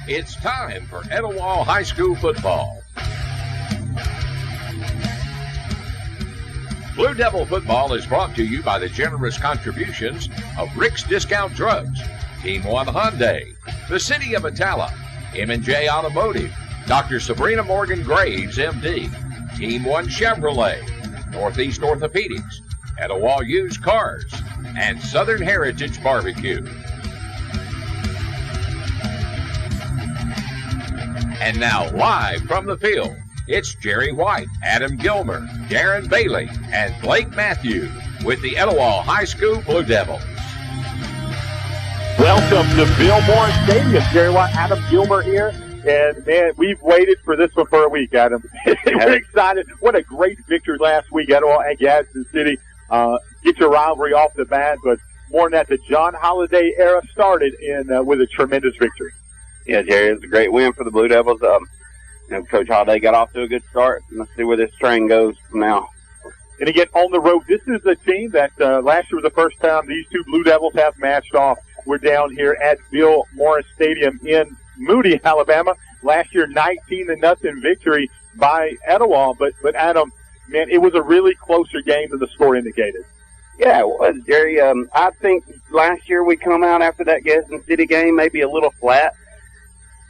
It's time for Etowah High School football. Blue Devil football is brought to you by the generous contributions of Rick's Discount Drugs, Team 1 Hyundai, the City of Etowah, M&J Automotive, Dr. Sabrina Morgan Graves, MD, Team 1 Chevrolet, Northeast Orthopedics, Etowah Used Cars, and Southern Heritage Barbecue. And now, live from the field, it's Jerry White, Adam Gilmer, Darren Bailey, and Blake Matthew with the Etowah High School Blue Devils. Welcome to Bill Morris Stadium. Jerry White, Adam Gilmer here. And, man, we've waited for this one for a week, Adam. We're excited. What a great victory last week, Etowah and Gadsden City. Get your rivalry off the bat, but more than that, the John Holiday era started with a tremendous victory. Yeah, Jerry, it was a great win for the Blue Devils. Coach Holiday got off to a good start. Let's see where this train goes from now. And again, on the road, this is a team that last year was the first time these two Blue Devils have matched off. We're down here at Bill Morris Stadium in Moody, Alabama. Last year, 19-0 victory by Etowah. But Adam, man, it was a really closer game than the score indicated. Yeah, it was, Jerry. I think last year we come out after that Gadsden City game maybe a little flat.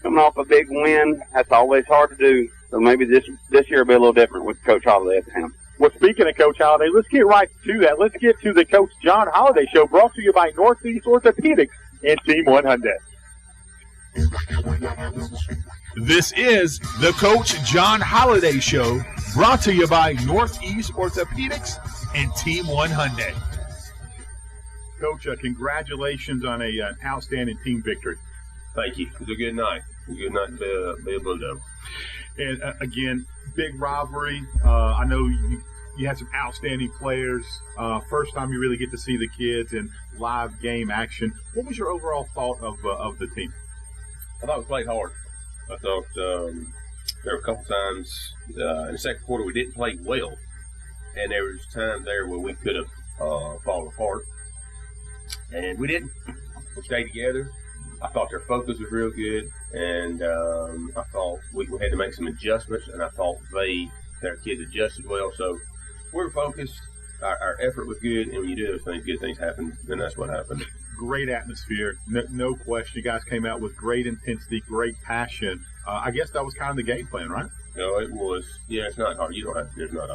Coming off a big win, that's always hard to do. So maybe this year will be a little different with Coach Holiday at the helm. Well, speaking of Coach Holiday, let's get right to that. Let's get to the Coach John Holiday Show, brought to you by Northeast Orthopedics and Team 1 Hyundai. This is the Coach John Holiday Show, brought to you by Northeast Orthopedics and Team 1 Hyundai. Coach, congratulations on an outstanding team victory. Thank you. It was a good night. A good night to be a Blue Devil. And again, big rivalry. I know you had some outstanding players. First time you really get to see the kids in live game action. What was your overall thought of the team? I thought we played hard. I thought there were a couple times in the second quarter we didn't play well, and there was times there where we could have fallen apart, and we didn't. We stayed together. I thought their focus was real good, and I thought we had to make some adjustments, and I thought their kids adjusted well. So we were focused. Our effort was good, and when you do those things, good things happen, and that's what happened. Great atmosphere, no question. You guys came out with great intensity, great passion. I guess that was kind of the game plan, right? No, it was. Yeah, it's not hard. You don't have to. There's not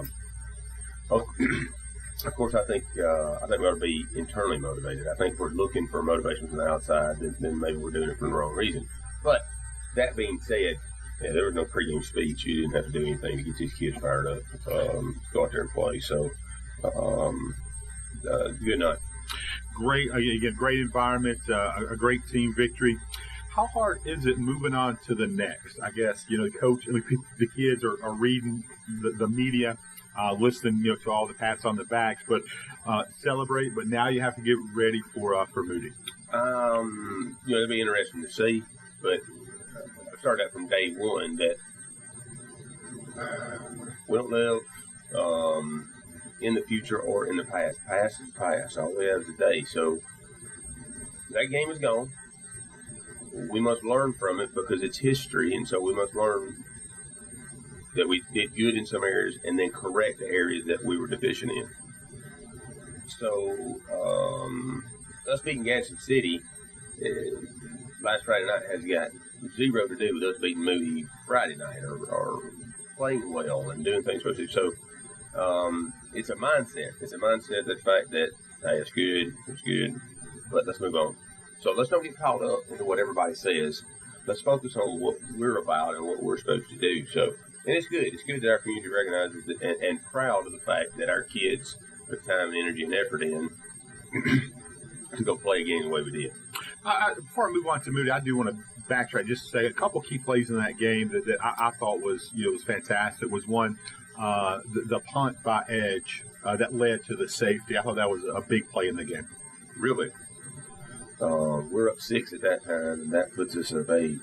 Of course, I think we ought to be internally motivated. I think if we're looking for motivation from the outside, then maybe we're doing it for the wrong reason. But that being said, yeah, there was no pregame speech. You didn't have to do anything to get these kids fired up. Go out there and play. So, good night. Great, again, great environment, a great team victory. How hard is it moving on to the next? I guess, the coach, the kids are reading the media, listening, to all the pats on the backs, but celebrate. But now you have to get ready for Moody. It'll be interesting to see. But I started out from day one that we don't live in the future or in the past. Past is past. All we have is today. So that game is gone. We must learn from it because it's history, and so we must learn that we did good in some areas and then correct the areas that we were deficient in. So, us beating Gadsden City last Friday night has got zero to do with us beating Moody Friday night or playing well and doing things supposed to. So, it's a mindset. It's a mindset, the fact that, hey, it's good, but let's move on. So let's don't get caught up into what everybody says. Let's focus on what we're about and what we're supposed to do. So, and it's good. It's good that our community recognizes it and proud of the fact that our kids put time and energy and effort in to go play a game the way we did. Before I move on to Moody, I do want to backtrack just to say a couple key plays in that game that I thought was fantastic. Was one, the punt by Edge that led to the safety. I thought that was a big play in the game. Really? We're up 6 at that time, and that puts us up 8.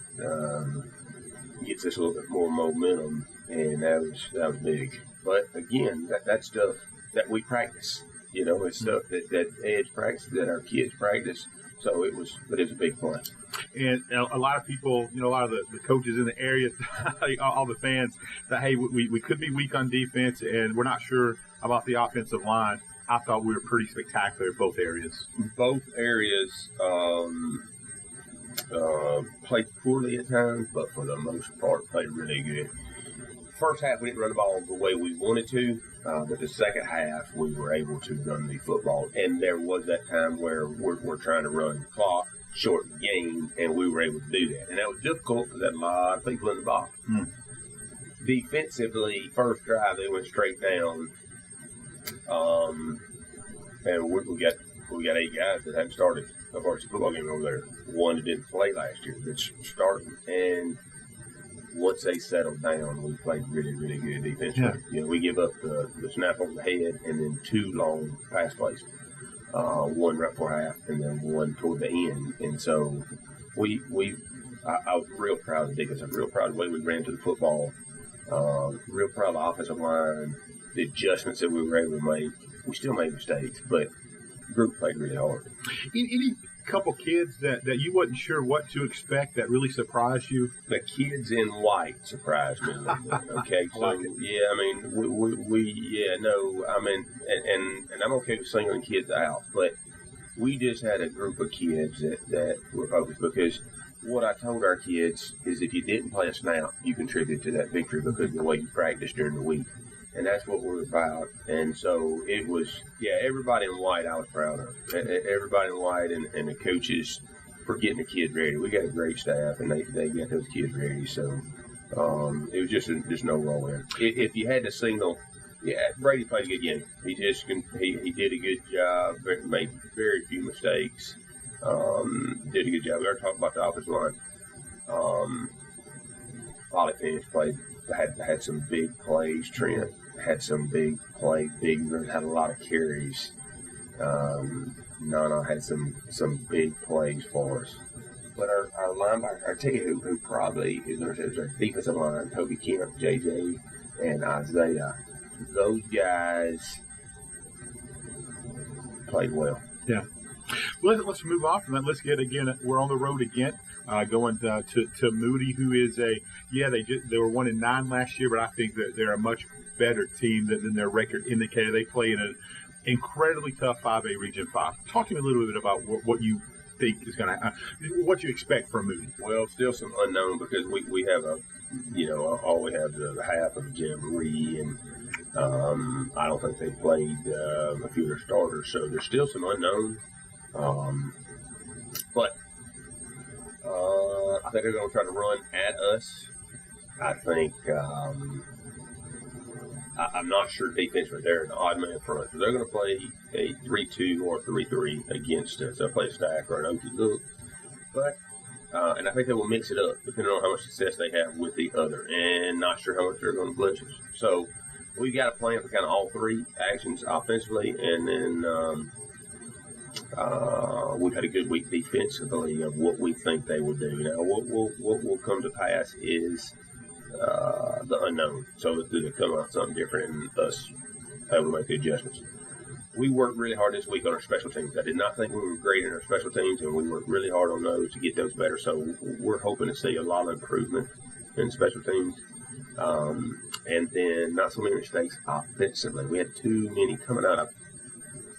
Gets us a little bit more momentum, and that was big. But again, that's stuff that we practice. It's stuff that Edge practice, that our kids practice. So it was a big play. And a lot of people, a lot of the coaches in the area, all the fans, that, hey, we could be weak on defense and we're not sure about the offensive line. I thought we were pretty spectacular in both areas. Both areas played poorly at times, but for the most part played really good. First half, we didn't run the ball the way we wanted to, but the second half, we were able to run the football. And there was that time where we're trying to run the clock, short the game, and we were able to do that. And that was difficult because there had a lot of people in the box. Defensively, first drive, they went straight down. And we got 8 guys that hadn't started a varsity football game over there. One that didn't play last year that's starting. And once they settled down, we played really, really good defensively. Yeah. We give up the snap over the head and then 2 long pass plays. One right before half and then one toward the end. And so I was real proud of the defense. I'm real proud of the way we ran to the football. Real proud of the offensive line, the adjustments that we were able to make. We still made mistakes, but the group played really hard. Any couple kids that you wasn't sure what to expect that really surprised you? The kids in white surprised me a little bit. Okay, so yeah, I mean, and I'm okay with singling kids out, but we just had a group of kids that were focused because what I told our kids is if you didn't play a snap, you contributed to that victory because of the way you practiced during the week. And that's what we're about. And so it was, everybody in white I was proud of. Everybody in white and the coaches for getting the kids ready. We got a great staff, and they got those kids ready. So it was just no roll in. If you had to signal, Brady played a good game. He did a good job, made very few mistakes. Did a good job. We already talked about the offensive line. Ollie Finch had some big plays. Trent had some big plays. Had a lot of carries. Nana had some big plays for us. But our linebacker, I tell you who probably is our defensive line, Toby Kemp, JJ, and Isaiah. Those guys played well. Yeah. Let's move on from that. Let's get again. We're on the road again, going to Moody, who is they were 1-9 last year, but I think that they're a much better team than their record indicated. They play in an incredibly tough 5A Region 5. Talk to me a little bit about what you think is going to, what you expect from Moody. Well, still some unknown because we have all we have the half of the jamboree, and I don't think they played a few of their starters, so there's still some unknown. But I think they're going to try to run at us. I think I'm not sure defensively they're an odd man front. They're going to play a 3-2 or 3-3 against us. They'll play a stack or an okie look. But and I think they will mix it up depending on how much success they have with the other, and not sure how much they're going to blitz us. So we got a plan for kind of all 3 actions offensively, and then we've had a good week defensively of what we think they will do. Now, what will come to pass is the unknown. So do they come out something different and us able to make the adjustments? We worked really hard this week on our special teams. I did not think we were great in our special teams, and we worked really hard on those to get those better. So we're hoping to see a lot of improvement in special teams. And then not so many mistakes offensively. We had too many coming out of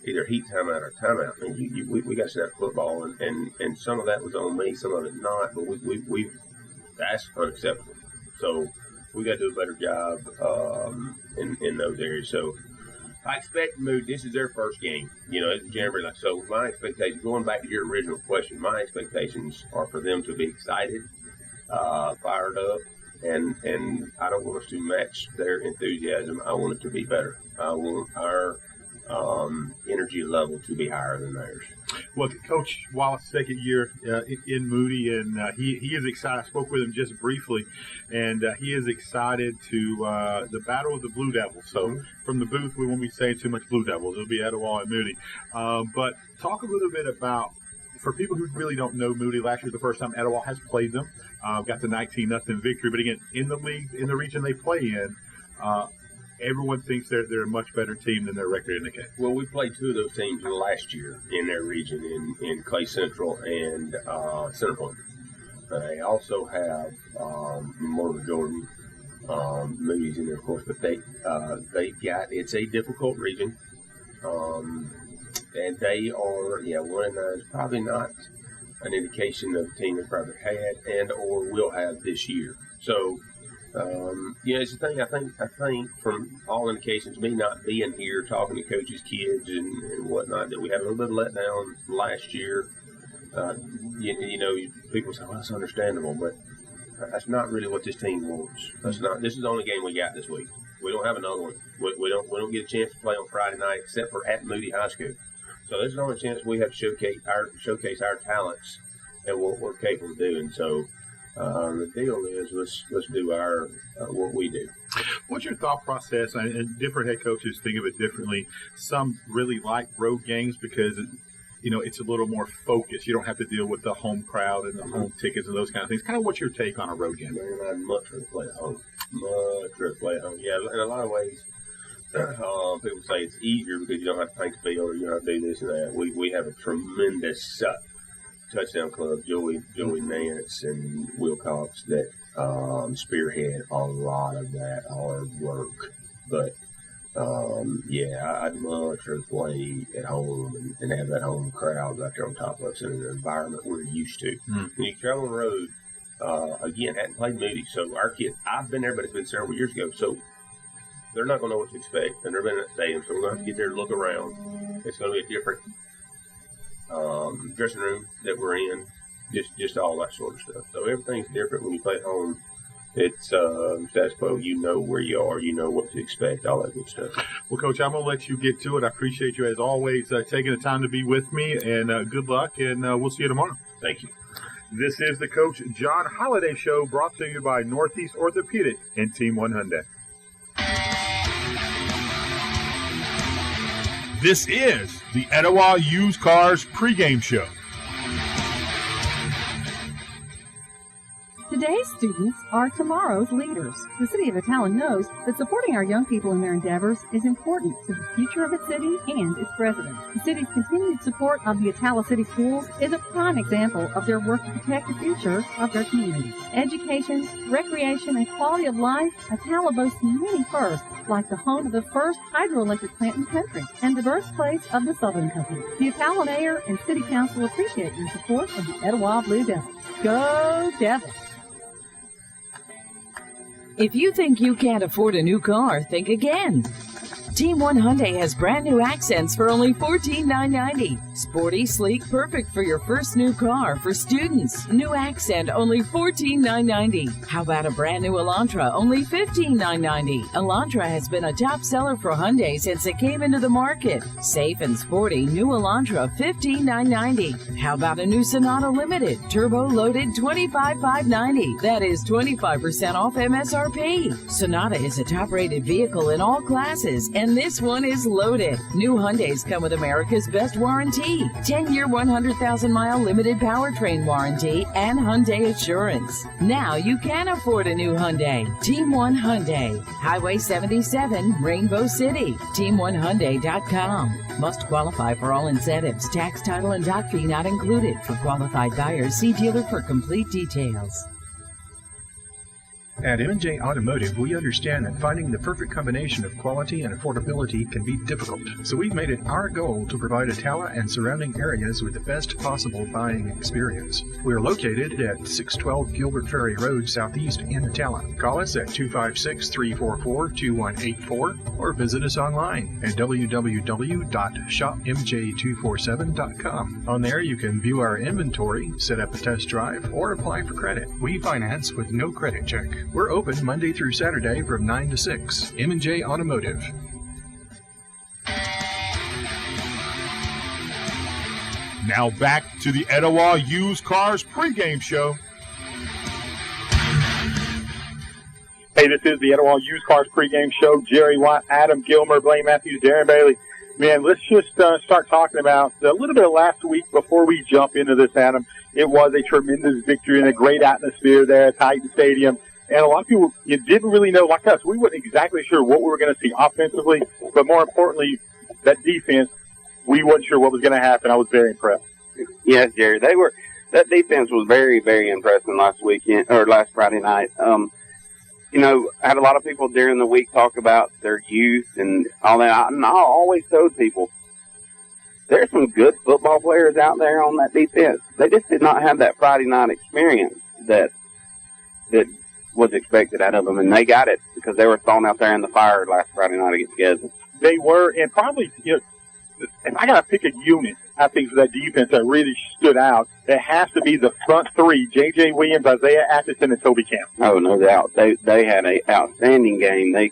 either heat timeout or timeout. I mean, we got to snap football, and some of that was on me, some of it not, but we that's unacceptable. So we got to do a better job in those areas. So I expect Moody, this is their first game, it's January. So my expectations, going back to your original question, my expectations are for them to be excited, fired up, and I don't want us to match their enthusiasm. I want it to be better. I want our energy level to be higher than theirs. Well, Coach Wallace, second year in Moody, and he is excited. I spoke with him just briefly, and he is excited to the Battle of the Blue Devils. So from the booth, we won't be saying too much Blue Devils. It'll be Etowah and Moody. But talk a little bit about, for people who really don't know Moody, last year the first time Etowah has played them. Got the 19-0 victory. But again, in the league, in the region they play in, everyone thinks they're a much better team than their record indicates. Well, we played two of those teams last year in their region, in Clay Central and Centerpoint. They also have Motor Jordan, Moody's in there, of course, but it's a difficult region. And they are, 1-9 is probably not an indication of a team they probably had and or will have this year. So, it's the thing. I think from all indications, me not being here, talking to coaches, kids, and whatnot, that we had a little bit of letdown last year. People say, well, that's understandable, but that's not really what this team wants. That's not. This is the only game we got this week. We don't have another one. We don't get a chance to play on Friday night except for at Moody High School. So this is the only chance we have to showcase our talents and what we're capable of doing. So the deal is let's do our what we do. What's your thought process? And different head coaches think of it differently. Some really like road games because it's a little more focused. You don't have to deal with the home crowd and the home tickets and those kind of things. Kind of what's your take on a road game? Man, I'd much rather play at home. Yeah, in a lot of ways, people say it's easier because you don't have to paint the field or you don't have to do this and that. We have a tremendous touchdown club, Joey Nance and Will Cox, that spearhead a lot of that hard work. But I'd much rather play at home and have that home crowd right there on top of us in an environment we're used to. When you travel on the road, again, hadn't played Moody, so our kids, I've been there, but it's been several years ago, so they're not going to know what to expect. They've never been in that stadium, so we're going to have to get there to look around. It's going to be a different dressing room that we're in, just all that sort of stuff. So everything's different when you play at home. It's status quo. You know where you are. You know what to expect, all that good stuff. Well, Coach, I'm going to let you get to it. I appreciate you, as always, taking the time to be with me, and good luck, and we'll see you tomorrow. Thank you. This is the Coach John Holiday Show, brought to you by Northeast Orthopedic and Team 1 Hyundai. This is the Etowah Used Cars pregame show. Today's students are tomorrow's leaders. The City of Etowah knows that supporting our young people in their endeavors is important to the future of its city and its residents. The city's continued support of the Etowah City Schools is a prime example of their work to protect the future of their community. Education, recreation, and quality of life, Etowah boasts many firsts, like the home of the first hydroelectric plant in the country and the birthplace of the Southern Company. The Etowah Mayor and City Council appreciate your support of the Etowah Blue Devils. Go Devils! If you think you can't afford a new car, think again. Team 1 Hyundai has brand new accents for only $14,990. Sporty, sleek, perfect for your first new car. For students, new accent, only $14,990. How about a brand new Elantra, only $15,990. Elantra has been a top seller for Hyundai since it came into the market. Safe and sporty, new Elantra, $15,990. How about a new Sonata Limited, turbo loaded, $25,590. That is 25% off MSRP. Sonata is a top-rated vehicle in all classes, and this one is loaded. New Hyundais come with America's best warranty, 10-year, 100,000-mile limited powertrain warranty, and Hyundai Assurance. Now you can afford a new Hyundai. Team 1 Hyundai, Highway 77, Rainbow City. Team1Hyundai.com. Must qualify for all incentives. Tax, title, and dock fee not included. For qualified buyers, see dealer for complete details. At M&J Automotive, we understand that finding the perfect combination of quality and affordability can be difficult. So we've made it our goal to provide Etowah and surrounding areas with the best possible buying experience. We are located at 612 Gilbert Ferry Road, Southeast in Etowah. Call us at 256-344-2184 or visit us online at www.shopmj247.com. On there, you can view our inventory, set up a test drive, or apply for credit. We finance with no credit check. We're open Monday through Saturday from 9 to 6. M&J Automotive. Now back to the Etowah Used Cars pregame show. Hey, this is the Etowah Used Cars pregame show. Jerry Watt, Adam Gilmer, Blaine Matthews, Darren Bailey. Man, let's just start talking about a little bit of last week before we jump into this, Adam. It was a tremendous victory and a great atmosphere there at Titan Stadium. And a lot of people, you didn't really know, like us, we weren't exactly sure what we were going to see offensively, but more importantly, that defense, we weren't sure what was going to happen. I was very impressed. Yes, Jerry, that defense was very, very impressive last weekend or last Friday night. You know, I had a lot of people during the week talk about their youth and all that. And I always told people, there's some good football players out there on that defense. They just did not have that Friday night experience that was expected out of them, and they got it because they were thrown out there in the fire last Friday night against Gadsden. They were, and probably, you know, if I got to pick a unit, I think, for that defense that really stood out, it has to be the front three, J.J. Williams, Isaiah Atkinson, and Toby Camp. Oh, no doubt. They had an outstanding game. They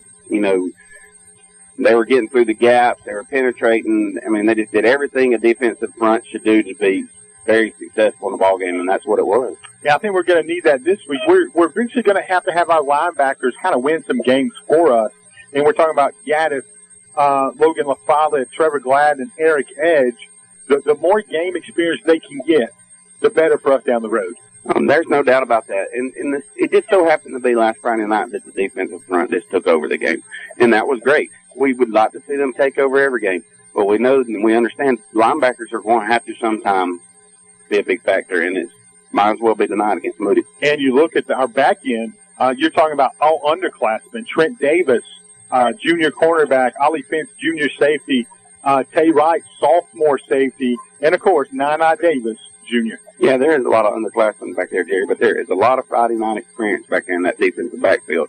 were getting through the gaps. They were penetrating. I mean, they just did everything a defensive front should do to be very successful in the ball game, and that's what it was. Yeah, I think we're going to need that this week. We're eventually going to have our linebackers kind of win some games for us. And we're talking about Gaddis, Logan LaFollette, Trevor Glad, and Eric Edge. The more game experience they can get, the better for us down the road. There's no doubt about that. And it just so happened to be last Friday night that the defensive front just took over the game. And that was great. We would like to see them take over every game. But we know and we understand linebackers are going to have to sometime be a big factor, and it might as well be tonight against Moody. And you look at our back end, you're talking about all underclassmen, Trent Davis, junior cornerback, Ollie Fence, junior safety, Tay Wright, sophomore safety, and, of course, Nana Davis, junior. Yeah, there is a lot of underclassmen back there, Jerry, but there is a lot of Friday night experience back there in that defensive backfield.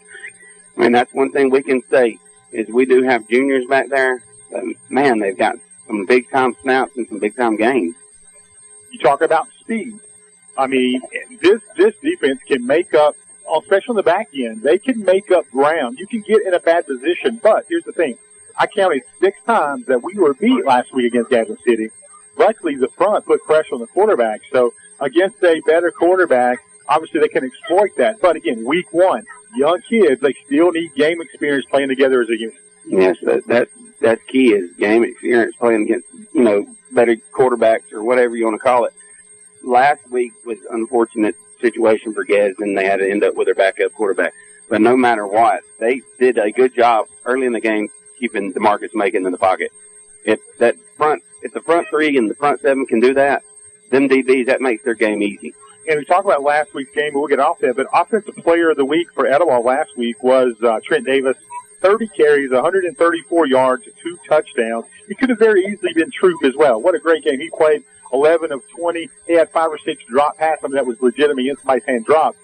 I mean, that's one thing we can say is we do have juniors back there. Man, they've got some big-time snaps and some big-time games. You talk about speed. I mean, this defense can make up, especially on the back end, they can make up ground. You can get in a bad position, but here's the thing. I counted 6 times that we were beat last week against Gadsden City. Luckily, the front put pressure on the quarterback. So against a better quarterback, obviously they can exploit that. But again, week 1, young kids, they still need game experience playing together as a unit. Yes, that's key is game experience playing against, better quarterbacks or whatever you want to call it. Last week was an unfortunate situation for Gadsden. They had to end up with their backup quarterback. But no matter what, they did a good job early in the game keeping DeMarcus Macon in the pocket. If the front 3 and the front 7 can do that, them DBs, that makes their game easy. And we talk about last week's game, but we'll get off that. But Offensive Player of the Week for Etowah last week was Trent Davis. 30 carries, 134 yards, 2 touchdowns. It could have very easily been Troop as well. What a great game. He played 11 of 20. He had 5 or 6 drop passes that was legitimately in somebody's hand drop.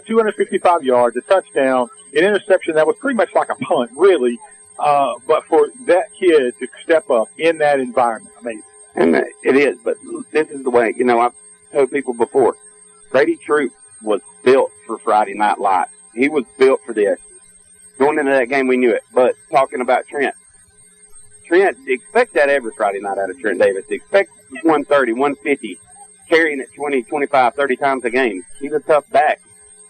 255 yards, a touchdown, an interception that was pretty much like a punt, really. But for that kid to step up in that environment, amazing. And it is, but this is the way, I've told people before, Brady Troop was built for Friday Night Live. He was built for this. Going into that game, we knew it. But talking about Trent, expect that every Friday night out of Trent Davis. Expect 130, 150, carrying it 20, 25, 30 times a game. He's a tough back,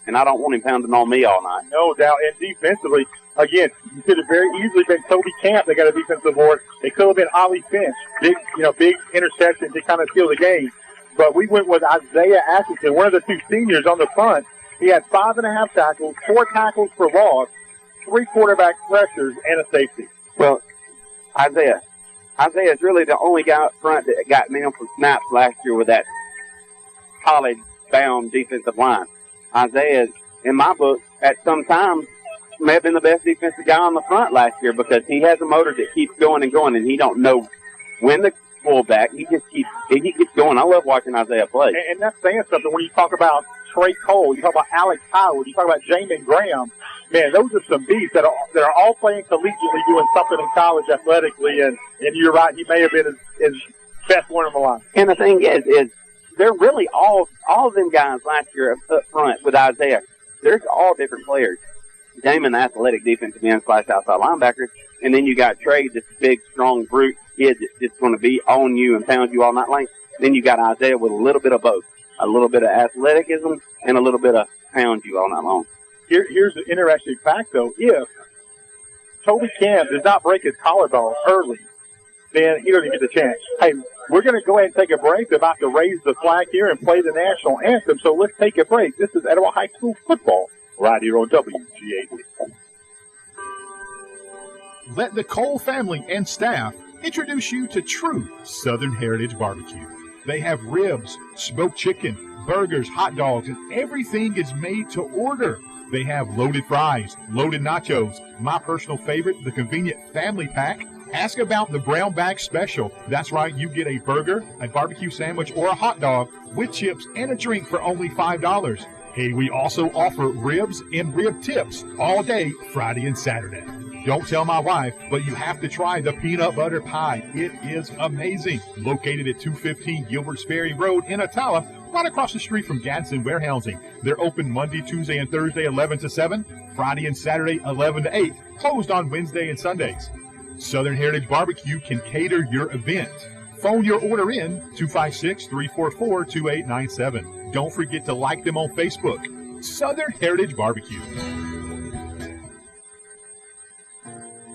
and I don't want him pounding on me all night. No doubt. And defensively, again, you could have very easily been Toby Camp. They got a defensive board. It could have been Ollie Finch. Big interception to kind of steal the game. But we went with Isaiah Atkinson, one of the 2 seniors on the front. He had 5.5 tackles, 4 tackles for loss, 3 quarterback pressures, and a safety. Well, Isaiah is really the only guy up front that got meaningful snaps last year with that college-bound defensive line. Isaiah, in my book, at some times, may have been the best defensive guy on the front last year because he has a motor that keeps going and going, and he don't know when to pull back. He keeps going. I love watching Isaiah play. And that's saying something when you talk about Trey Cole, you talk about Alex Howard, you talk about Jamin Graham. Man, those are some beasts that are all playing collegiately, doing something in college athletically, and you're right, he may have been his best one on the line. And the thing is they're really all of them guys last year up front with Isaiah. They're all different players. Jamin, athletic defensive end / outside linebacker, and then you got Trey, this big, strong, brute kid that's just going to be on you and pound you all night long. Then you got Isaiah with a little bit of both, a little bit of athleticism and a little bit of pound you all night long. Here's the interesting fact, though. If Toby Camp does not break his collarbone early, then he doesn't get the chance. Hey, we're going to go ahead and take a break. They're about to raise the flag here and play the national anthem, so let's take a break. This is Etowah High School football right here on WGAD. Let the Cole family and staff introduce you to true Southern Heritage Barbecue. They have ribs, smoked chicken, burgers, hot dogs, and everything is made to order. They have loaded fries, loaded nachos, my personal favorite, the convenient family pack. Ask about the brown bag special. That's right, you get a burger, a barbecue sandwich, or a hot dog with chips and a drink for only $5. Hey, we also offer ribs and rib tips all day, Friday and Saturday. Don't tell my wife, but you have to try the peanut butter pie. It is amazing. Located at 215 Gilbert's Ferry Road in Etowah, right across the street from Gadsden Warehousing. They're open Monday, Tuesday, and Thursday 11 to 7, Friday and Saturday 11 to 8, closed on Wednesday and Sundays. Southern Heritage Barbecue can cater your event. Phone your order in 256-344-2897. Don't forget to like them on Facebook. Southern Heritage Barbecue.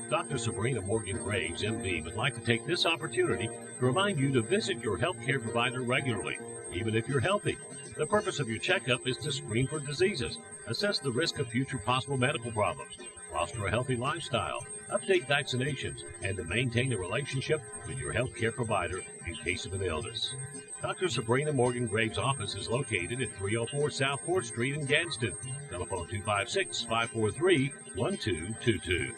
Dr. Sabrina Morgan-Graves, MD, would like to take this opportunity to remind you to visit your healthcare provider regularly, even if you're healthy. The purpose of your checkup is to screen for diseases, assess the risk of future possible medical problems, foster a healthy lifestyle, update vaccinations, and to maintain a relationship with your healthcare provider in case of an illness. Dr. Sabrina Morgan-Graves' office is located at 304 South 4th Street in Gadsden. Telephone 256-543-1222.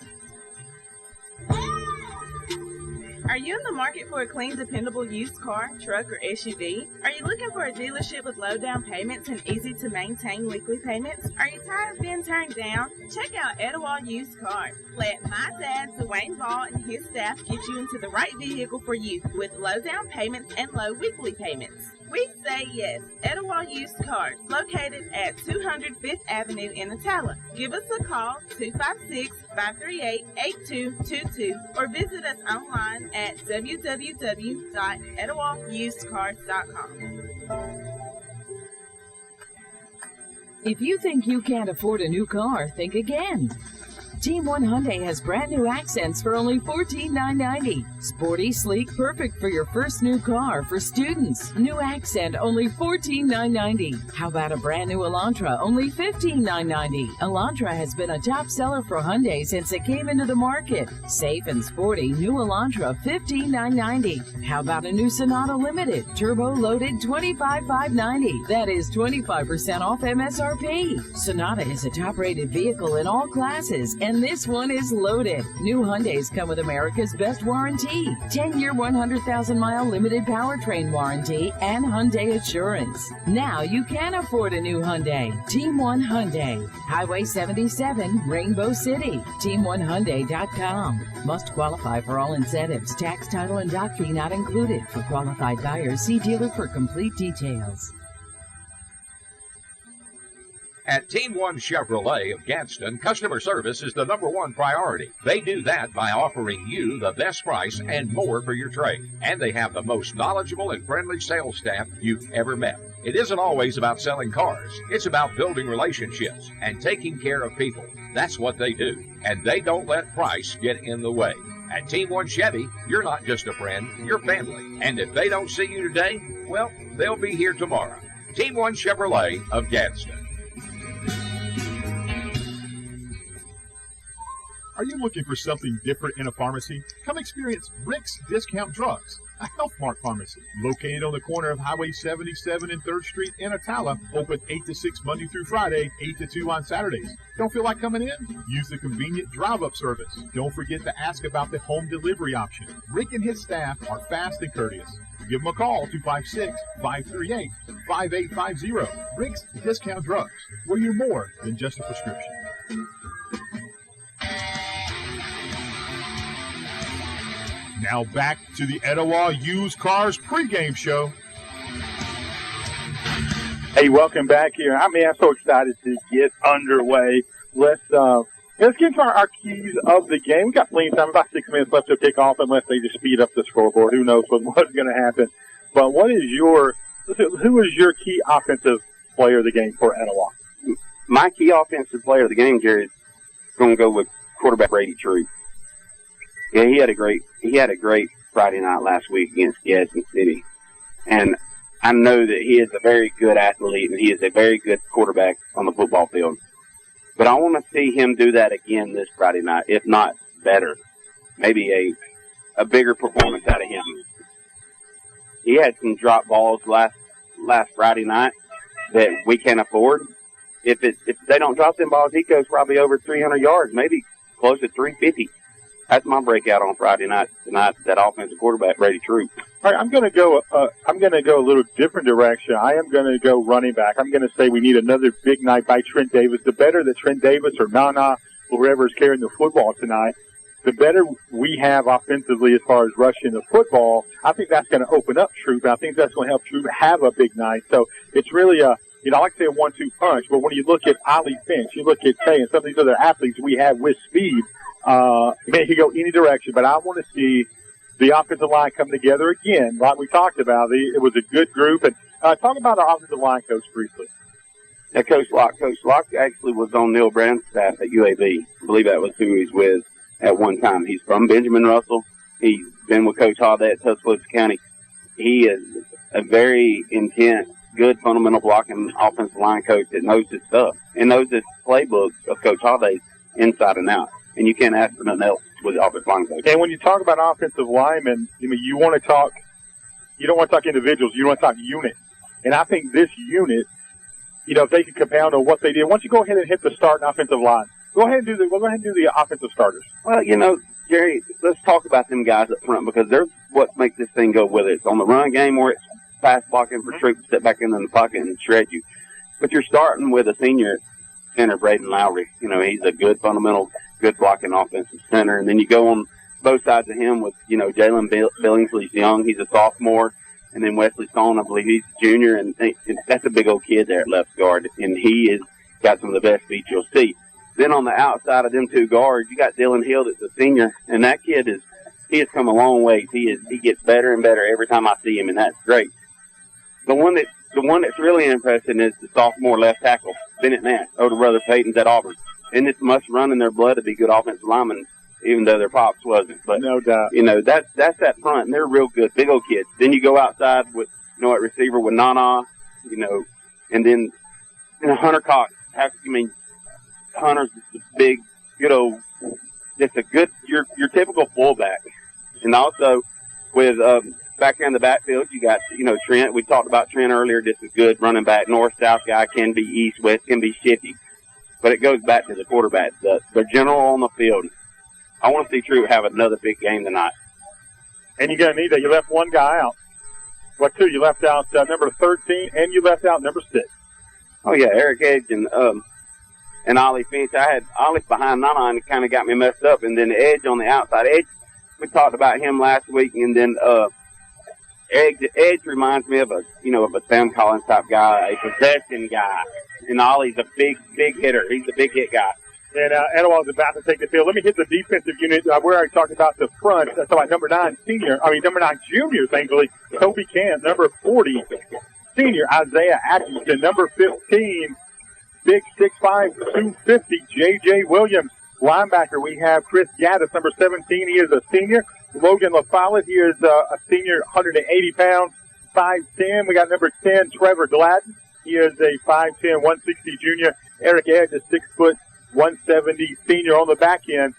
Are you in the market for a clean, dependable used car, truck, or SUV? Are you looking for a dealership with low down payments and easy to maintain weekly payments? Are you tired of being turned down? Check out Etowah Used Cars. Let my dad, Dwayne Ball, and his staff get you into the right vehicle for you with low down payments and low weekly payments. We say yes. Etowah Used Cars, located at 200 5th Avenue in Etowah. Give us a call, 256-538-8222, or visit us online at www.etowahusedcars.com. If you think you can't afford a new car, think again. Team One Hyundai has brand new accents for only $14,990. Sporty, sleek, perfect for your first new car. For students, new accent, only $14,990. How about a brand new Elantra, only $15,990? Elantra has been a top seller for Hyundai since it came into the market. Safe and sporty, new Elantra, $15,990. How about a new Sonata Limited, turbo loaded, $25,590? That is 25% off MSRP. Sonata is a top-rated vehicle in all classes, and this one is loaded. New Hyundais come with America's best warranty, 10-year, 100,000-mile limited powertrain warranty, and Hyundai Assurance. Now you can afford a new Hyundai. Team One Hyundai, Highway 77, Rainbow City. Team1Hyundai.com. Must qualify for all incentives. Tax, title, and dock fee not included. For qualified buyers, see dealer for complete details. At Team One Chevrolet of Gadsden, customer service is the #1 priority. They do that by offering you the best price and more for your trade. And they have the most knowledgeable and friendly sales staff you've ever met. It isn't always about selling cars. It's about building relationships and taking care of people. That's what they do. And they don't let price get in the way. At Team One Chevy, you're not just a friend, you're family. And if they don't see you today, well, they'll be here tomorrow. Team One Chevrolet of Gadsden. Are you looking for something different in a pharmacy? Come experience Rick's Discount Drugs, a Health Mart pharmacy located on the corner of Highway 77 and 3rd Street in Etowah. Open 8 to 6 Monday through Friday, 8 to 2 on Saturdays. Don't feel like coming in? Use the convenient drive-up service. Don't forget to ask about the home delivery option. Rick and his staff are fast and courteous. Give them a call, 256-538-5850. Rick's Discount Drugs, where you're more than just a prescription. Now back to the Etowah Used Cars pregame show. Hey, welcome back here. I'm so excited to get underway. Let's get into our keys of the game. We got plenty of time, about 6 minutes left to kick off, unless they just speed up the scoreboard. Who knows what's going to happen? But who is your key offensive player of the game for Etowah? My key offensive player of the game, Jared, is going to go with quarterback Brady True. Yeah, he had a great Friday night last week against Gadsden City. And I know that he is a very good athlete and he is a very good quarterback on the football field. But I want to see him do that again this Friday night, if not better. Maybe a bigger performance out of him. He had some drop balls last Friday night that we can't afford. If they don't drop them balls, he goes probably over 300 yards, maybe close to 350. That's my breakout on Friday night tonight. That offensive quarterback, Brady Troop. All right, I'm going to go a little different direction. I am going to go running back. I'm going to say we need another big night by Trent Davis. The better that Trent Davis or Nana, whoever is carrying the football tonight, the better we have offensively as far as rushing the football. I think that's going to open up Troop. I think that's going to help Troop have a big night. So it's really I like to say a 1-2 punch, but when you look at Ollie Finch, you look at Tay and some of these other athletes we have with speed, it could go any direction, but I want to see the offensive line come together again, like we talked about. It was a good group. And talk about our offensive line coach briefly. Yeah, Coach Locke actually was on Neil Brown's staff at UAB. I believe that was who he's with at one time. He's from Benjamin Russell. He's been with Coach Holiday at Tuscaloosa County. He is a very intense, good fundamental blocking offensive line coach that knows his stuff and knows his playbook of Coach Holiday inside and out. And you can't ask for nothing else with the offensive line coach. And when you talk about offensive linemen, you want to talk, you don't want to talk individuals, you want to talk units. And I think this unit, if they can compound on what they did, once you go ahead and hit the starting offensive line, go ahead and do the offensive starters. Well, Jerry, let's talk about them guys up front because they're what makes this thing go with it. It's on the run game where it's pass blocking for Troop to step back in the pocket and shred you. But you're starting with a senior center, Braden Lowry. He's a good fundamental, good blocking offensive center. And then you go on both sides of him with, Jalen Billingsley's young. He's a sophomore. And then Wesley Stone, I believe he's a junior. And that's a big old kid there at left guard. And he has got some of the best feet you'll see. Then on the outside of them two guards, you got Dylan Hill that's a senior. And that kid he has come a long way. He gets better and better every time I see him. And that's great. The one that's really interesting is the sophomore left tackle, Bennett Nash, older brother Peyton's at Auburn. And it's must run in their blood to be good offensive linemen, even though their pops wasn't. But no doubt, that's that front, and they're real good, big old kids. Then you go outside with, at receiver with Nana, and then Hunter Cox. Hunter's just a big, good old, just a good, your typical fullback, and also with back there in the backfield, you got, Trent. We talked about Trent earlier, just a good running back, north-south guy, can be east-west, can be shifty. But it goes back to the quarterback, the general on the field. I want to see Troop have another big game tonight. And you're going to need that. You left one guy out. What, two? You left out number 13, and you left out number 6. Oh, yeah, Eric Edge and Ollie Finch. I had Ollie behind Nana, and it kind of got me messed up. And then Edge on the outside. Edge, we talked about him last week, and then Edge reminds me of a Sam Collins type guy, a possession guy. And Ollie's a big hitter. He's a big hit guy. And Etowah's about to take the field. Let me hit the defensive unit. We're already talking about the front. That's about number 9 junior, thankfully, Toby Camp. Number 40, senior, Isaiah Atkinson. Number 15, big 6'5", 250, J.J. Williams. Linebacker, we have Chris Gaddis, number 17. He is a senior. Logan LaFollette, he is a senior, 180 pounds, 5'10". We got number 10, Trevor Gladden. He is a 5'10", 160 junior. Eric Edge is 6 foot, 170 senior on the back end.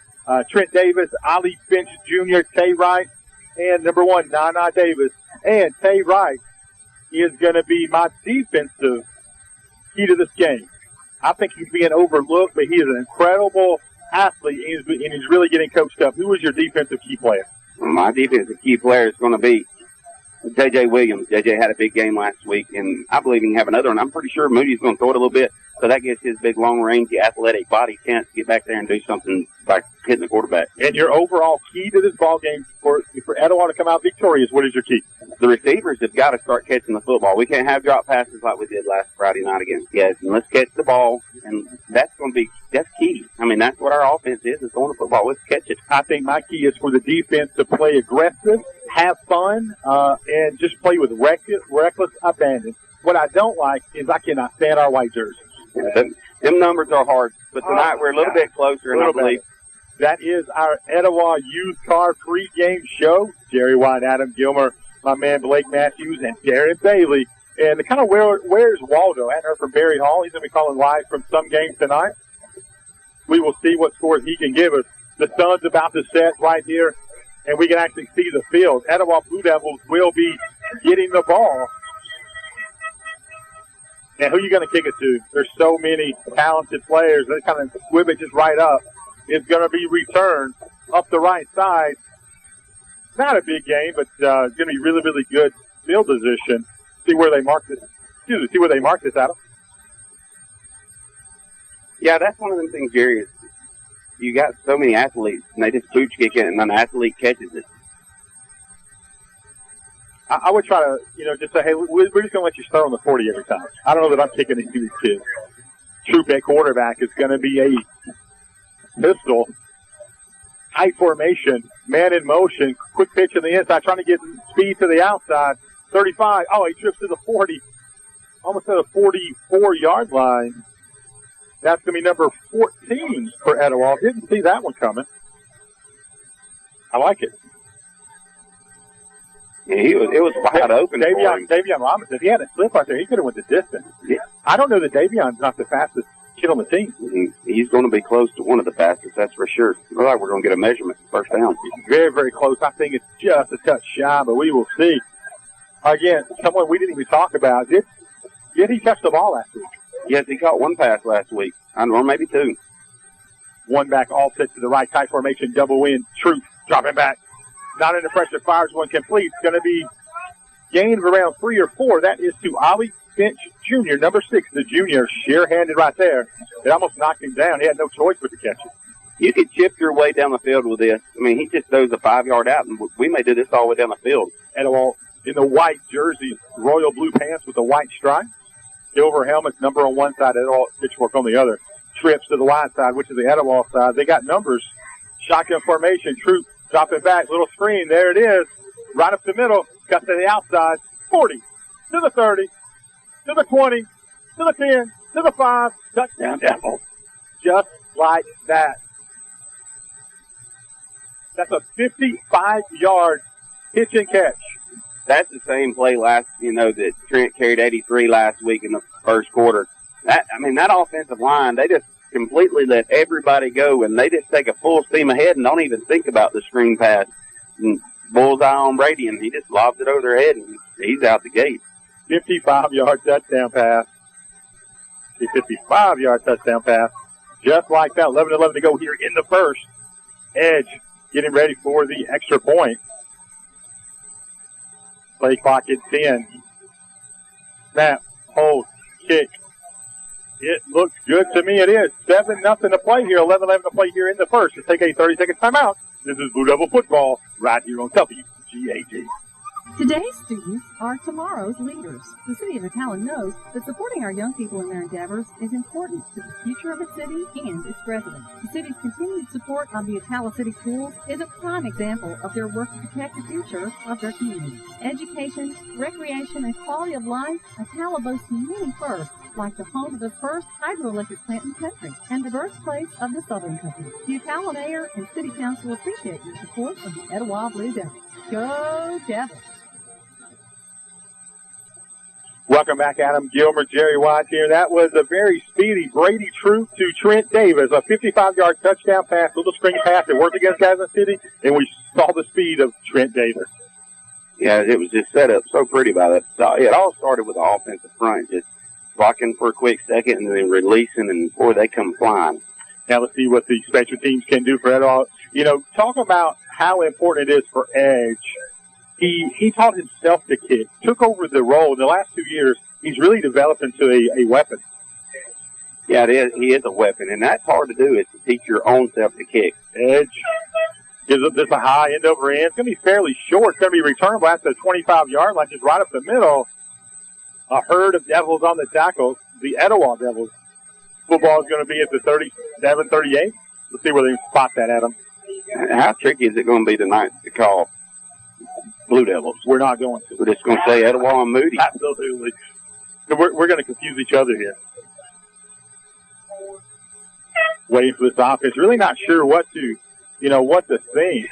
Trent Davis, Ollie Finch Jr., Tay Wright, and number 1, Nana Davis. And Tay Wright is going to be my defensive key to this game. I think he's being overlooked, but he is an incredible athlete, and he's really getting coached up. Who is your defensive key player? My defensive key player is going to be J.J. Williams. J.J. had a big game last week, and I believe he can have another one. I'm pretty sure Moody's going to throw it a little bit, so that gives his big, long-range, athletic body a chance to get back there and do something by hitting the quarterback. And your overall key to this ball game for Etowah to come out victorious, what is your key? The receivers have got to start catching the football. We can't have drop passes like we did last Friday night against Yes, and let's catch the ball, and that's key. I mean, that's what our offense is throwing the football. Let's catch it. I think my key is for the defense to play aggressive, have fun, and just play with reckless abandon. What I don't like is I cannot stand our white jerseys. Yeah, them numbers are hard, but tonight we're a little bit closer, and I believe. That is our Etowah Youth Car pregame show. Jerry White, Adam Gilmer, my man Blake Matthews, and Darren Bailey. And where's Waldo? I hadn't heard from Barry Hall. He's going to be calling live from some games tonight. We will see what scores he can give us. The sun's about to set right here, and we can actually see the field. Etowah Blue Devils will be getting the ball. And who are you going to kick it to? There's so many talented players. They kind of whip it just right up. It's going to be returned up the right side. Not a big game, but it's going to be really, really good field position. See where they mark this. See where they mark this, Adam. Yeah, that's one of them things, Jerry. Is you got so many athletes, and they just pooch kick it, and an athlete catches it. I would try to, just say, hey, we're just going to let you start on the 40 every time. I don't know that I'm kicking it to these kids. Troop at quarterback is going to be a pistol. High formation, man in motion, quick pitch in the inside, trying to get speed to the outside. 35. Oh, he trips to the 40. Almost at the 44-yard line. That's going to be number 14 for Etowah. Didn't see that one coming. I like it. Yeah, it was wide open for him. Davion Robinson, if he had a slip right there, he could have went the distance. Yeah. I don't know that Davion's not the fastest kid on the team. He's going to be close to one of the fastest, that's for sure. Looks like we're going to get a measurement first down. Very, very close. I think it's just a touch shy, but we will see. Again, someone we didn't even talk about. Did he catch the ball last week? Yes, he caught one pass last week, or maybe two. One back, all set to the right, tight formation, double in, Troop, dropping back. Not under pressure, fires one complete. It's going to be gained of around 3 or 4. That is to Ollie Finch Jr., number 6, the junior, sheer-handed right there. It almost knocked him down. He had no choice but to catch it. You could chip your way down the field with this. I mean, he just throws a 5-yard out, and we may do this all the way down the field. Etowah in the white jersey, royal blue pants with the white stripe. Silver helmets, number on one side, Etowah pitchfork on the other. Trips to the wide side, which is the Etowah side. They got numbers. Shotgun formation, Troop dropping back, little screen. There it is. Right up the middle, cut to the outside. 40, to the 30, to the 20, to the 10, to the 5. Touchdown, Devils. Just like that. That's a 55-yard pitch and catch. That's the same play that Trent carried 83 last week in the first quarter. That offensive line, they just completely let everybody go, and they just take a full steam ahead and don't even think about the screen pass. And bullseye on Brady, and he just lobs it over their head, and he's out the gate. 55-yard touchdown pass. A 55-yard touchdown pass. Just like that, 11-11 to go here in the first. Edge getting ready for the extra point. Play clock at 10. Snap, hold, kick. It looks good to me. It is 7-0 to play here. 11-11 to play here in the first. Let's take a 30-second timeout. This is Blue Devil football right here on WGAG. Today's students are tomorrow's leaders. The City of Atala knows that supporting our young people in their endeavors is important to the future of its city and its residents. The city's continued support of the Atala City Schools is a prime example of their work to protect the future of their community. Education, recreation, and quality of life, Atala boasts many firsts, like the home of the first hydroelectric plant in the country and the birthplace of the Southern Company. The Atala Mayor and City Council appreciate your support of the Etowah Blue Devils. Go Devils! Welcome back, Adam Gilmer, Jerry White here. That was a very speedy Brady Troop to Trent Davis, a 55-yard touchdown pass, little screen pass that worked against Kansas City, and we saw the speed of Trent Davis. Yeah, it was just set up so pretty by that. It all started with the offensive front, just blocking for a quick second and then releasing, and boy, they come flying. Now let's see what the special teams can do for Etowah. Talk about how important it is for Edge. He taught himself to kick, took over the role. In the last 2 years, he's really developed into a weapon. Yeah, it is. He is a weapon, and that's hard to do, is to teach your own self to kick. Edge gives up this a high end over end. It's going to be fairly short. It's going to be returnable at the 25-yard line, just right up the middle. A herd of Devils on the tackles. The Etowah Devils. Football is going to be at the 37, 38. Let's see where they spot that, Adam. How tricky is it going to be tonight to call Blue Devils? We're not going to. We're just going to say EtowahAtMoody. Absolutely. We're going to confuse each other here. Waiting for this offense. Really not sure what to think.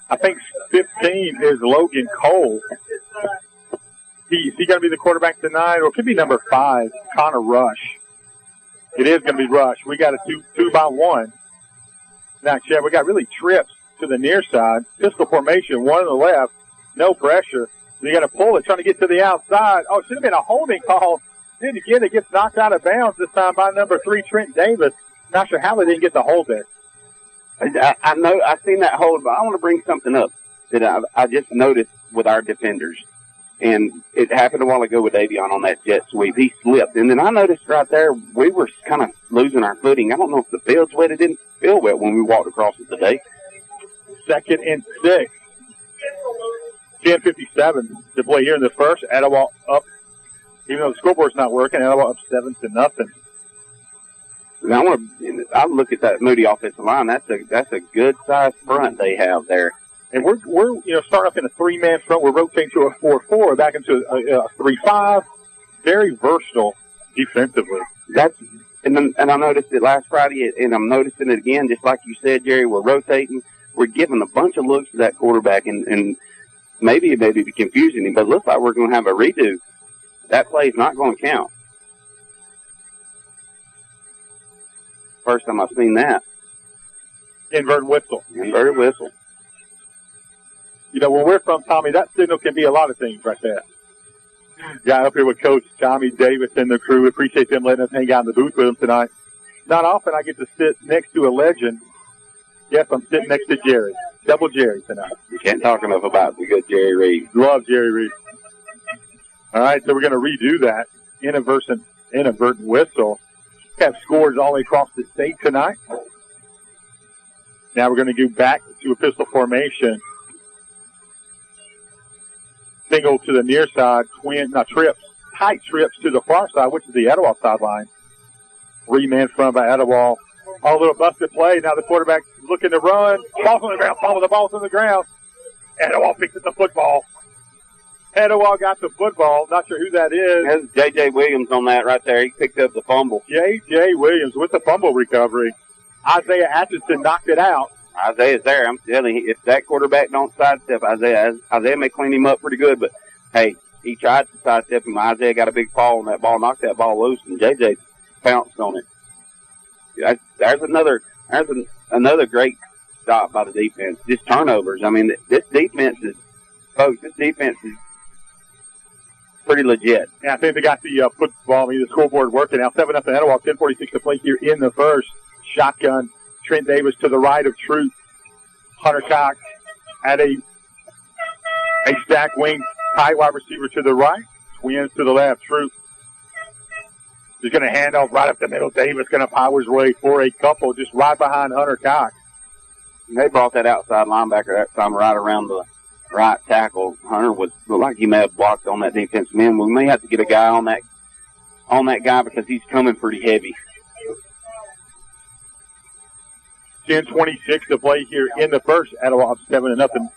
I think 15 is Logan Cole. Is he going to be the quarterback tonight? Or it could be number 5, Connor Rush. It is going to be rushed. We got a two by one. Now, Chad, we got really trips to the near side. Pistol formation, one on the left. No pressure. You got to pull it, trying to get to the outside. Oh, it should have been a holding call. Then again, it gets knocked out of bounds this time by number 3, Trent Davis. Not sure how they didn't get the hold there. I know I've seen that hold, but I want to bring something up that I just noticed with our defenders. And it happened a while ago with Davion on that jet sweep. He slipped. And then I noticed right there, we were kind of losing our footing. I don't know if the field's wet. It didn't feel wet when we walked across it today. 2nd and 6. 10:57 to play here in the first. Etowah up. Even though the scoreboard's not working, Etowah up 7-0. I look at that Moody offensive line. That's a good sized front they have there. And we're starting up in a 3-man front. We're rotating to a 4-4, back into a 3-5. Very versatile defensively. And I noticed it last Friday, and I'm noticing it again, just like you said, Jerry. We're rotating. We're giving a bunch of looks to that quarterback, and maybe it may be confusing him, but it looks like we're going to have a redo. That play is not going to count. First time I've seen that. Inverted whistle. Inverted whistle. You know, where we're from, Tommy, that signal can be a lot of things right there. Got up here with Coach Tommy Davis and the crew. We appreciate them letting us hang out in the booth with them tonight. Not often I get to sit next to a legend. Yes, I'm sitting next to Jerry. Double Jerry tonight. You can't talk enough about the good Jerry Reed. Love Jerry Reed. All right, so we're going to redo that. Inadvertent whistle. Have scores all the way across the state tonight. Now we're going to go back to a pistol formation. Single to the near side, trips, tight trips to the far side, which is the Etowah sideline. 3-man front by Etowah. Oh, a little busted play. Now the quarterback looking to run. Ball's on the ground. The ball's on the ground. Etowah picks up the football. Etowah got the football. Not sure who that is. That's J.J. Williams on that right there. He picked up the fumble. J.J. Williams with the fumble recovery. Isaiah Atchison knocked it out. Isaiah's there. I'm telling you, if that quarterback don't sidestep Isaiah may clean him up pretty good, but, hey, he tried to sidestep him. Isaiah got a big fall on that ball, knocked that ball loose, and J.J. pounced on it. There's another great stop by the defense. Just turnovers. I mean, this defense is pretty legit. Yeah, I think they got the the scoreboard working now. 7-0 Etowah, 10:46 to play here in the first. Shotgun. Trent Davis to the right of Truth. Hunter Cox at a stack wing. High wide receiver to the right. Twins to the left. Truth. He's going to hand off right up the middle. Davis going to power his way for a couple just right behind Hunter Cox. They brought that outside linebacker that time right around the right tackle. Hunter looked like he may have blocked on that defensive end. We may have to get a guy on that guy because he's coming pretty heavy. 10:26 to play here in the first. Etowah 7-0.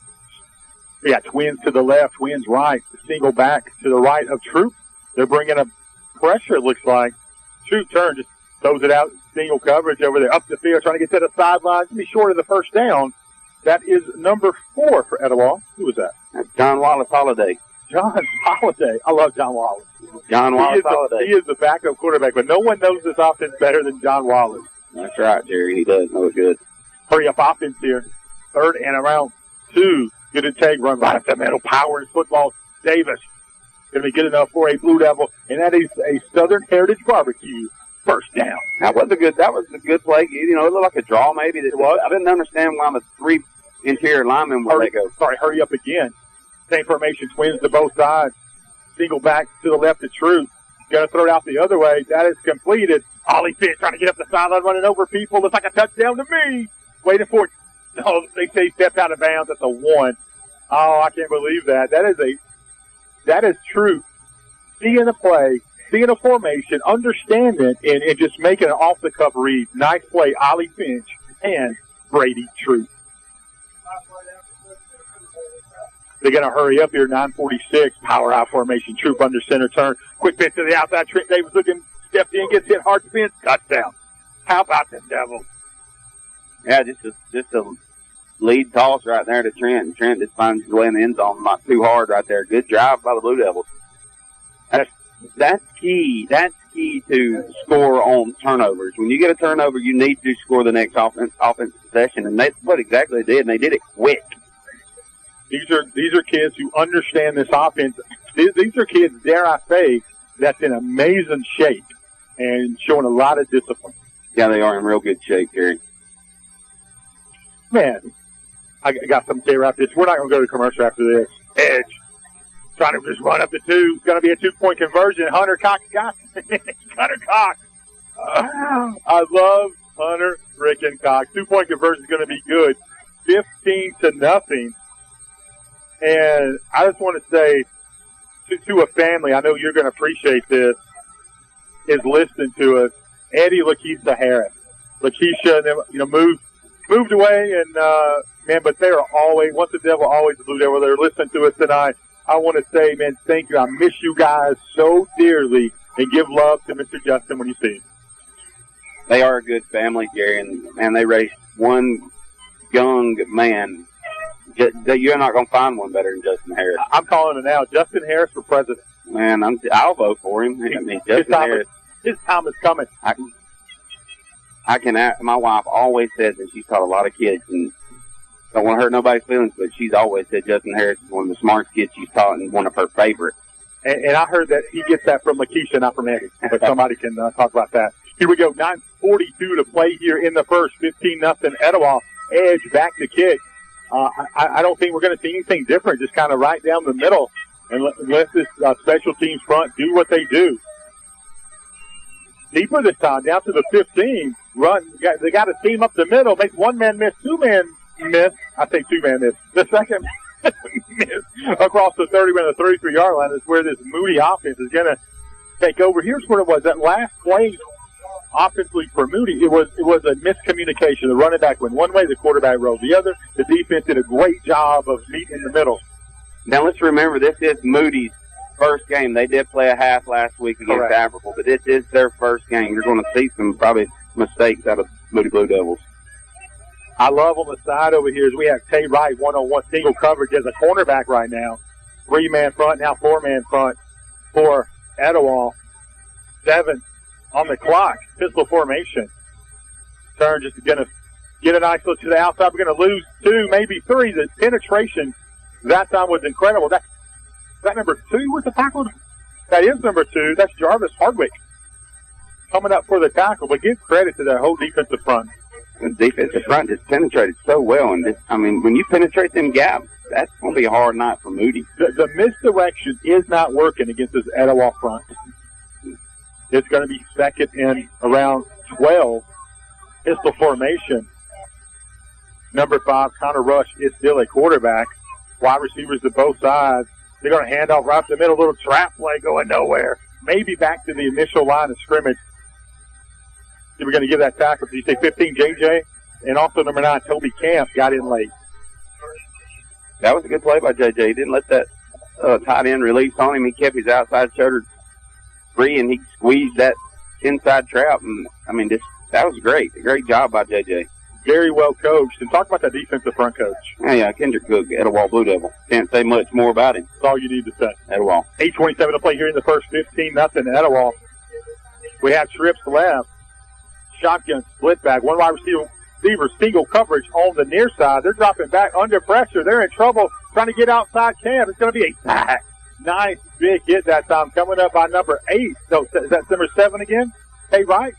We got Twins to the left, Twins right. Single back to the right of Troop. They're bringing a pressure, it looks like. Troop turn, just throws it out. Single coverage over there, up the field, trying to get to the sideline. To be short of the first down. That is number 4 for Etowah. Who was that? That's John Wallace Holiday. John Holiday. I love John Wallace. John Wallace Holiday. He is the backup quarterback, but no one knows this offense better than John Wallace. That's right, Jerry. He does know it good. Hurry up offense here. 3rd and around 2. Good to take, run right up the middle. Power in football. Davis going to be good enough for a Blue Devil, and that is a Southern Heritage Barbecue first down. That was a good play. You know, it looked like a draw maybe. It was. I didn't understand why the 3 interior linemen were let go. Hurry up again. Same formation, Twins to both sides. Single back to the left of Truth. Going to throw it out the other way. That is completed. Ollie Fitz trying to get up the sideline, running over people. Looks like a touchdown to me. Waiting for it. No, they say stepped out of bounds. That's a 1. Oh, I can't believe that. That is Truth. Seeing the play, seeing a formation, understanding it, and just making an off-the-cuff read. Nice play, Ollie Finch and Brady Truth. They're going to hurry up here, 9:46. Power out formation. Troop under center turn. Quick pitch to the outside. Trent Davis looking, stepped in, gets hit hard spin. Touchdown. How about them Devils? Yeah, just a lead toss right there to Trent. And Trent just finds his way in the end zone. Not too hard right there. Good drive by the Blue Devils. That's key. That's key to score on turnovers. When you get a turnover, you need to score the next offensive possession, and that's what exactly they did, and they did it quick. These are kids who understand this offense. These are kids, dare I say, that's in amazing shape and showing a lot of discipline. Yeah, they are in real good shape, Gary. Man, I got something to say about this. We're not going to go to commercial after this. Edge. Trying to just run up the two. It's going to be a 2-point conversion. Hunter Cox got it. Hunter Cox. I love Hunter freaking Cox. 2-point conversion is going to be good. 15-0. And I just want to say to a family, I know you're going to appreciate this, is listening to us. Eddie Lakeisha Harris. Lakeisha, moved away, and man, but they are always, once the devil, always the blue devil. They're listening to us tonight. I want to say, man, thank you. I miss you guys so dearly, and give love to Mr. Justin when you see him. They are a good family, Gary, and man, they raised one young man. You're not going to find one better than Justin Harris. I'm calling it now. Justin Harris for president. Man, I'll vote for him. I mean, Justin Harris. His time is coming. My wife always says that she's taught a lot of kids, and don't want to hurt nobody's feelings, but she's always said Justin Harris is one of the smartest kids she's taught and one of her favorites. And I heard that he gets that from Lakeisha, not from Eddie. But somebody can talk about that. Here we go. 9:42 to play here in the first. 15-0 Etowah. Edge back to kick. I don't think we're going to see anything different. Just kind of right down the middle and let this special teams front do what they do. Deeper this time, down to the 15. Run. They got a team up the middle. Make one man miss, two man miss. I say two man miss. The second miss across the 30 and the 33-yard line is where this Moody offense is going to take over. Here's what it was. That last play offensively for Moody, it was a miscommunication. The running back went one way, the quarterback rolled the other. The defense did a great job of meeting in the middle. Now let's remember, this is Moody's first game. They did play a half last week against Haverhill, but this is their first game. You're going to see some probably mistakes out of Moody Blue Devils. I love on the side over here is we have Tay Wright one-on-one single coverage as a cornerback right now. 3-man front, now 4-man front for Etowah. 7 on the clock. Pistol formation. Turn just going to get a nice look to the outside. We're going to lose 2, maybe 3. The penetration that time was incredible. That number 2 was the tackle? That is number 2. That's Jarvis Hardwick coming up for the tackle. But give credit to that whole defensive front. The defensive front just penetrated so well. And when you penetrate them gaps, that's going to be a hard night for Moody. The misdirection is not working against this Etowah front. It's going to be second and around 12. Pistol formation. Number 5, Connor Rush, is still a quarterback. Wide receivers to both sides. They're going to hand off right to the middle. Little trap play going nowhere. Maybe back to the initial line of scrimmage. We're going to give that tackle. Did you say 15, JJ? And also number 9, Toby Camp, got in late. That was a good play by JJ. He didn't let that tight end release on him. He kept his outside shoulder free, and he squeezed that inside trap. And, that was great. A great job by JJ. Very well coached. And talk about that defensive front coach. Yeah, Kendrick Cook, Etowah Blue Devil. Can't say much more about him. That's all you need to say. Etowah. 8:27 to play here in the first. 15-0 Etowah. We have trips left. Shotgun split back. One wide receiver single coverage on the near side. They're dropping back under pressure. They're in trouble trying to get outside camp. It's going to be a sack. Nice big hit that time. Coming up by number 8. So is that number 7 again? Hey, right?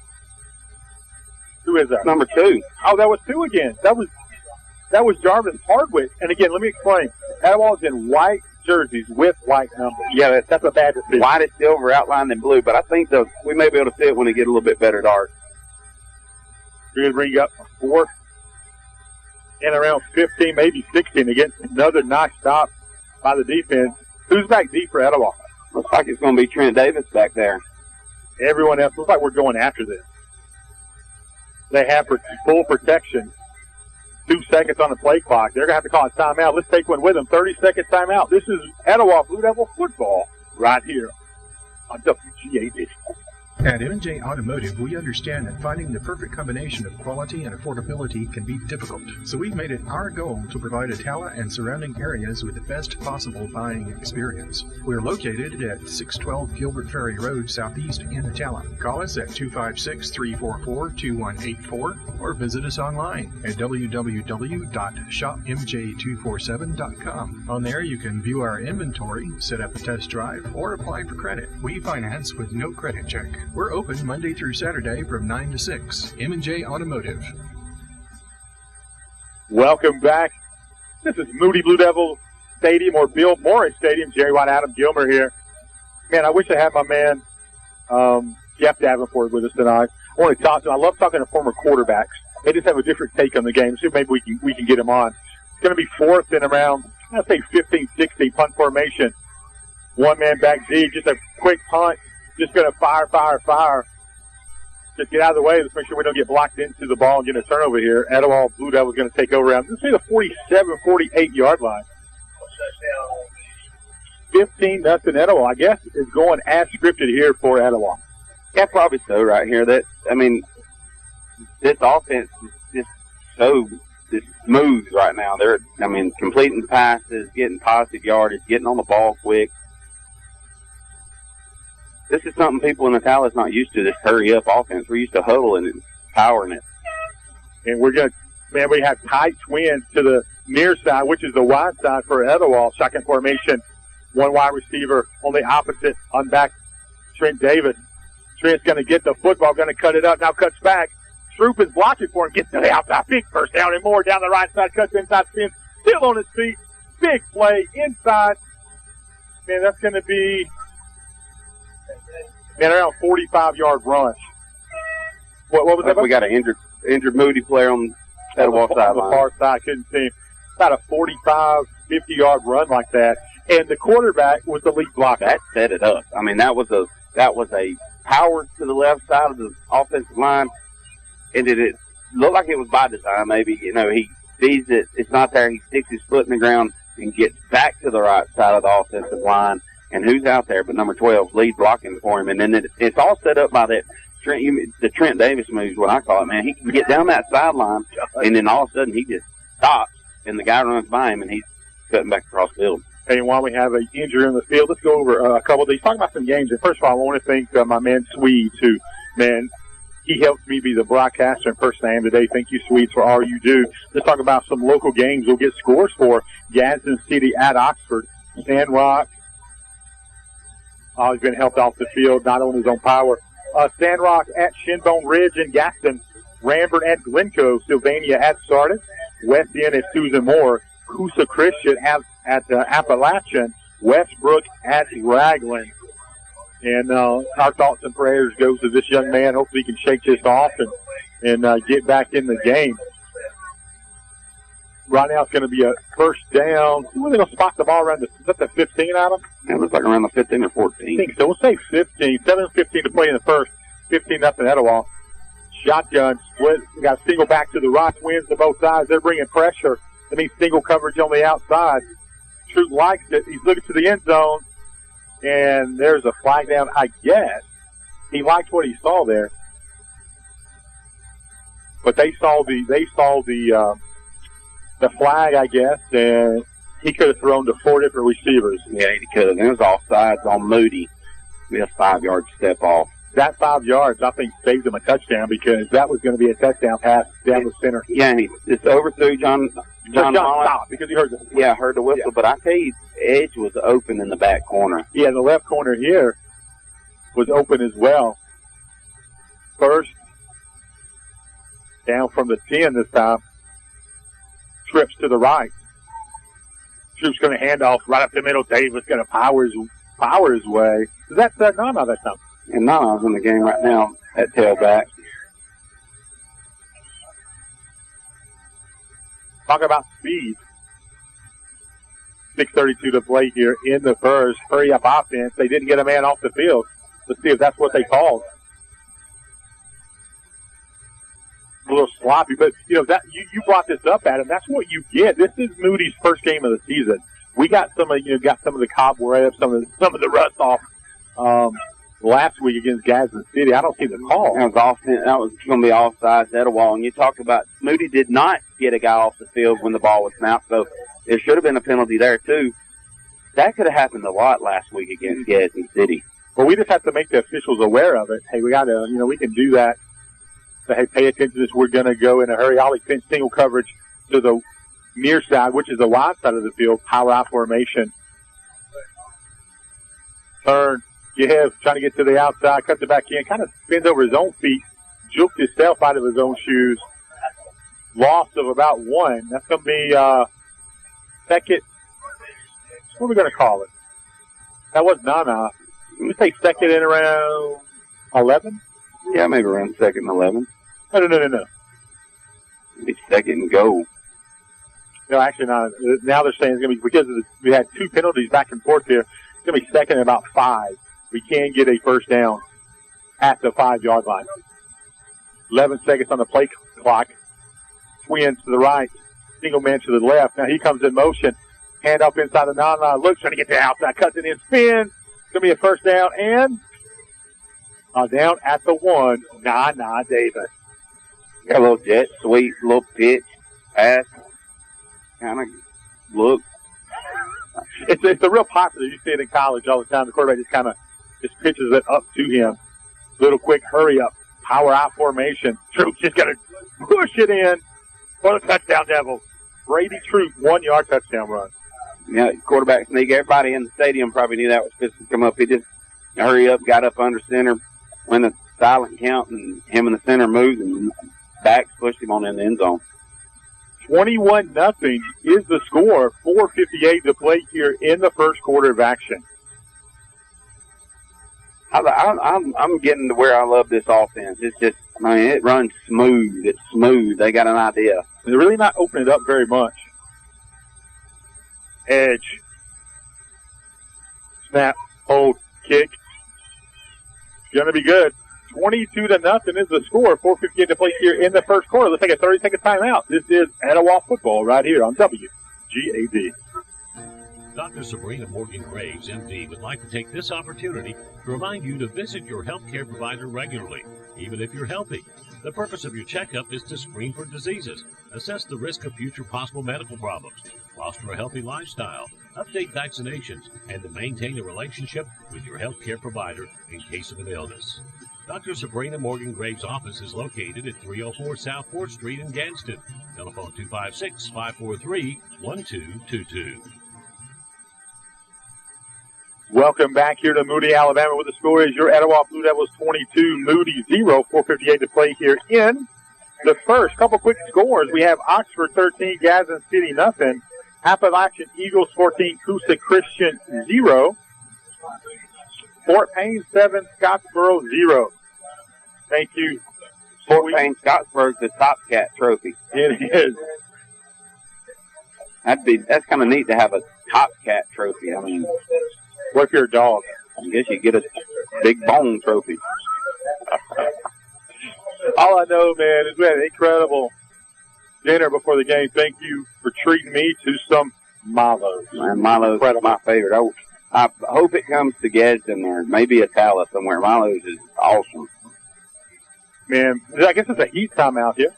Who is that? Number 2. Oh, that was 2 again. That was Jarvis Hardwick. And again, let me explain. Etowah's in white jerseys with white numbers. Yeah, that's a bad decision. White is silver, outlined in blue. But I think we may be able to see it when they get a little bit better dark. We're going to bring up 4th and around 15, maybe 16 against another nice stop by the defense. Who's back deep for Etowah? Looks like it's going to be Trent Davis back there. Everyone else looks like we're going after this. They have full protection. 2 seconds on the play clock. They're going to have to call a timeout. Let's take one with them. 30-second timeout. This is Etowah Blue Devil football right here on WGAD. At M&J Automotive, we understand that finding the perfect combination of quality and affordability can be difficult. So we've made it our goal to provide Attala and surrounding areas with the best possible buying experience. We're located at 612 Gilbert Ferry Road, Southeast in Attala. Call us at 256-344-2184 or visit us online at www.shopmj247.com. On there, you can view our inventory, set up a test drive, or apply for credit. We finance with no credit check. We're open Monday through Saturday from 9 to 6. M&J Automotive. Welcome back. This is Moody Blue Devil Stadium, or Bill Morris Stadium. Jerry White, Adam Gilmer here. Man, I wish I had my man Jeff Davenport with us tonight. I want to talk to him. I love talking to former quarterbacks. They just have a different take on the game. So maybe we can get him on. It's going to be fourth and around, I'd say 15, 16, punt formation. One man back Z, just a quick punt. Just going to fire. Just get out of the way. Let's make sure we don't get blocked into the ball and get a turnover here. Etowah Blue Devils going to take over around, let's say, the 47, 48-yard line. 15-0 Etowah. I guess is going as scripted here for Etowah. Yeah, probably so right here. This offense is just smooth right now. They're completing passes, getting positive yardage, getting on the ball quick. This is something people in Attala is not used to, this hurry-up offense. We're used to huddling and powering it. And we have tight twins to the near side, which is the wide side for Etowah. Second formation, one wide receiver on the opposite, on back, Trent Davis. Trent's going to get the football, going to cut it up, now cuts back. Troop is blocking for him, gets to the outside, big first down and more down the right side, cuts inside spin, still on his feet, big play inside. Man, that's going to be around 45-yard rush. What was that? We got an injured Moody player on that sideline. On the far side, couldn't see him. About a 45, 50-yard run like that. And the quarterback was the lead blocker. That set it up. That was a power to the left side of the offensive line. And it looked like it was by design, maybe. He sees it, it's not there. He sticks his foot in the ground and gets back to the right side of the offensive line. And who's out there but number 12, lead blocking for him. And then it's all set up by that the Trent Davis moves, what I call it, man. He can get down that sideline, and then all of a sudden he just stops, and the guy runs by him, and he's cutting back across the field. Hey, while we have an injury in the field, let's go over a couple of these. Talk about some games. And first of all, I want to thank my man Swedes, who, man, he helps me be the broadcaster and person I am today. Thank you, Swedes, for all you do. Let's talk about some local games we'll get scores for. Gadsden City at Oxford. Sandrock. He's been helped off the field, not on his own power. Sandrock at Shinbone Ridge in Gaston. Rambert at Glencoe. Sylvania at Sardis. West End at Susan Moore. Coosa Christian at Appalachian. Westbrook at Raglan. And our thoughts and prayers goes to this young man. Hopefully he can shake this off and get back in the game. Right now it's going to be a first down. Where are they going to spot the ball around? Is that the 15, Adam? It looks like around the 15 or 14. I think so. We'll say 15. 7:15 to play in the first. 15-0 Etowah. Shotgun split. We got a single back to the right. Wins to both sides. They're bringing pressure. That means single coverage on the outside. Troop likes it. He's looking to the end zone. And there's a flag down, I guess. He liked what he saw there. But they saw the flag, I guess, and he could have thrown to 4 different receivers. Yeah, he could have. It was offsides on Moody. We had a 5-yard step off. That 5 yards, I think, saved him a touchdown because that was going to be a touchdown pass down the center. Yeah, and it's overthrew John stopped because he heard the whistle. Yeah, heard the whistle. Yeah. But I tell you, the edge was open in the back corner. Yeah, the left corner here was open as well. First, down from the 10 this time. Trips to the right. Troop's going to hand off right up the middle. Davis going to power his way. Is that Nana that time? And Nana's in the game right now at tailback. Talk about speed. 6:32 to play here in the first. Hurry up offense. They didn't get a man off the field. Let's see if that's what they called. A little sloppy, but that you brought this up, Adam. That's what you get. This is Moody's first game of the season. We got some of the cobwebs, some of the rust off last week against Gadsden City. I don't see the call. That was going to be offsides, Etowah. And you talk about Moody did not get a guy off the field when the ball was snapped, so there should have been a penalty there, too. That could have happened a lot last week against Gadsden City. Well, we just have to make the officials aware of it. Hey, we got to, we can do that. But, hey, pay attention to this. We're going to go in a hurry. Ollie Finch single coverage to the near side, which is the wide side of the field. Power out formation. Turn. Give. Trying to get to the outside. Cuts it back in. Kind of spins over his own feet. Juked himself out of his own shoes. Loss of about 1. That's going to be second. What are we going to call it? That was Nana. We say second in around 11? Yeah, maybe around second and 11. No. It's second and goal. No, actually not. Now they're saying it's going to be, because we had 2 penalties back and forth here, it's going to be second and about 5. We can get a first down at the 5-yard line. 11 seconds on the play clock. Twins to the right. Single man to the left. Now he comes in motion. Hand off inside the non-line. Looks, trying to get to the outside. Cuts it in. Spins. It's going to be a first down. And down at the 1, Nana Davis. Got a little jet sweep, little pitch, pass. Kind of look. It's a real popular. You see it in college all the time. The quarterback just pitches it up to him. Little quick hurry up. Power out formation. Troop just got to push it in for the touchdown Devils. Brady Troop, 1-yard touchdown run. Yeah, quarterback sneak. Everybody in the stadium probably knew that was supposed to come up. He just hurry up, got up under center, went a silent count, and him in the center moved, and backs pushed him on in the end zone. 21-0 is the score. 4:58 to play here in the first quarter of action. I'm getting to where I love this offense. It's just, it runs smooth. It's smooth. They got an idea. They're really not opening it up very much. Edge. Snap. Hold. Kick. Going to be good. 22-0 is the score. 4:58 to play here in the first quarter. Let's take a 30-second timeout. This is Etowah football right here on WGAD. Dr. Sabrina Morgan Graves, MD, would like to take this opportunity to remind you to visit your health care provider regularly, even if you're healthy. The purpose of your checkup is to screen for diseases, assess the risk of future possible medical problems, foster a healthy lifestyle, update vaccinations, and to maintain a relationship with your health care provider in case of an illness. Dr. Sabrina Morgan Graves' office is located at 304 South 4th Street in Gadsden. Telephone 256-543-1222. Welcome back here to Moody, Alabama, where the score is your Etowah Blue Devils 22, Moody 0, 4:58 to play here in the first. Couple quick scores. We have Oxford 13, Gadsden City nothing. Appalachian Eagles 14, Coosa Christian 0. Fort Payne 7, Scottsboro 0. Thank you. Fort Payne Scottsburg's the Top Cat trophy. It is. That's kind of neat to have a Top Cat trophy. I mean, what if you're a dog? I guess you get a big bone trophy. All I know, man, is we had an incredible dinner before the game. Thank you for treating me to some Milo's. Man, Milo's is my favorite. I hope it comes to Gadsden or maybe Atala somewhere. Milo's is awesome. Man, I guess it's a heat time out here.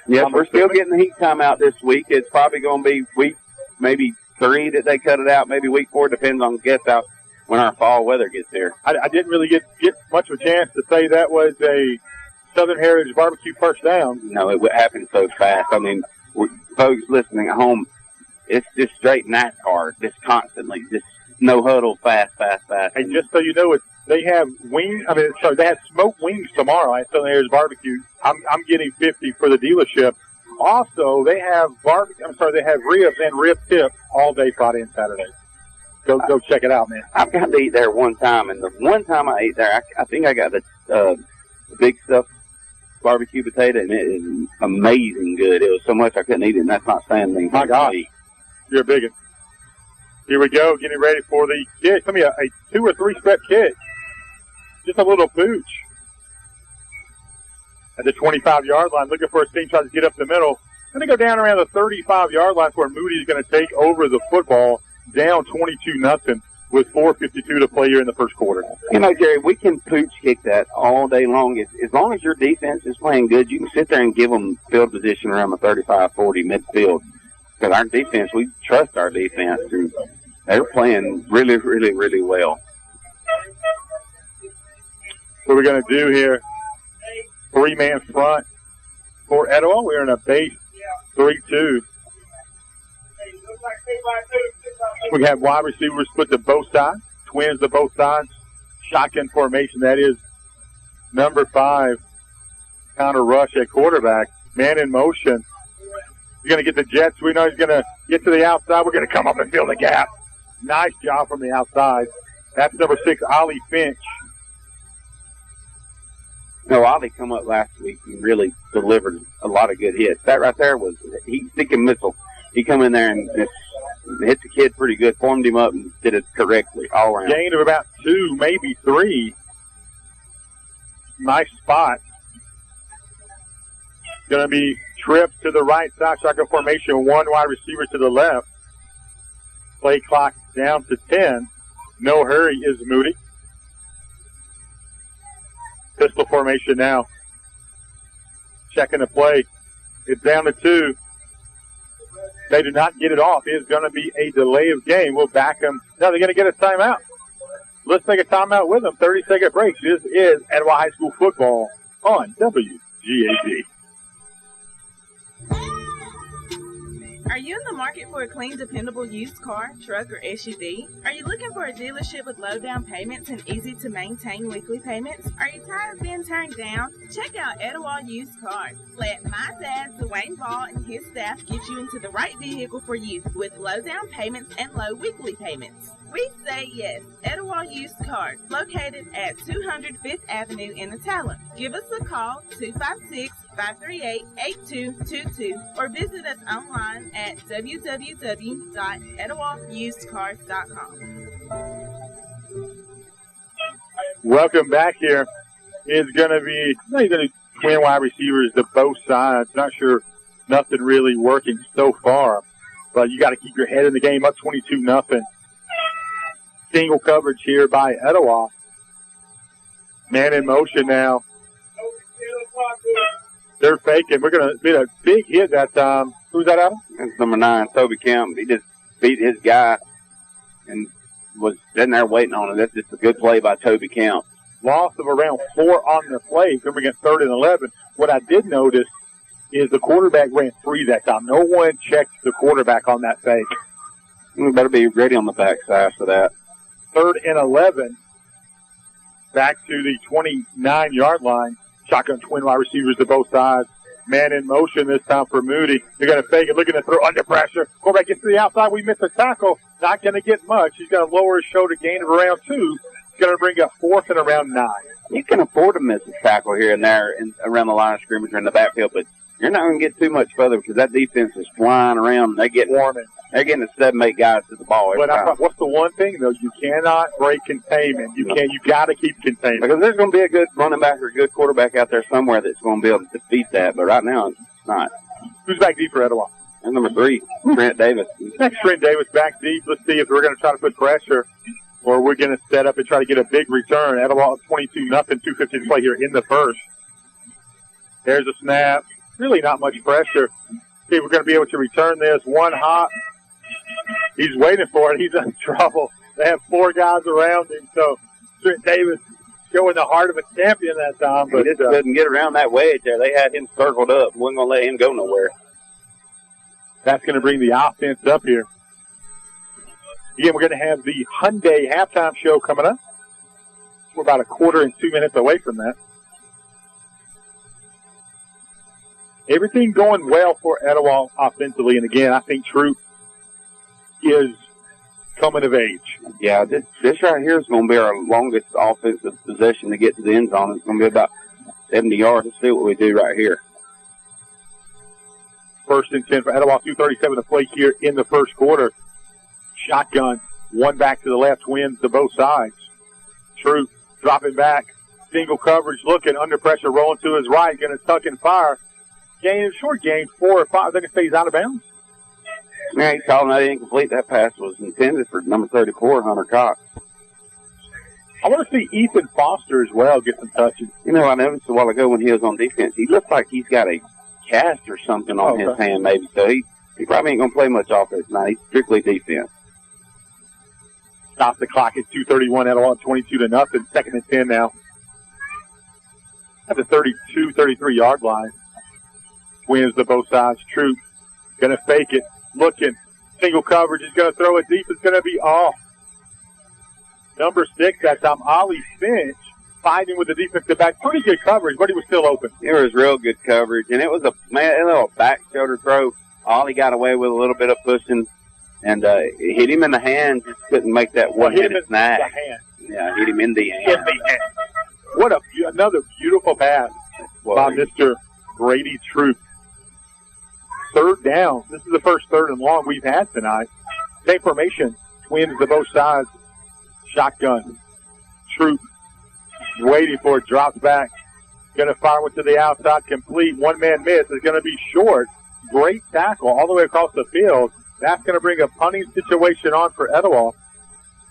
Yes, we're still getting the heat time out this week. It's probably going to be week maybe 3 that they cut it out, maybe week 4, depends on guess out when our fall weather gets here. I didn't really get much of a chance to say that was a Southern Heritage Barbecue first down. No, it happened so fast. I mean, folks listening at home, it's just straight NASCAR, just constantly, just no huddle, fast. And just so you know, they have they have smoked wings tomorrow at Southern Heritage Barbecue. I'm getting 50 for the dealership. Also, they have they have ribs and rib tips all day Friday and Saturday. Go check it out, man. I've got to eat there one time, and the one time I ate there, I think I got the big stuff barbecue potato, and it is amazing good. It was so much I couldn't eat it, and that's not saying anything. My God, you're a bigot. Here we go, getting ready for the kick. It's going to be a 2 or 3 step kick. Just a little pooch. At the 25-yard line, looking for a team, tries to get up the middle. Going to go down around the 35-yard line where Moody's going to take over the football, down 22-0. with 4:52 to play here in the first quarter. You know, Jerry, we can pooch kick that all day long. As long as your defense is playing good, you can sit there and give them field position around the 35-40 midfield. Because our defense, we trust our defense, and they're playing really, really, really well. What we're going to do here, 3-man front for Etowah. We're in a base 3-2. We have wide receivers split to both sides, twins to both sides, shotgun formation. That is number 5, counter rush at quarterback. Man in motion. He's going to get the jets. We know he's going to get to the outside. We're going to come up and fill the gap. Nice job from the outside. That's number 6, Ollie Finch. No, Ollie come up last week and really delivered a lot of good hits. That right there was, he can missile. He come in there and just hit the kid pretty good, formed him up, and did it correctly all around. Gain of about 2, maybe 3. Nice spot. Going to be tripped to the right side, shotgun formation, 1 wide receiver to the left. Play clock down to 10. No hurry is Moody. Pistol formation now. Checking the play. It's down to 2. They do not get it off. It is going to be a delay of game. We'll back them. Now they're going to get a timeout. Let's take a timeout with them. 30-second break. This is Etowah High School football on WGAD. Are you in the market for a clean, dependable used car, truck, or SUV? Are you looking for a dealership with low down payments and easy to maintain weekly payments? Are you tired of being turned down? Check out Etowah Used Cars. Let my dad, Dwayne Ball, and his staff get you into the right vehicle for you with low down payments and low weekly payments. We say yes. Etowah Used Cars, located at 200 5th Avenue in Atala. Give us a call, 256-538-8222, or visit us online at www.etowahusedcars.com. Welcome back here. It's going to be twin wide receivers to both sides. Not sure, nothing really working so far, but you got to keep your head in the game. Up 22-0. Single coverage here by Etowah. Man in motion now. They're faking. We're going to be a big hit that time. Who's that, Adam? That's number 9, Toby Kemp. He just beat his guy and was sitting there waiting on him. That's just a good play by Toby Kemp. Loss of around 4 on the play. Then we get 3rd and 11. What I did notice is the quarterback ran free that time. No one checked the quarterback on that fake. We better be ready on the backside for that. 3rd and 11. Back to the 29-yard line. Shotgun twin wide receivers to both sides. Man in motion this time for Moody. They're going to fake it, looking to throw under pressure. Quarterback gets to the outside. We miss a tackle. Not going to get much. He's going to lower his shoulder, gain of around 2. He's going to bring up 4th and around 9. You can afford to miss a tackle here and there and around the line of scrimmage or in the backfield, but you're not going to get too much further because that defense is flying around. They're getting 7, 8 guys to the ball. But what's the one thing though? You cannot break containment. You got to keep containment because there's going to be a good running back or a good quarterback out there somewhere that's going to be able to defeat that. But right now it's not. Who's back deep for Etowah? And number 3, Trent Davis. Next, Trent Davis back deep. Let's see if we're going to try to put pressure or we're going to set up and try to get a big return. Etowah 22-0, 2:50 to play here in the first. There's a snap. Really not much pressure. See if we're going to be able to return this. One hop. He's waiting for it. He's in trouble. They have 4 guys around him. So Trent Davis showing the heart of a champion that time. But he just couldn't get around that wedge there. They had him circled up. Wasn't going to let him go nowhere. That's going to bring the offense up here. Again, we're going to have the Hyundai halftime show coming up. We're about 1/4 minutes away from that. Everything going well for Etowah offensively. And again, I think Troop is coming of age. Yeah, this right here is going to be our longest offensive possession to get to the end zone. It's going to be about 70 yards. Let's see what we do right here. 1st and 10 for Etowah, 2:37 to play here in the first quarter. Shotgun, 1 back to the left, twins to both sides. Troop dropping back, single coverage, looking under pressure, rolling to his right, going to tuck and fire. Short gain, 4 or 5. I think it stays out of bounds. Yeah, he called that incomplete. That pass was intended for number 34, Hunter Cox. I want to see Ethan Foster as well get some touches. You know, I noticed a while ago when he was on defense, he looked like he's got a cast or something on his hand maybe. So he probably ain't going to play much offense tonight. He's strictly defense. Stop the clock at 2:31. Etowah 22-0. 2nd and 10 now. At the 32, 33-yard line. Wins to both sides. Troop going to fake it. Looking. Single coverage. He's going to throw it deep. It's going to be off. Number 6 that time, Ollie Finch, fighting with the defensive back. Pretty good coverage, but he was still open. It was real good coverage, and it was a little back shoulder throw. Ollie got away with a little bit of pushing, and hit him in the hand. Just couldn't make that one-handed snag. Yeah, hit him in the hand. What another beautiful pass by Mr. Brady Troop. 3rd down. This is the first 3rd and long we've had tonight. Same formation. Twins to both sides. Shotgun. Troop waiting for it. Drops back. Going to fire one to the outside. Complete. One-man miss. Is going to be short. Great tackle all the way across the field. That's going to bring a punting situation on for Etowah.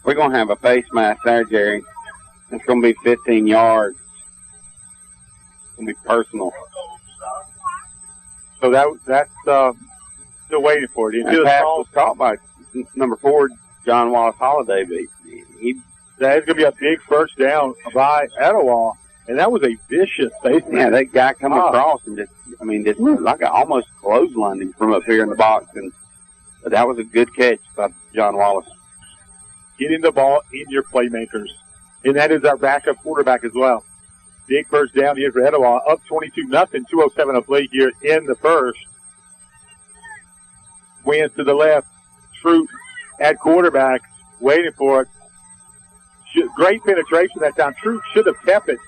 We're going to have a face mask there, Jerry. It's going to be 15 yards. It's going to be personal. So that's still waiting for it. That pass was caught by number 4, John Wallace Holiday. That's going to be a big first down by Etowah, and that was a vicious face. Yeah, that guy come across and just like almost clotheslined him from up here in the box, and that was a good catch by John Wallace. Getting the ball in your playmakers, and that is our backup quarterback as well. Big first down here for Etowah, up 22-0, 2:07 to play here in the first. Wins to the left, Troop at quarterback, waiting for it. Great penetration that time. Troop should have kept it.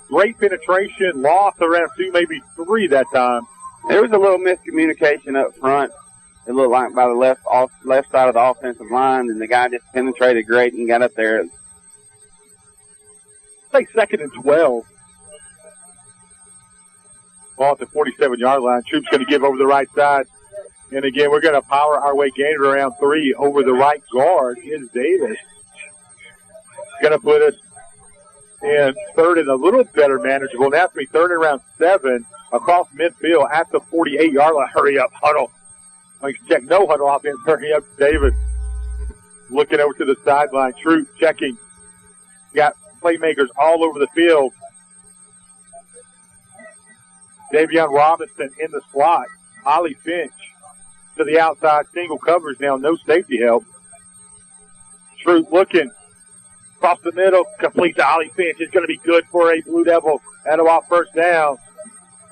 Great penetration, loss around 2, maybe 3 that time. There was a little miscommunication up front. It looked like by the left side of the offensive line, and the guy just penetrated great and got up there. Like 2nd and 12. Ball at the 47-yard line. Troop's going to give over the right side. And again, we're going to power our way, gain it around 3 over the right guard is Davis. Going to put us in 3rd and a little better manageable. Now it's going to be 3rd and around 7 across midfield at the 48-yard line. Hurry up, huddle. I can check no huddle offense. Hurry up, Davis. Looking over to the sideline. Troop checking. Got playmakers all over the field. Davion Robinson in the slot. Ollie Finch to the outside. Single coverage now. No safety help. Troop looking. Across the middle. Complete to Ollie Finch. It's going to be good for a Blue Devil. Etowah first down.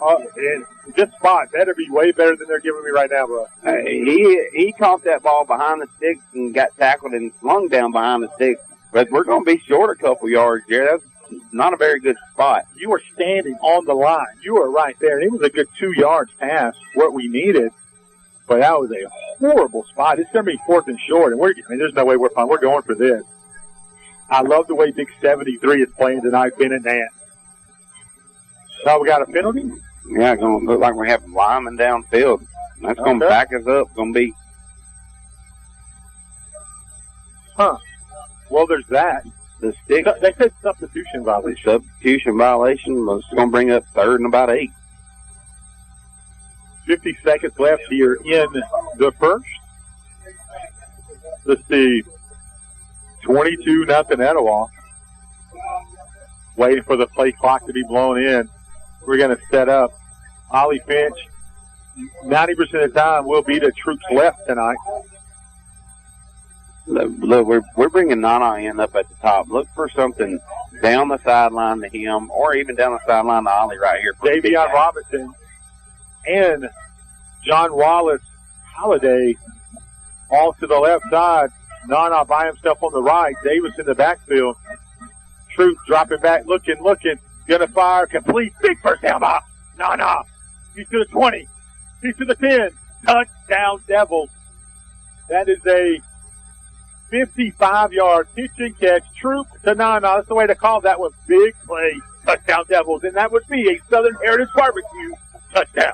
And this spot better be way better than they're giving me right now, bro. He caught that ball behind the sticks and got tackled and slung down behind the sticks. But we're going to be short a couple yards, Jerry. That's not a very good spot. You were standing on the line. You were right there. It was a good 2 yards past what we needed. But that was a horrible spot. It's going to be 4th and short. And there's no way we're fine. We're going for this. I love the way Big 73 is playing tonight, Ben and Nance. So we got a penalty? Yeah, going to look like we have linemen downfield. That's going to back us up. Going to be. Well, there's that. The stick. They said substitution violation. Substitution violation was going to bring up 3rd and about 8. 50 seconds left here in the first. Let's see. 22-0 Etowah. Waiting for the play clock to be blown in. We're going to set up. Ollie Finch, 90% of the time, will be the Troops left tonight. Look, we're bringing Nana in up at the top. Look for something down the sideline to him, or even down the sideline to Ollie right here. Davion Robinson and John Wallace Holiday off to the left side. Nana by himself on the right. Davis in the backfield. Troop dropping back, looking. Going to fire, complete, big first down by Nana. He's to the 20. He's to the 10. Touchdown Devils. That is a 55-yard pitch and catch. Troop to Nana. That's the way to call that one. Big play. Touchdown Devils. And that would be a Southern Heritage Barbecue touchdown.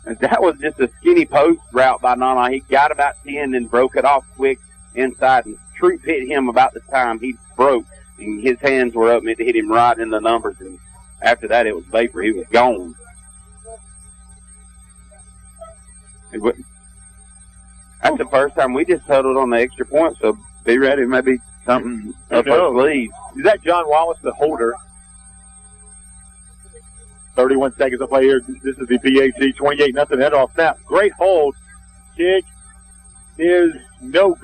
That was just a skinny post route by Nana. He got about 10 and broke it off quick inside, and Troop hit him about the time he broke, and his hands were up, and it hit him right in the numbers, and after that it was vapor. He was gone. That's the first time we just huddled on the extra point, so be ready. Maybe something up our sleeves. Is that John Wallace, the holder? 31 seconds to play here. This is the PAC 28-0 head-off snap. Great hold. Kick is no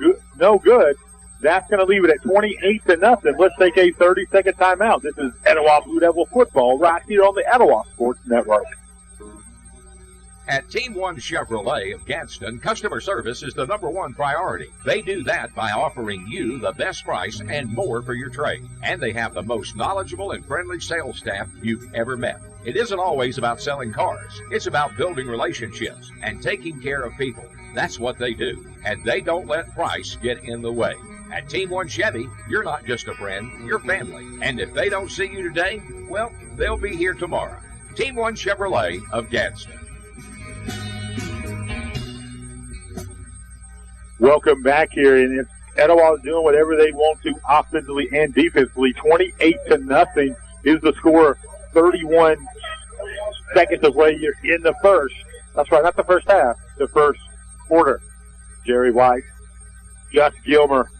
good. That's going to leave it at 28-0. Let's take a 30-second timeout. This is Etowah Blue Devil football right here on the Etowah Sports Network. At Team 1 Chevrolet of Gadsden, customer service is the #1 priority. They do that by offering you the best price and more for your trade. And they have the most knowledgeable and friendly sales staff you've ever met. It isn't always about selling cars. It's about building relationships and taking care of people. That's what they do. And they don't let price get in the way. At Team 1 Chevy, you're not just a friend, you're family. And if they don't see you today, well, they'll be here tomorrow. Team 1 Chevrolet of Gadsden. Welcome back here, and it's Etowah is doing whatever they want to offensively and defensively. 28-0 is the score. 31 seconds away here in the first. That's right, not the first half, the first quarter. Jerry White, Gus Gilmer,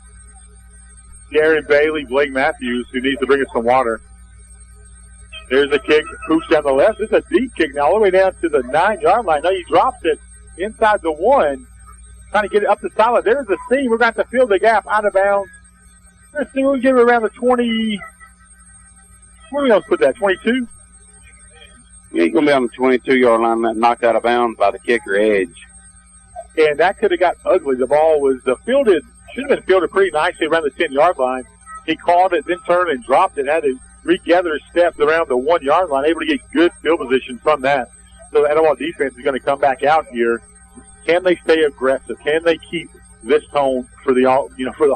Darren Bailey, Blake Matthews, who needs to bring us some water. There's a kick, pooch down the left. This is a deep kick now, all the way down to the 9-yard line. Now he drops it inside the 1. Trying to get it up the sideline. There's the seam. We're going to have to fill the gap out of bounds. Let's see. We'll get it around the 20. Where are we going to put that? 22? Yeah, he's going to be on the 22-yard line, knocked out of bounds by the kicker edge. And that could have got ugly. The ball was fielded, should have been fielded pretty nicely around the 10-yard line. He called it, then turned and dropped it. Had to regather his steps around the 1-yard line, able to get good field position from that. So the Etowah defense is going to come back out here. Can they stay aggressive? Can they keep this tone for the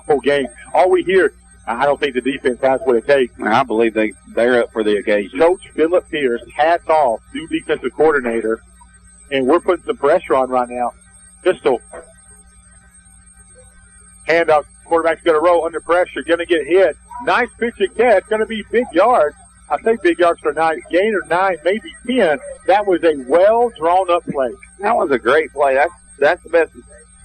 whole game? All we hear, I don't think the defense has what it takes. I believe they're up for the occasion. Coach Phillip Pierce, hats off, new defensive coordinator, and we're putting some pressure on right now. Pistol. Handoff. Quarterback's going to roll under pressure, going to get hit. Nice pitch and catch. Going to be big yards. I say big yards for 9. Gain of 9, maybe 10. That was a well-drawn-up play. That was a great play. That's the best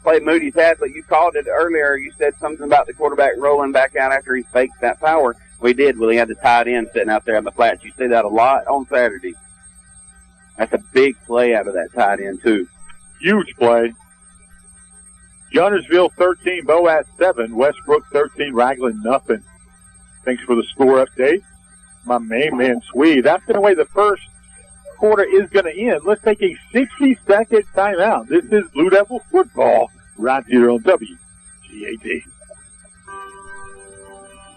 play Moody's had, but you called it earlier. You said something about the quarterback rolling back out after he faked that power. We did. Well, he had the tight end sitting out there on the flats. You see that a lot on Saturday. That's a big play out of that tight end, too. Huge play. Gunnersville 13, Boaz 7, Westbrook 13, Raglan nothing. Thanks for the score update. My main man, Swede. That's the way the first quarter is going to end. Let's take a 60-second timeout. This is Blue Devil football right here on WGAT.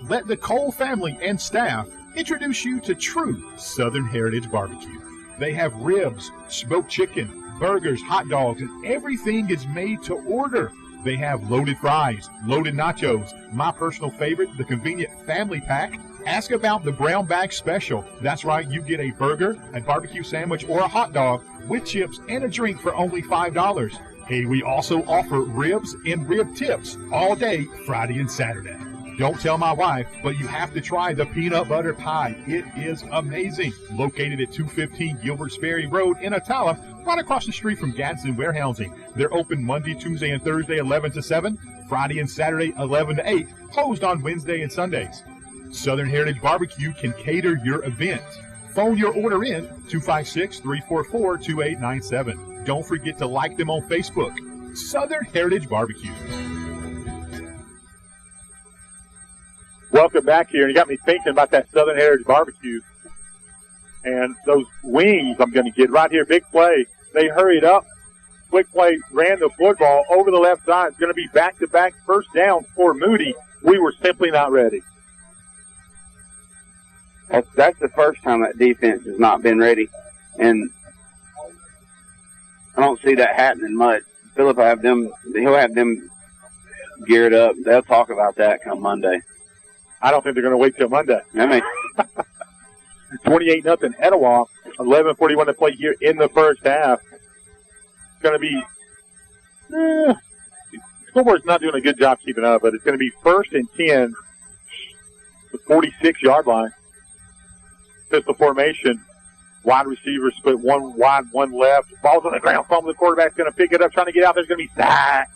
Let the Cole family and staff introduce you to true Southern Heritage Barbecue. They have ribs, smoked chicken, burgers, hot dogs, and everything is made to order. They have loaded fries, loaded nachos, my personal favorite, the convenient family pack. Ask about the brown bag special. That's right, you get a burger, a barbecue sandwich, or a hot dog with chips and a drink for only $5. Hey, we also offer ribs and rib tips all day, Friday and Saturday. Don't tell my wife, but you have to try the peanut butter pie. It is amazing. Located at 215 Gilbert's Ferry Road in Etowah, right across the street from Gadsden Warehousing. They're open Monday, Tuesday, and Thursday, 11 to 7, Friday and Saturday, 11 to 8, closed on Wednesday and Sundays. Southern Heritage Barbecue can cater your event. Phone your order in 256-344-2897. Don't forget to like them on Facebook. Southern Heritage Barbecue. Welcome back here. You got me thinking about that Southern Heritage Barbecue. And those wings I'm going to get right here. Big play. They hurried up. Quick play, ran the football over the left side. It's going to be back-to-back first down for Moody. We were simply not ready. That's the first time that defense has not been ready, and I don't see that happening much. Phillip he'll have them geared up. They'll talk about that come Monday. I don't think they're going to wait till Monday. I mean, 28-0 Etowah. 11:41 to play here in the first half. going to be, scoreboard's not doing a good job keeping up, but it's going to be 1st and 10, the 46-yard line. Pistol formation. Wide receiver split, one wide, one left. Ball's on the ground. Fumble. The quarterback's going to pick it up, trying to get out. There's going to be sacked.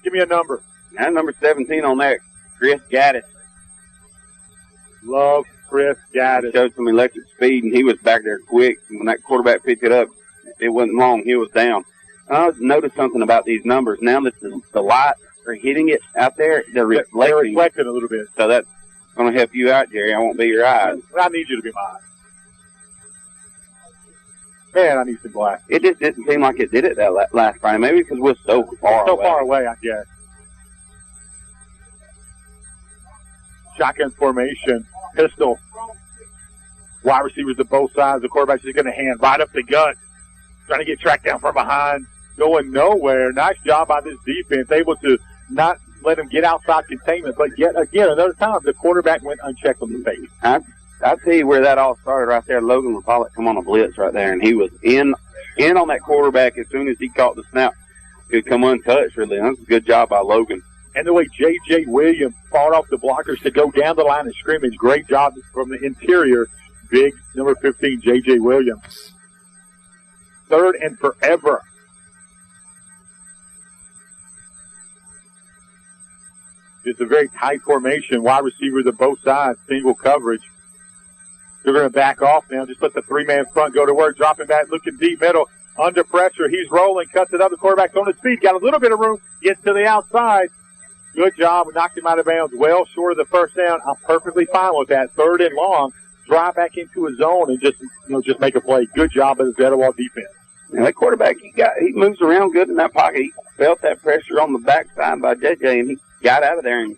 Give me a number. And number 17 on that, Chris Gaddis. Love Chris Gaddis. Showed some electric speed, and he was back there quick. When that quarterback picked it up, it wasn't long. He was down. I noticed something about these numbers. Now that the lights are hitting it out there, they're reflecting a little bit. So that's going to help you out, Jerry. I won't be your eyes. I need you to be my eyes. Man, I need some glasses. It just didn't seem like it did it that last Friday. Maybe because we're so far away. So far away, I guess. Shotgun formation, pistol. Wide receivers to both sides. The quarterback's just going to hand right up the gut. Trying to get tracked down from behind. Going nowhere. Nice job by this defense. Able to not let him get outside containment. But yet again, another time, the quarterback went unchecked on the face. I'll tell you where that all started right there. Logan would probably come on a blitz right there, and he was in on that quarterback as soon as he caught the snap. He would come untouched, really. That was a good job by Logan. And the way J.J. Williams fought off the blockers to go down the line of scrimmage. Great job from the interior. Big number 15, J.J. Williams. 3rd and forever. It's a very tight formation. Wide receivers to both sides. Single coverage. They're going to back off now. Just let the 3-man front go to work. Dropping back, looking deep middle. Under pressure. He's rolling. Cuts it up. The quarterback's on his feet. Got a little bit of room. Gets to the outside. Good job. Knocked him out of bounds. Well short of the first down. I'm perfectly fine with that. 3rd and long. Drive back into his zone and just make a play. Good job of the Etowah defense. Now that quarterback, he moves around good in that pocket. He felt that pressure on the backside by JJ, and he got out of there and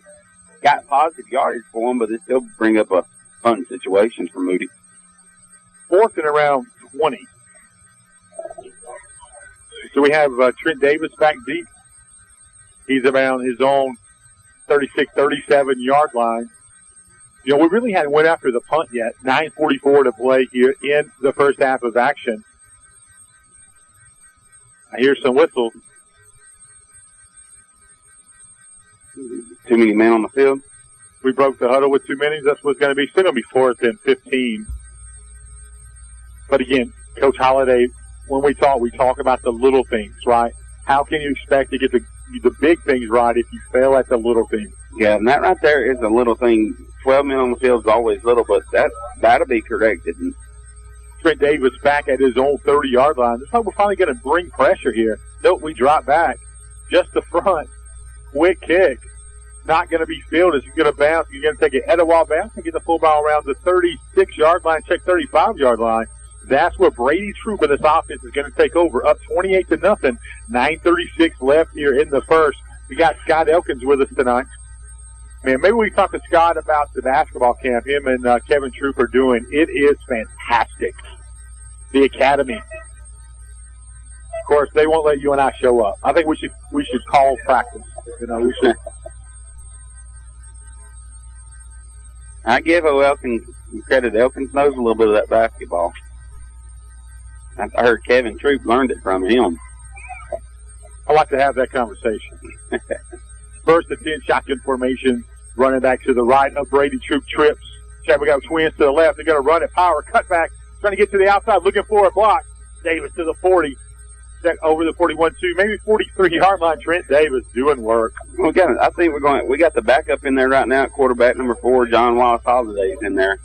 got positive yardage for him, but it still bring up a fun situation for Moody. 4th and around 20. So we have Trent Davis back deep. He's around his own 36, 37-yard line. You know, we really hadn't went after the punt yet. 9:44 to play here in the first half of action. I hear some whistles. Too many men on the field. We broke the huddle with too many. That's what's going to be. Still going to be 4th and 15. But again, Coach Holliday, when we talk about the little things, right? How can you expect to get the big things right if you fail at the little things? Yeah, and that right there is a little thing. 12 men on the field is always little, but that'll be corrected. Trent Davis back at his own 30-yard line. Looks like we're finally going to bring pressure here. Nope, we drop back. Just the front. Quick kick. Not going to be fielded. It's going to bounce. You're going to take an Etowah bounce and get the full ball around the 36-yard line, check 35-yard line. That's where Brady Troop of this offense is going to take over. Up 28-0. 9:36 left here in the first. We got Scott Elkins with us tonight. Man, maybe we talk to Scott about the basketball camp him and Kevin Troop are doing. It is fantastic. The academy. Of course, they won't let you and I show up. I think we should call practice. You know, we should. I give Elkins credit. Elkins knows a little bit of that basketball. I heard Kevin Troop learned it from him. I like to have that conversation. 1st and 10 shotgun formation. Running back to the right of Brady Troop trips. Check, we got twins to the left. They're going to run it. Power, cut back. Trying to get to the outside. Looking for a block. Davis to the 40. Check over the 41-2. Maybe 43-yard line. Trent Davis doing work. We got the backup in there right now at quarterback number 4. John Wallace Holiday's in there.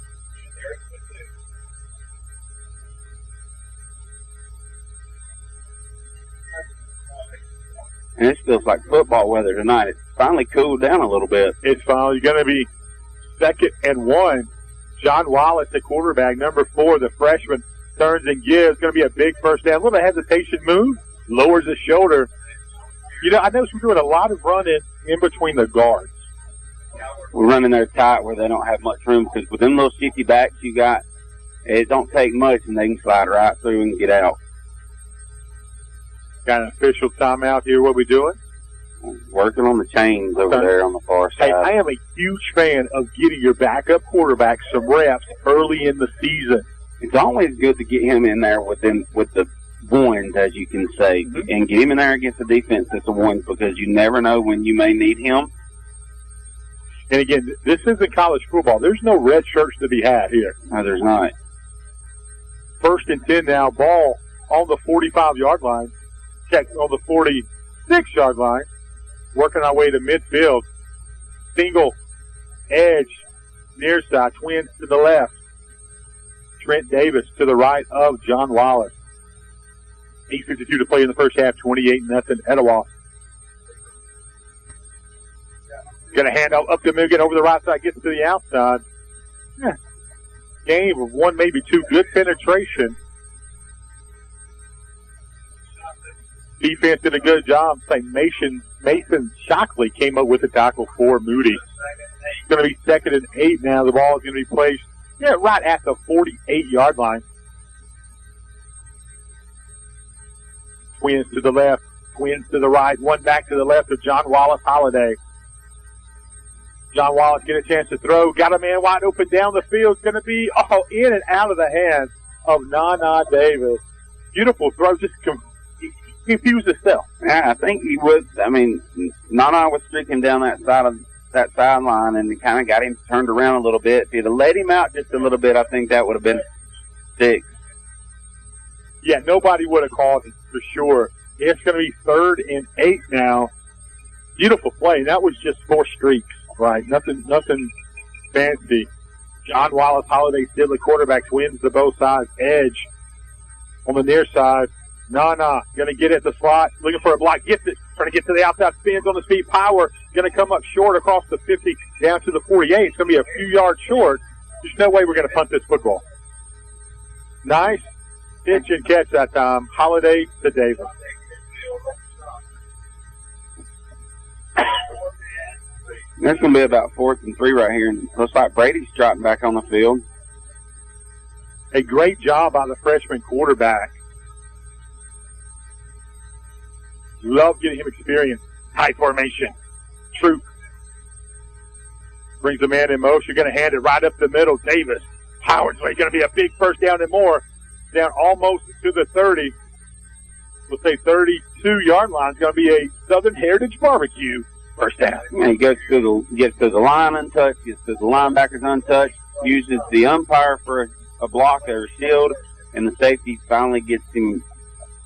And it feels like football weather tonight. It's finally cooled down a little bit. It's finally going to be 2nd and 1. John Wallace, the quarterback, number 4, the freshman, turns and gives. Going to be a big first down. A little bit of hesitation move. Lowers his shoulder. You know, I noticed we're doing a lot of running in between the guards. We're running there tight where they don't have much room because with them little shifty backs you got, it don't take much and they can slide right through and get out. Got an official timeout here. What are we doing? Working on the chains over there on the far side. Hey, I am a huge fan of getting your backup quarterback some reps early in the season. It's always good to get him in there with the ones, as you can say, and get him in there against the defense that's the ones, because you never know when you may need him. And again, this isn't college football. There's no red shirts to be had here. No, there's not. 1st and 10 now. Ball on the 45-yard line. Check on the 46-yard line. Working our way to midfield. Single edge near side. Twins to the left. Trent Davis to the right of John Wallace. 8:52 to play in the first half. 28-0 Etowah. Going to hand out up to Milligan over the right side. Gets to the outside. Yeah. Game of one, maybe two. Good penetration. Defense did a good job. Mason Shockley came up with the tackle for Moody. It's going to be 2nd and 8 now. The ball is going to be placed right at the 48-yard line. Twins to the left. Twins to the right. One back to the left of John Wallace Holiday. John Wallace get a chance to throw. Got a man wide open down the field. It's going to be in and out of the hands of Nana Davis. Beautiful throw. Just confused himself. Yeah, I think he was. I mean, Nana was streaking down that sideline, and it kind of got him turned around a little bit. If he'd have let him out just a little bit, I think that would have been 6. Yeah, nobody would have called it for sure. It's going to be 3rd and 8 now. Beautiful play. That was just 4 streaks. Right, nothing fancy. John Wallace Holiday still the quarterback. Twins to both sides. Edge on the near side. Nana going to get at the slot. Looking for a block. Gets it. Trying to get to the outside. Spins on the speed. Power going to come up short across the 50 down to the 48. It's going to be a few yards short. There's no way we're going to punt this football. Nice pitch and catch that time. Holiday to Davis. There's going to be about 4th and 3 right here. And looks like Brady's trotting back on the field. A great job by the freshman quarterback. Love getting him experience. High formation. Troop. Brings the man in motion. Going to hand it right up the middle. Davis. Howard's way. Going to be a big first down and more. Down almost to the 30. We'll say 32-yard line. It's going to be a Southern Heritage barbecue. First down. Yeah, he gets to the line untouched, gets to the linebackers untouched, uses the umpire for a block or a shield, and the safety finally gets him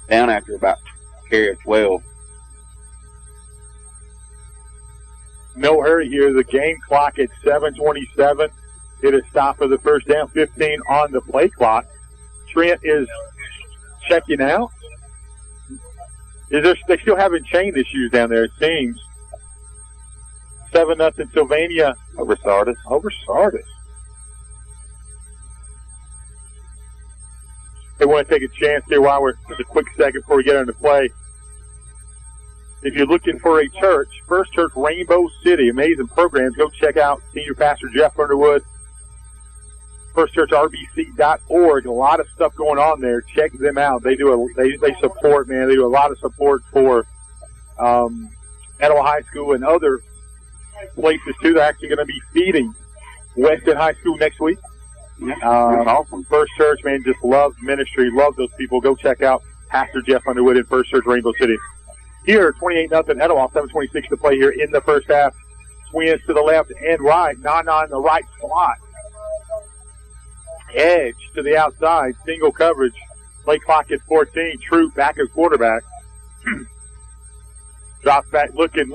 down after about carry of 12. No hurry here. The game clock at 7:27. It is stop for the first down. 15 on the play clock. Trent is checking out. They still having chain issues down there, it seems. 7-0 Sylvania over Sardis. They want to take a chance here while we're just a quick second before we get into play. If you're looking for a church, First Church Rainbow City, amazing programs. Go check out Senior Pastor Jeff Underwood, firstchurchrbc.org. A lot of stuff going on there. Check them out. They support, man. They do a lot of support for Etowah High School and other places too. They're actually going to be feeding Weston High School next week. That's awesome. First Church, man, just loves ministry, love those people. Go check out Pastor Jeff Underwood in First Church Rainbow City. Here, 28-0 Etowah, 7:26 to play here in the first half. Twins to the left and right. Nana in the right slot. Edge to the outside. Single coverage. Play clock at 14. True back as quarterback. Drops back, looking.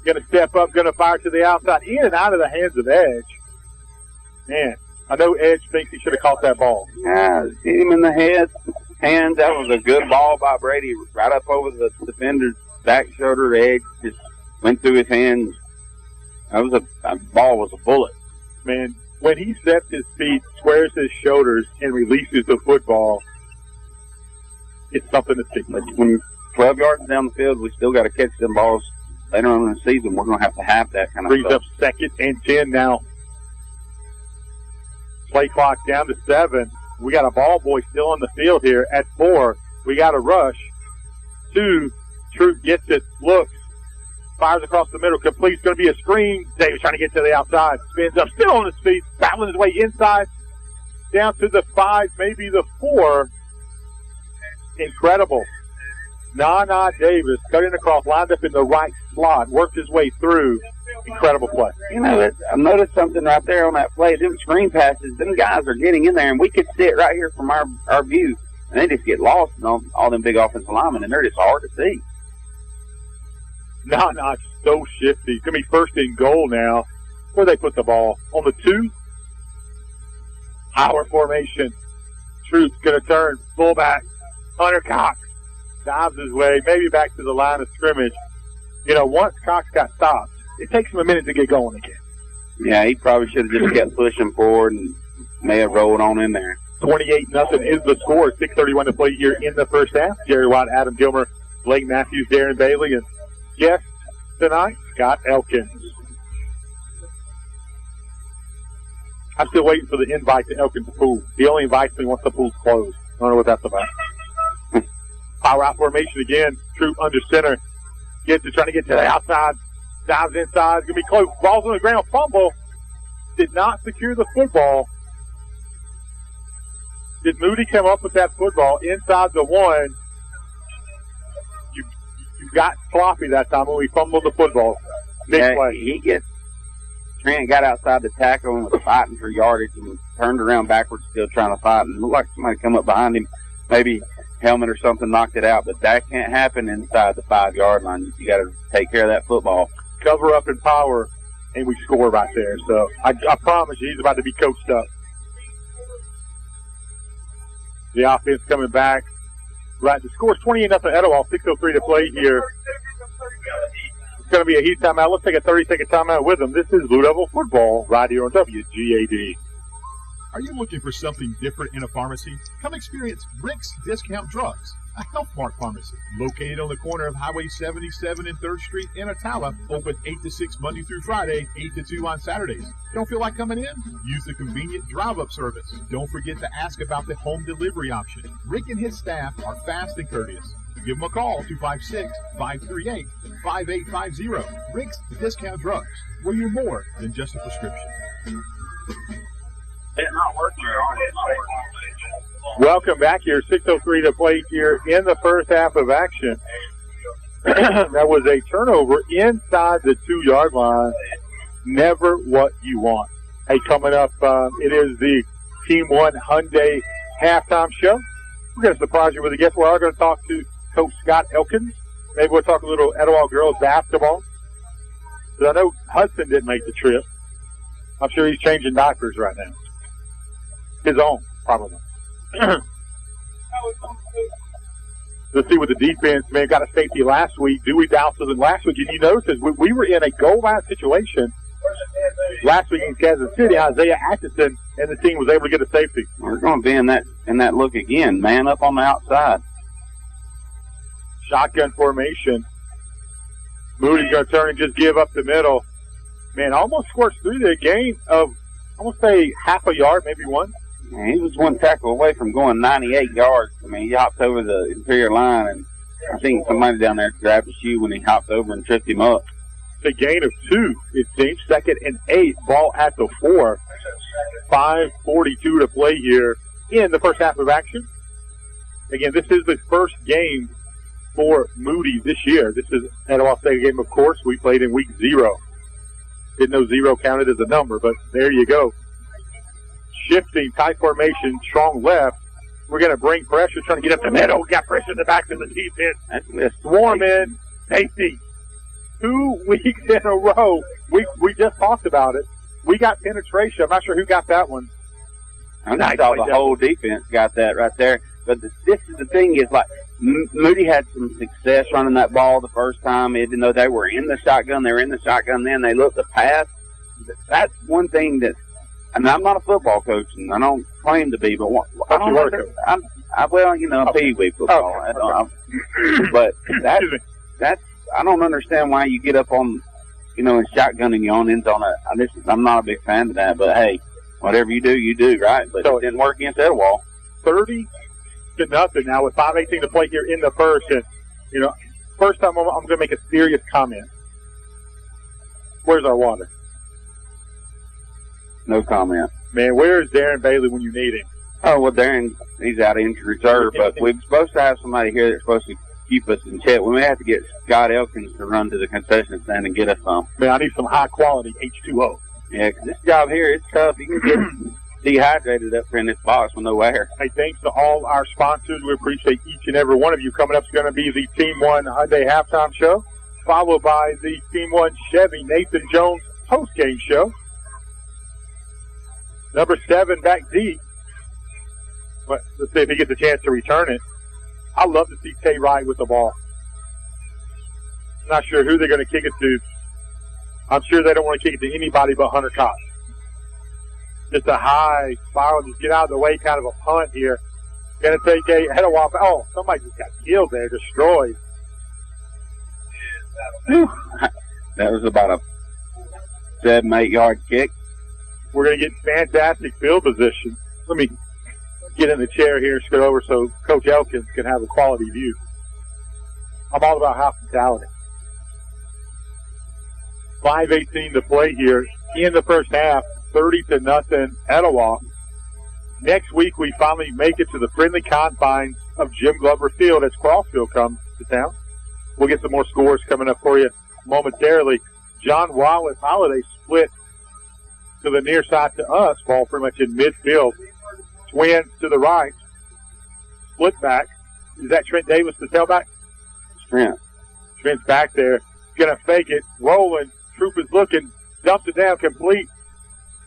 Going to step up, going to fire to the outside. In and out of the hands of Edge. Man, I know Edge thinks he should have caught that ball. Yeah, hit him in the hands. That was a good ball by Brady. Right up over the defender's back shoulder. Edge just went through his hands. That ball was a bullet. Man, when he sets his feet, squares his shoulders, and releases the football, it's something to see. But when you're 12 yards down the field, we still got to catch them balls. Later on in the season, we're going to have that kind of brings stuff. Up 2nd and 10 now. Play clock down to 7. We got a ball boy still on the field here at 4. We got a rush. 2. Troop gets it, looks, fires across the middle, completes. Going to be a screen. Davis trying to get to the outside. Spins up, still on his feet, battling his way inside. down to the 5, maybe the 4. Incredible. Nana Davis cutting across, lined up in the right slot, worked his way through. Incredible play. You know, I noticed something right there on that play. Them screen passes, them guys are getting in there, and we could see it right here from our view, and they just get lost in all them big offensive linemen, and they're just hard to see. Nana so shifty. It's going to be first and goal now. Where they put the ball? On the 2? Power formation. Truth's going to turn. Fullback. Hunter Cox dives his way, maybe back to the line of scrimmage. You know, once Cox got stopped, it takes him a minute to get going again. Yeah, he probably should have just kept pushing forward and may have rolled on in there. 28-0 is the score. 6:31 to play here in the first half. Jerry Watt, Adam Gilmer, Blake Matthews, Darren Bailey, and guest tonight, Scott Elkins. I'm still waiting for the invite to Elkins' pool. He only invites me once the pool's closed. I don't know what that's about. Power out formation again. Troop under center. Trying to get to the outside. Dives inside. It's going to be close. Ball's on the ground. Fumble. Did not secure the football. Did Moody come up with that football inside the 1? You got sloppy that time when we fumbled the football. Big play. Trent got outside the tackle and was fighting for yardage and turned around backwards, still trying to fight. And it looked like somebody come up behind him, maybe helmet or something, knocked it out. But that can't happen inside the 5-yard line. You got to take care of that football. Cover up in power, and we score right there. So I promise you, he's about to be coached up. The offense coming back. Right, the score's 28-0 Etowah. 6:03 to play here. It's going to be a heat timeout. Let's take a 30-second timeout with them. This is Blue Devil football right here on WGAD. Are you looking for something different in a pharmacy? Come experience Rick's Discount Drugs, a Health Mart pharmacy located on the corner of Highway 77 and 3rd Street in Attala. Open 8 to 6 Monday through Friday, 8 to 2 on Saturdays. Don't feel like coming in? Use the convenient drive-up service. Don't forget to ask about the home delivery option. Rick and his staff are fast and courteous. Give them a call, 256-538-5850. Rick's Discount Drugs, where you're more than just a prescription. Welcome back here. 6:03 to play here in the first half of action. That was a turnover inside the 2-yard line. Never what you want. Hey, coming up, it is the Team 1 Hyundai halftime show. We're going to surprise you with a guest. We are going to talk to Coach Scott Elkins. Maybe we'll talk a little Etowah girls basketball. But I know Hudson didn't make the trip. I'm sure he's changing diapers right now. His own, probably. Let's see what the defense, man, got a safety last week. Dewey Dowson last week. And you notice we were in a goal line situation last week in Kansas City. Isaiah Atchison and the team was able to get a safety. We're going to be in that look again. Man up on the outside. Shotgun formation. Moody's going to turn and just give up the middle. Man, almost squirts through the gain of, I want to say, half a yard, maybe one. Man, he was one tackle away from going 98 yards. I mean, he hopped over the interior line, and I think somebody down there grabbed his shoe when he hopped over and tripped him up. It's a gain of 2, it seems. 2nd and 8, ball at the 4. 5:42 to play here in the first half of action. Again, this is the first game for Moody this year. This is Etowah State game, of course. We played in week 0. Didn't know 0 counted as a number, but there you go. Shifting, tight formation, strong left. We're going to bring pressure, trying to get up the middle. We got pressure in the back of the defense. Swarm in, safety. 2 weeks in a row. We just talked about it. We got penetration. I'm not sure who got that one. I thought the whole defense got that right there. But this is the thing is, like, Moody had some success running that ball the first time, even though they were in the shotgun. They were in the shotgun then. They looked to pass. That's one thing that, and I'm not a football coach, and I don't claim to be, but I don't know. I'm Pee-wee football. Okay. But that's I don't understand why you get up on, in shotgunning your own end zone. I'm not a big fan of that, but hey, whatever you do, right? But so it didn't work against Etowah. 30-0 now with 5:18 to play here in the first. And, first time I'm going to make a serious comment. Where's our water? No comment. Man, where is Darren Bailey when you need him? Oh, well, Darren, he's out of injured reserve, but we're supposed to have somebody here that's supposed to keep us in check. We may have to get Scott Elkins to run to the concession stand and get us some. Man, I need some high-quality H2O. Yeah, 'cause this job here, it's tough. You can get dehydrated up here in this box with no air. Hey, thanks to all our sponsors. We appreciate each and every one of you. Coming up is going to be the Team 1 Hyundai halftime show, followed by the Team 1 Chevy Nathan Jones postgame show. Number 7 back deep. But let's see if he gets a chance to return it. I'd love to see Tay Wright with the ball. I'm not sure who they're going to kick it to. I'm sure they don't want to kick it to anybody but Hunter Cox. Just a high spiral, just get out of the way kind of a punt here. Going to take a Etowah. Oh, somebody just got killed there, destroyed. Whew. That was about a 7-8 yard kick. We're going to get fantastic field position. Let me get in the chair here, scoot over so Coach Elkins can have a quality view. I'm all about hospitality. 5:18 to play here in the first half, 30-0 Etowah. Next week, we finally make it to the friendly confines of Jim Glover Field as Crossville comes to town. We'll get some more scores coming up for you momentarily. John Wallace Holiday split to the near side to us, ball pretty much in midfield. Twins to the right. Split back. Is that Trent Davis, the tailback? Trent. Trent's back there. Going to fake it. Rolling. Troop is looking. Dumps it down complete.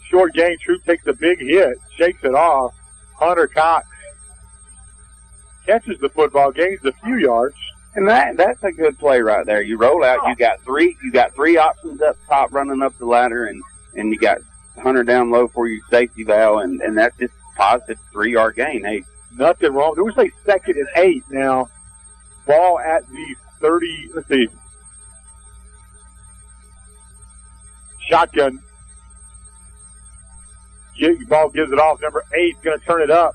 Short gain. Troop takes a big hit. Shakes it off. Hunter Cox catches the football. Gains a few yards. And that's a good play right there. You roll out. You got three options up top running up the ladder, and you got Hunter down low for your safety valve, and that's just positive 3-yard gain. Hey, nothing wrong. It was like 2nd and 8 now. Ball at the 30. Let's see. Shotgun. Ball gives it off. Number 8 going to turn it up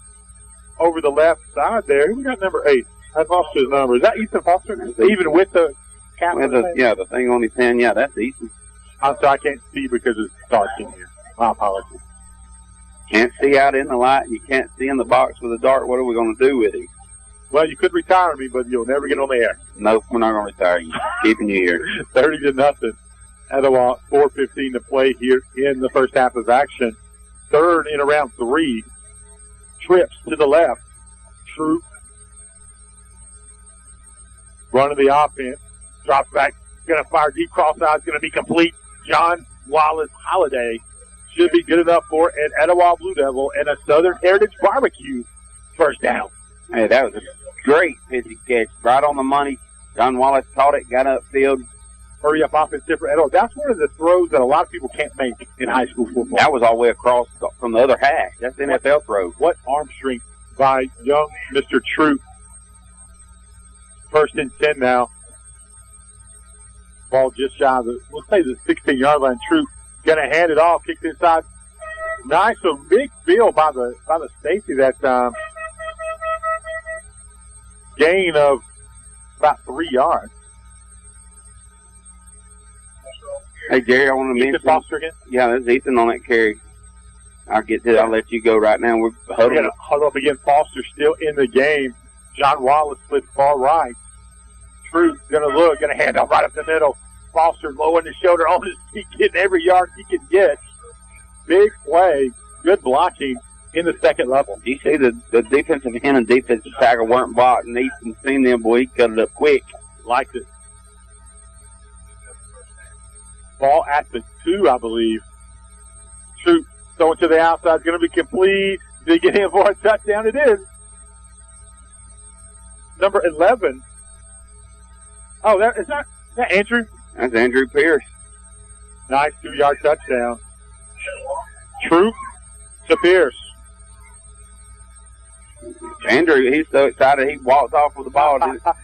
over the left side there. Who we got number 8? I lost his number. Is that Ethan Foster? Even with the cap? The thing on his hand. Yeah, that's Ethan. I'm sorry, I can't see because it's dark in here. My apologies. Can't see out in the light. You can't see in the box with a dart. What are we going to do with him? Well, you could retire me, but you'll never get on the air. No, we're not going to retire you. Keeping you here. 30-0. Etowah, 4:15 to play here in the first half of action. Third in around 3. Trips to the left. Troop. Running the offense. Drops back. Going to fire deep cross eye. It's going to be complete. John Wallace Holiday should be good enough for an Etowah Blue Devil and a Southern Heritage Barbecue first down. Hey, that was a great pitchy catch. Right on the money. John Wallace caught it, got upfield. Hurry up offense different. Etowah. That's one of the throws that a lot of people can't make in high school football. That was all the way across from the other hash. That's NFL throw. What arm strength by young Mr. Troop. First and 10 now. Ball just shy of the, we'll say the 16-yard line. Troop going to hand it off, kicks inside. Nice, a big field by the safety that time. Gain of about 3 yards. Hey, Jerry, I want to mention. Foster again? Yeah, there's Ethan on that carry. I'll let you go right now. We're huddled up again. Foster still in the game. John Wallace splits far right. Troop going to hand off right up the middle. Foster low on his shoulder, on his feet, getting every yard he can get. Big play, good blocking in the second level. You see the defensive end and defensive tackle weren't blocked, and Ethan seen them, boy, he cut it up quick. Liked it. Ball at the 2, I believe. Troop throwing to the outside, going to be complete. Did he get in for a touchdown? It is. Number 11. Oh, is that Andrew? That's Andrew Pierce. Nice 2-yard touchdown. Troop to Pierce. Andrew, he's so excited he walks off with the ball.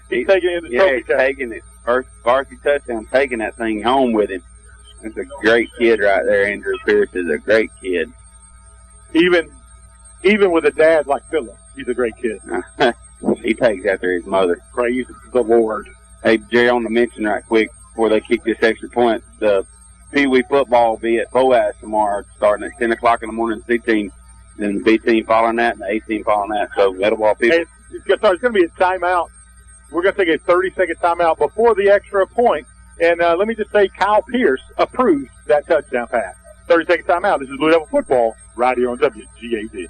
He's taking it in the trophy case. Taking it. First varsity touchdown, taking that thing home with him. That's a great kid right there. Andrew Pierce is a great kid. Even with a dad like Philip, he's a great kid. He takes after his mother. Praise the Lord. Hey, Jerry, I want to mention right quick before they kick this extra point, the Pee Wee football will be at Boaz tomorrow, starting at 10 o'clock in the morning, C team, then the B team following that, and the A team following that. So Etowah people. Hey, it's going to be a timeout. We're going to take a 30-second timeout before the extra point. And let me just say, Kyle Pierce approved that touchdown pass. 30-second timeout. This is Blue Devil football right here on WGAD.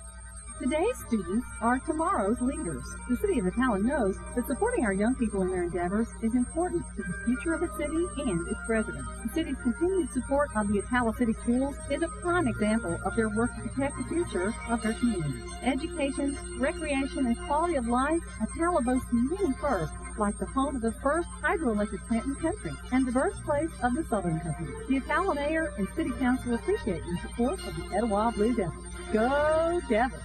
Today's students are tomorrow's leaders. The City of Attala knows that supporting our young people in their endeavors is important to the future of its city and its residents. The city's continued support of the Attala City Schools is a prime example of their work to protect the future of their community. Education, recreation, and quality of life, Attala boasts many firsts, like the home of the first hydroelectric plant in the country and the birthplace of the Southern Company. The Attala Mayor and City Council appreciate your support of the Etowah Blue Devils. Go Devils!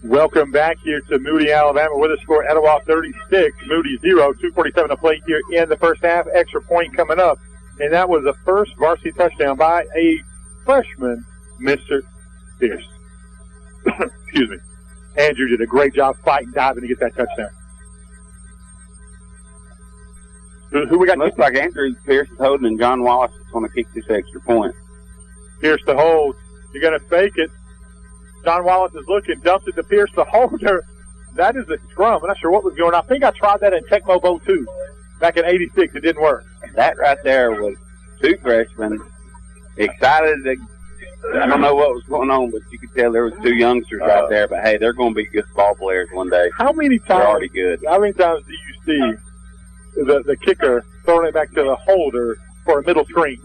Welcome back here to Moody, Alabama, with a score Etowah 36, Moody 0, 2:47 to play here in the first half. Extra point coming up, and that was the first varsity touchdown by a freshman, Mr. Pierce. Excuse me. Andrew did a great job fighting, diving to get that touchdown. Who we got? Looks like Andrew Pierce is holding, and John Wallace is going to kick this extra point. Pierce to hold. You're going to fake it. John Wallace is looking, dumps it to Pierce to hold her. That is a scrum. I'm not sure what was going on. I think I tried that in Tecmo Bowl 2 back in 86. It didn't work. That right there was two freshmen excited. I don't know what was going on, but you could tell there was two youngsters out there. But, hey, they're going to be good ball players one day. How many times? They're already good. How many times do you see the kicker throwing it back to the holder for a middle screen?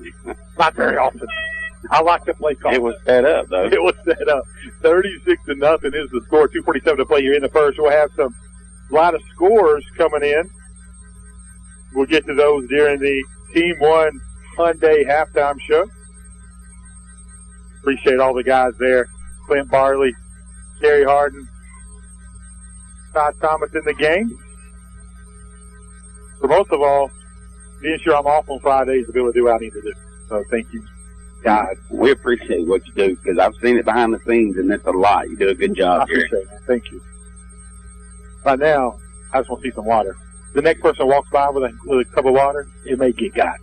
Not very often. I like the play call. It was set up, though. It was set up. 36-0 is the score. 2:47 to play here in the first. We'll have a lot of scores coming in. We'll get to those during the Team 1 Hyundai halftime show. Appreciate all the guys there. Clint Barley, Kerry Harden, Todd Thomas in the game. For most of all, being sure I'm off on Fridays to be able to do what I need to do. So thank you, guys. We appreciate what you do because I've seen it behind the scenes, and it's a lot. You do a good job here. I appreciate it. Thank you. By now, I just want to see some water. The next person walks by with a cup of water, it may get got.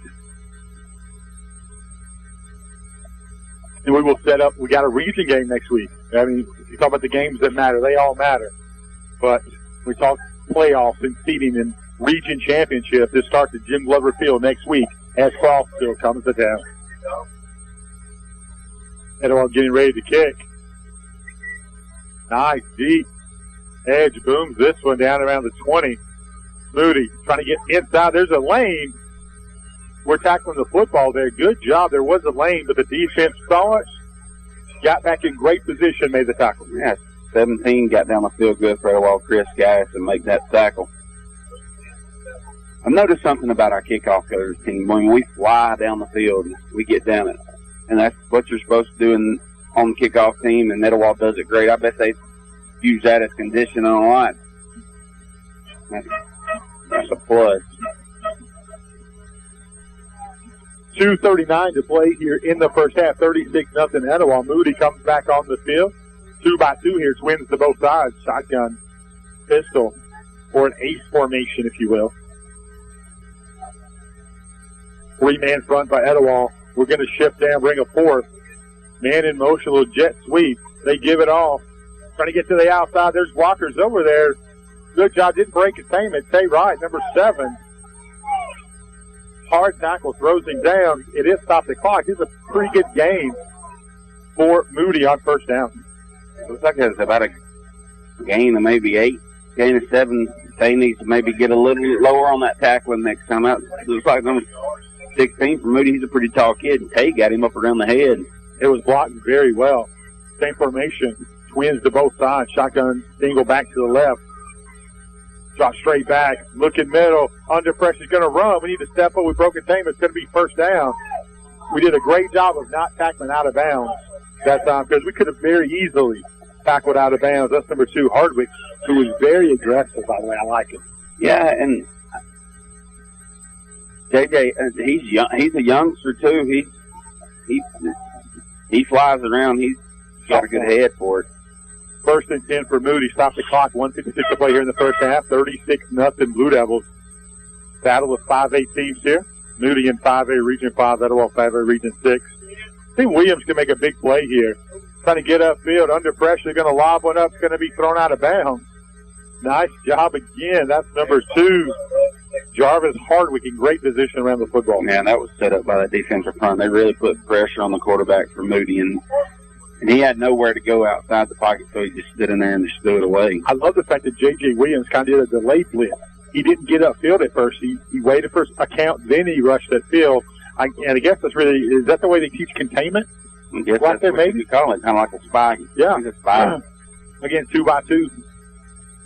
And we will set up. We got a region game next week. I mean, you talk about the games that matter. They all matter. But we talk playoffs and seeding and region championship. This starts at Jim Glover Field next week as Crossville comes to town. Etowah getting ready to kick. Nice, deep. Edge booms this one down around the 20. Moody trying to get inside. There's a lane. We're tackling the football there. Good job. There was a lane, but the defense saw it. Got back in great position, made the tackle. Yeah, 17 got down the field good for Etowah Chris Gass and make that tackle. I've noticed something about our kickoff coverage team. When we fly down the field, we get down it. And that's what you're supposed to do on the kickoff team, and Etowah does it great. I bet they use that as conditioning a lot. That's a plus. 2:39 to play here in the first half. 36-0 Etowah. Moody comes back on the field. 2-by-2 here. Twins to both sides. Shotgun, pistol, or an ace formation, if you will. 3-man front by Etowah. We're going to shift down, bring a fourth. Man in motion, little jet sweep. They give it off. Trying to get to the outside. There's blockers over there. Good job. Didn't break containment. Tay Wright, number 7. Hard tackle, throws him down. It is stop the clock. It's a pretty good game for Moody on first down. Looks like it's about a gain of maybe 8, gain of 7. Tay needs to maybe get a little lower on that tackling next time out. Looks like number 16 for Moody. He's a pretty tall kid. And Tay got him up around the head. It was blocked very well. Same formation. Twins to both sides. Shotgun single back to the left. Drop straight back. Looking middle. Under pressure. He's going to run. We need to step up. We broke containment. It's going to be first down. We did a great job of not tackling out of bounds that time because we could have very easily tackled out of bounds. That's number 2, Hardwick, who was very aggressive, by the way. I like it. Yeah, and JJ, he's young. He's a youngster, too. He flies around. He's got a good head for it. First and 10 for Moody. Stop the clock. 1:56 to play here in the first half. 36-0 Blue Devils. Battle of 5-8 teams here. Moody in 5A Region 5, Etowah 5A Region 6. I think Williams can make a big play here. Trying to get upfield, under pressure, going to lob one up, it's going to be thrown out of bounds. Nice job again. That's number 2. Jarvis Hardwick in great position around the football. Man, that was set up by that defensive front. They really put pressure on the quarterback for Moody, and he had nowhere to go outside the pocket, so he just stood in there and just threw it away. I love the fact that J.J. Williams kind of did a delayed blitz. He didn't get upfield at first. He waited for a count, then he rushed that field. And I guess that's really, is that the way they teach containment? I guess that's what maybe you call it, kind of like a spy. Yeah. He's a spy. Again, 2x2.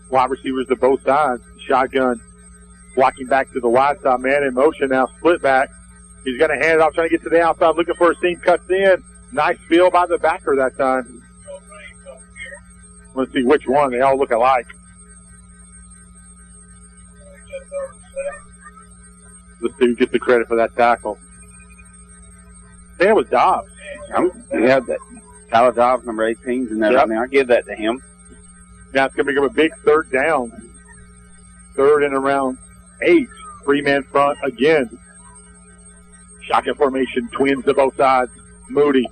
Wide receivers to both sides. Shotgun blocking back to the wide side. Man in motion now, split back. He's going to hand it off, trying to get to the outside, looking for a seam, cuts in. Nice field by the backer that time. Let's see which one. They all look alike. Let's see who gets the credit for that tackle. I think it was Dobbs. Yeah, that Tyler Dobbs, number 18, in there right now. I give that to him. Now it's going to become a big third down. Third and around 8. 3-man front again. Shotgun formation, twins to both sides. Moody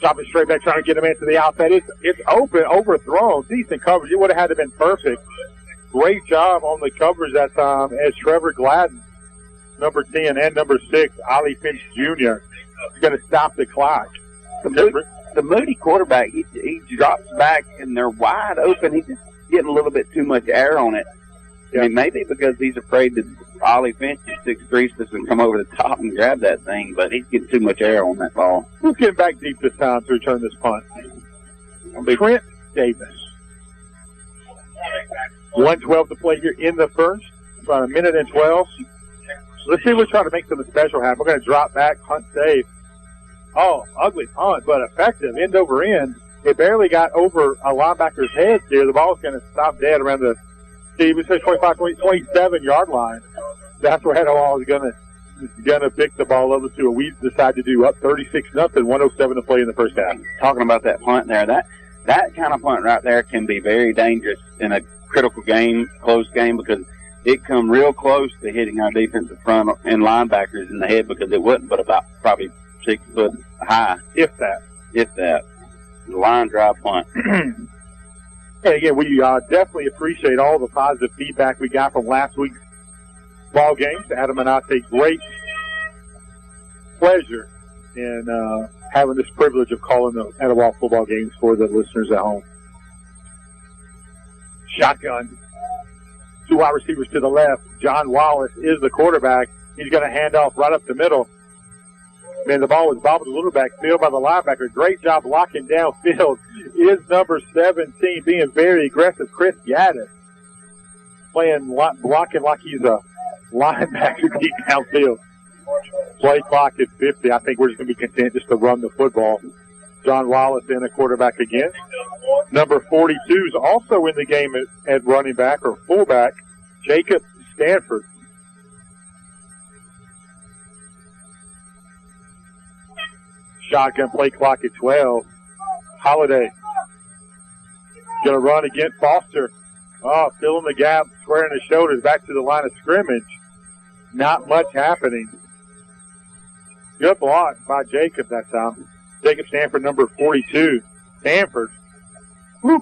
dropping straight back, trying to get him into the outside. It's open, overthrown. Decent coverage. It would have had to been perfect. Great job on the coverage that time as Trevor Gladden, number 10, and number 6, Ollie Finch Jr. is going to stop the clock. The Moody quarterback, he drops back and they're wide open. He's just getting a little bit too much air on it. Yeah. I mean, maybe because he's afraid that Ollie Finch is 6'3", supposed to come over the top and grab that thing, but he's getting too much air on that ball. Who's getting back deep this time to return this punt? Trent Davis. 1:12 to play here in the first. About a minute and 12. Let's see if we try to make something special happen. We're going to drop back, punt save. Oh, ugly punt, but effective, end over end. It barely got over a linebacker's head here. The ball's going to stop dead around the 27-yard line. That's where Etowah is going to pick the ball over to. We decide to do up 36-0, 1:07 to play in the first half. Talking about that punt there, that kind of punt right there can be very dangerous in a critical game, close game, because it come real close to hitting our defensive front and linebackers in the head, because it wasn't but about probably 6 foot high. If that. The line drive punt. And again, we definitely appreciate all the positive feedback we got from last week's ball games. Adam and I take great pleasure in having this privilege of calling the Etowah football games for the listeners at home. Shotgun. 2 wide receivers to the left. John Wallace is the quarterback. He's going to hand off right up the middle. Man, the ball was bobbled a little backfield by the linebacker. Great job locking downfield. Is number 17 being very aggressive. Chris Gaddis blocking like he's a linebacker deep downfield. Play clock is 50. I think we're just going to be content just to run the football. John Wallace in a quarterback again. Number 42 is also in the game at running back or fullback, Jacob Stanford. Shotgun play clock at 12. Holiday going to run against Foster. Oh, filling the gap, squaring his shoulders back to the line of scrimmage. Not much happening. Good block by Jacob that time. Jacob Stanford, number 42. Stanford. Whew.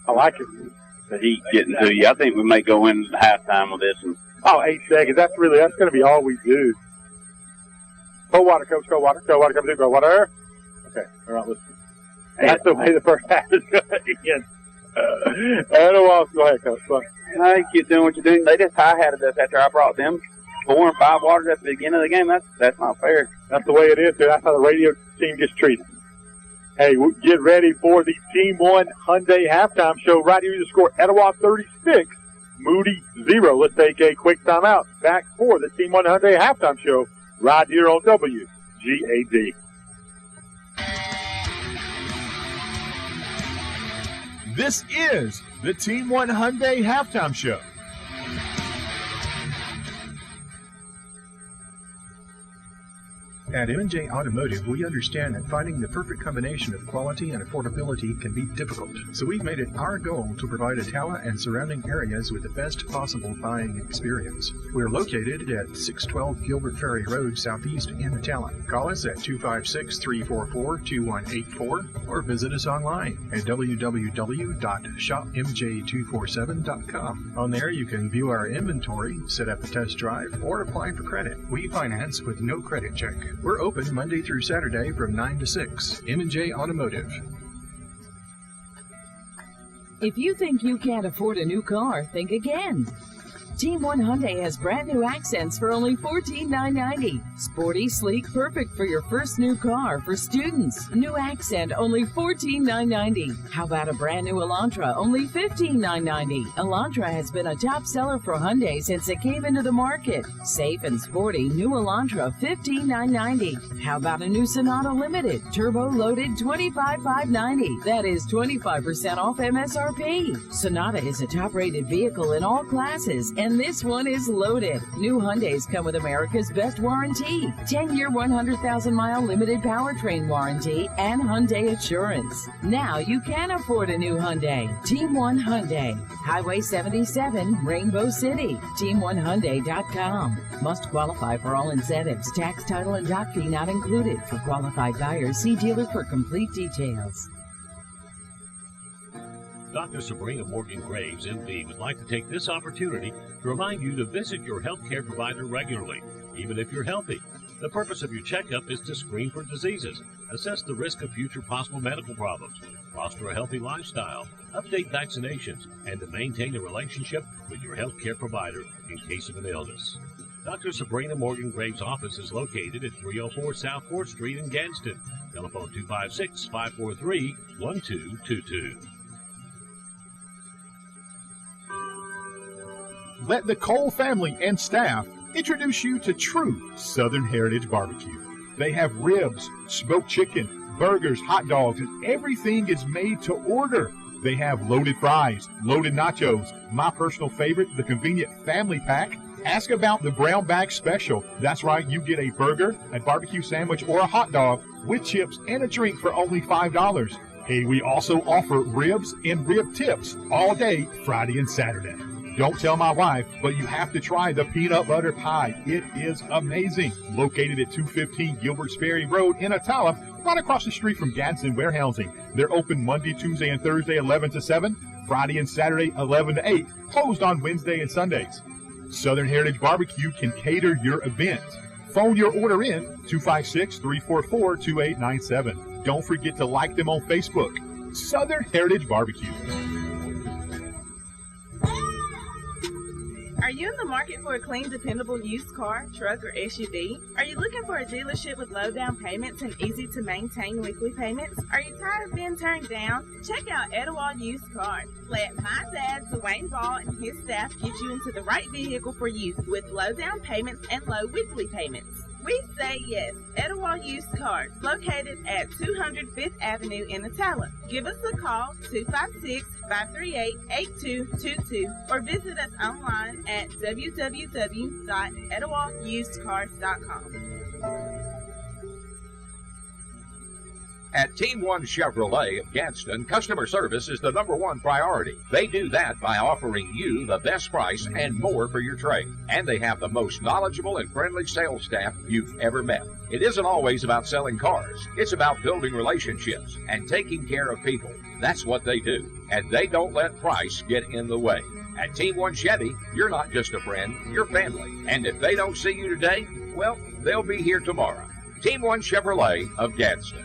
I like it. The heat getting to you. I think we may go in halftime with this one. Oh, 8 seconds. That's going to be all we do. Cold water, coach. Cold water. Cold water. Come through. Cold water. Okay. All right, listen. That's the way the first half is going to end. Etowah, go ahead, coach. Go ahead. I keep doing what you're doing. They just high-hatted us after I brought them 4 and 5 waters at the beginning of the game. That's not fair. That's the way it is, dude. That's how the radio team gets treated. Hey, get ready for the Team 1 Hyundai halftime show right here. The score, Etowah 36, Moody 0. Let's take a quick timeout. Back for the Team 1 Hyundai halftime show right here on WGAD. This is the Team 1 Hyundai halftime show. At M&J Automotive, we understand that finding the perfect combination of quality and affordability can be difficult. So we've made it our goal to provide Attala and surrounding areas with the best possible buying experience. We're located at 612 Gilbert Ferry Road, Southeast in Attala. Call us at 256-344-2184 or visit us online at www.shopmj247.com. On there, you can view our inventory, set up a test drive, or apply for credit. We finance with no credit check. We're open Monday through Saturday from 9 to 6. M&J Automotive. If you think you can't afford a new car, think again. Team One Hyundai has brand new accents for only $14,990. Sporty, sleek, perfect for your first new car. For students, new accent, only $14,990. How about a brand new Elantra, only $15,990. Elantra has been a top seller for Hyundai since it came into the market. Safe and sporty, new Elantra, $15,990. How about a new Sonata Limited, turbo loaded, $25,590. That is 25% off MSRP. Sonata is a top-rated vehicle in all classes, and this one is loaded. New Hyundais come with America's best warranty, 10-year, 100,000-mile limited powertrain warranty, and Hyundai Assurance. Now you can afford a new Hyundai. Team One Hyundai, Highway 77, Rainbow City. Team1Hyundai.com. Must qualify for all incentives. Tax, title, and dock fee not included. For qualified buyers, see dealer for complete details. Dr. Sabrina Morgan Graves, MD, would like to take this opportunity to remind you to visit your healthcare provider regularly, even if you're healthy. The purpose of your checkup is to screen for diseases, assess the risk of future possible medical problems, foster a healthy lifestyle, update vaccinations, and to maintain a relationship with your healthcare provider in case of an illness. Dr. Sabrina Morgan Graves' office is located at 304 South 4th Street in Gadsden. Telephone 256-543-1222. Let the Cole family and staff introduce you to true Southern Heritage Barbecue. They have ribs, smoked chicken, burgers, hot dogs, and everything is made to order. They have loaded fries, loaded nachos, my personal favorite, the convenient family pack. Ask about the brown bag special. That's right, you get a burger, a barbecue sandwich, or a hot dog with chips and a drink for only $5. Hey, we also offer ribs and rib tips all day, Friday and Saturday. Don't tell my wife, but you have to try the peanut butter pie. It is amazing. Located at 215 Gilbert Ferry Road in Attala, right across the street from Gadsden Warehousing. They're open Monday, Tuesday, and Thursday, 11 to 7, Friday and Saturday, 11 to 8, closed on Wednesday and Sundays. Southern Heritage Barbecue can cater your event. Phone your order in 256-344-2897. Don't forget to like them on Facebook. Southern Heritage Barbecue. Are you in the market for a clean, dependable used car, truck, or SUV? Are you looking for a dealership with low down payments and easy to maintain weekly payments? Are you tired of being turned down? Check out Etowah Used Cars. Let my dad, Dwayne Ball, and his staff get you into the right vehicle for you with low down payments and low weekly payments. We say yes. Etowah Used Cars, located at 200 5th Avenue in Attala. Give us a call, 256-538-8222, or visit us online at www.EtowahUsedCars.com. At Team One Chevrolet of Gadsden, customer service is the #1 priority. They do that by offering you the best price and more for your trade. And they have the most knowledgeable and friendly sales staff you've ever met. It isn't always about selling cars. It's about building relationships and taking care of people. That's what they do. And they don't let price get in the way. At Team One Chevy, you're not just a friend, you're family. And if they don't see you today, well, they'll be here tomorrow. Team One Chevrolet of Gadsden.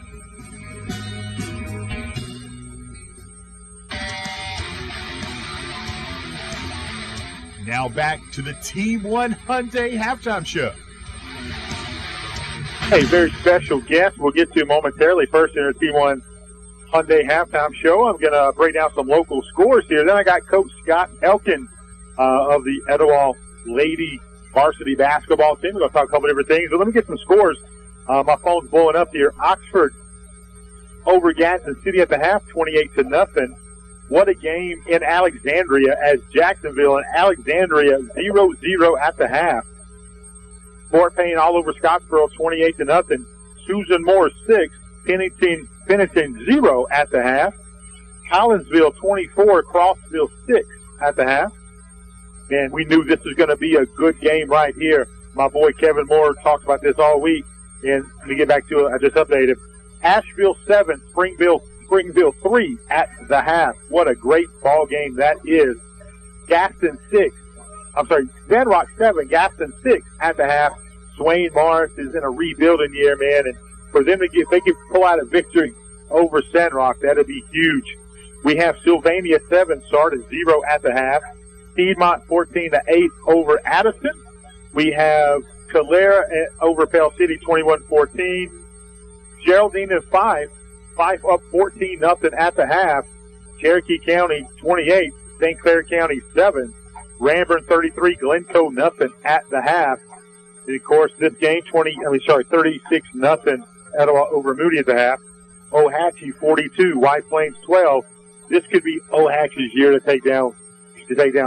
Now back to the Team One Hyundai halftime show. A very special guest we'll get to momentarily. First in our Team One Hyundai halftime show, I'm going to break down some local scores here. Then I got Coach Scott Elkin of the Etowah Lady Varsity Basketball Team. We're going to talk a couple different things. But let me get some scores. My phone's blowing up here. Oxford over Gadsden City at the half, 28-0. What a game in Alexandria as Jacksonville and Alexandria 0-0 at the half. Fort Payne all over Scottsboro, 28-0. Susan Moore 6, Pennington 0 at the half. Collinsville 24, Crossville 6 at the half. And we knew this was going to be a good game right here. My boy Kevin Moore talked about this all week. And let me get back to it. I just updated. Asheville 7, Springville 3 at the half. What a great ball game that is. Van Rock 7, Gaston 6 at the half. Swain Morris is in a rebuilding year, man. And for them to if they can pull out a victory over Sandrock, that'd be huge. We have Sylvania 7, Sardis 0 at the half. Piedmont 14-8 over Addison. We have Calera over Pell City 21-14. Geraldine at 5 up 14-0 at the half. Cherokee County 28, St. Clair County 7. Ranburne 33, Glencoe 0 at the half. And of course, this game 36-0 Etowah over Moody at the half. Ohatchee 42, White Plains 12. This could be Ohatchee's year to take down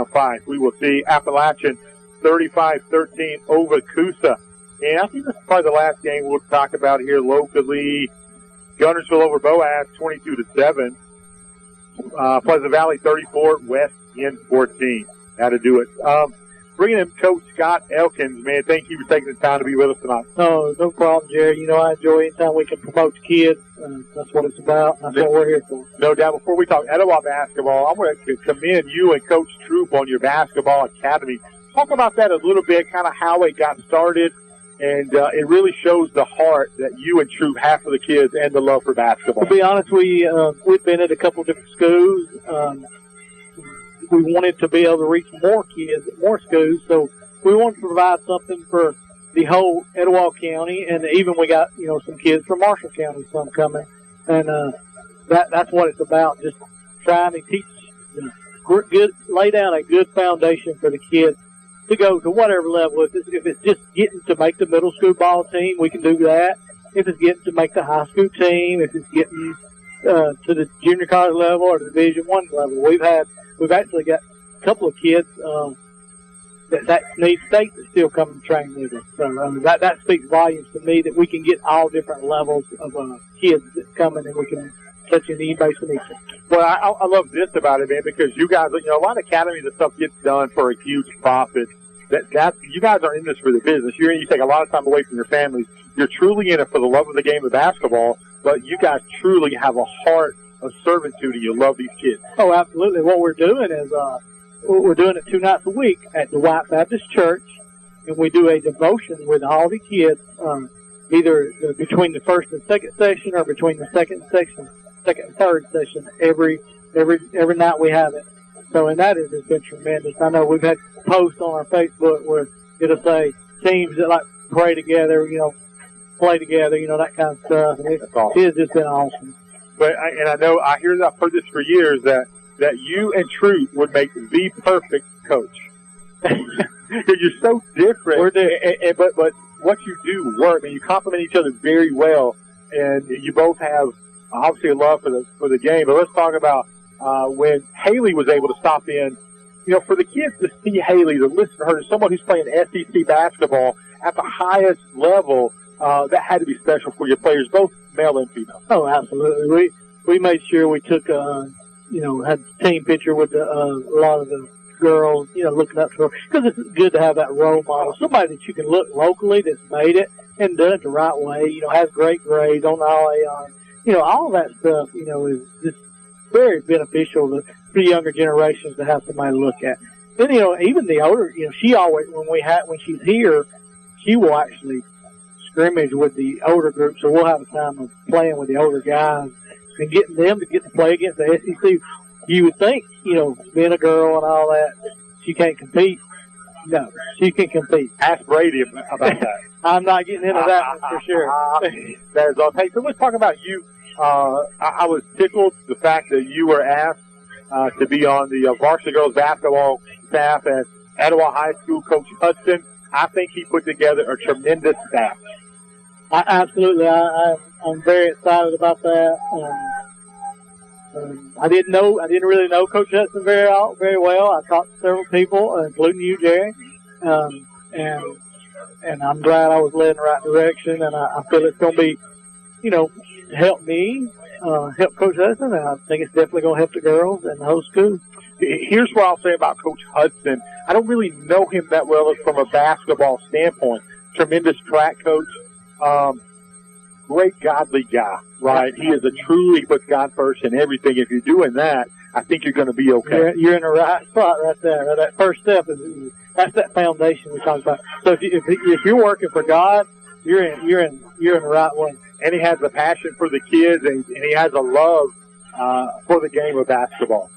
5. We will see. Appalachian 35-13 over Coosa. And I think this is probably the last game we'll talk about here locally. Gunnersville over Boaz 22-7. Pleasant Valley 34, West End 14. That'll do it. Bringing in Coach Scott Elkins, man, thank you for taking the time to be with us tonight. Oh, no problem, Jerry. You know, I enjoy anytime we can promote the kids. That's what it's about. That's what we're here for. No doubt. Before we talk Etowah basketball, I want to commend you and Coach Troop on your basketball academy. Talk about that a little bit, kind of how it got started. And it really shows the heart that you and Troop have for the kids and the love for basketball. To be honest, we've been at a couple of different schools. We wanted to be able to reach more kids at more schools, so we wanted to provide something for the whole Etowah County, and even we got, you know, some kids from Marshall County, some coming, and that's what it's about, just trying to teach, lay down a good foundation for the kids to go to whatever level. If it's just getting to make the middle school ball team, we can do that. If it's getting to make the high school team, if it's getting to the junior college level or the Division I level, we've actually got a couple of kids that need state that still come and train with us. So that speaks volumes to me that we can get all different levels of kids that come in and we can touch in any base we need to. Well, I love this about it, man, because you guys, you know, a lot of academies and stuff gets done for a huge profit. That you guys are in this for the business. You take a lot of time away from your families. You're truly in it for the love of the game of basketball, but you guys truly have a heart of servitude and you love these kids. Oh, absolutely. What we're doing is we're doing it 2 nights a week at the White Baptist Church, and we do a devotion with all the kids, either between the first and second session or between the second and third session. Every night we have it. So, and that has been tremendous. I know we've had posts on our Facebook where it'll say teams that like pray together, you know, play together, you know, that kind of stuff. And it's just been awesome. But I've heard this for years that you and Truth would make the perfect coach. Because you're so different. We're different. But what you do work, and you complement each other very well, and you both have obviously a love for the game. But let's talk about when Haley was able to stop in. You know, for the kids to see Haley, to listen to her, to someone who's playing SEC basketball at the highest level, that had to be special for your players, both male and female. Oh, absolutely. We made sure we took, had a team picture with a lot of the girls, you know, looking up to her. Because it's good to have that role model, somebody that you can look locally that's made it and done it the right way, you know, has great grades on the RAR. You know, all that stuff, you know, is just very beneficial for the younger generations to have somebody to look at. Then, you know, even the older, you know, she always, when she's here, she will actually scrimmage with the older group, so we'll have a time of playing with the older guys and getting them to get to play against the SEC. You would think, you know, being a girl and all that, she can't compete. No, she can compete. Ask Brady about that. I'm not getting into that one for sure. That is all. Hey, so let's talk about you. I was tickled the fact that you were asked to be on the varsity girls basketball staff at Etowah High School. Coach Hudson, I think he put together a tremendous staff. Absolutely. I'm very excited about that. I didn't really know Coach Hudson very well. I talked to several people, including you, Jerry. And and I'm glad I was led in the right direction, and I feel it's going to be, help me, help Coach Hudson, and I think it's definitely going to help the girls and the whole school. Here's what I'll say about Coach Hudson. I don't really know him that well from a basketball standpoint. Tremendous track coach. Great godly guy, right? He is a truly puts God first in everything. If you're doing that, I think you're going to be okay. You're in the right spot right there. That first step that's that foundation we talked about. So if you're working for God, you're in the right one. And he has a passion for the kids, and he has a love for the game of basketball.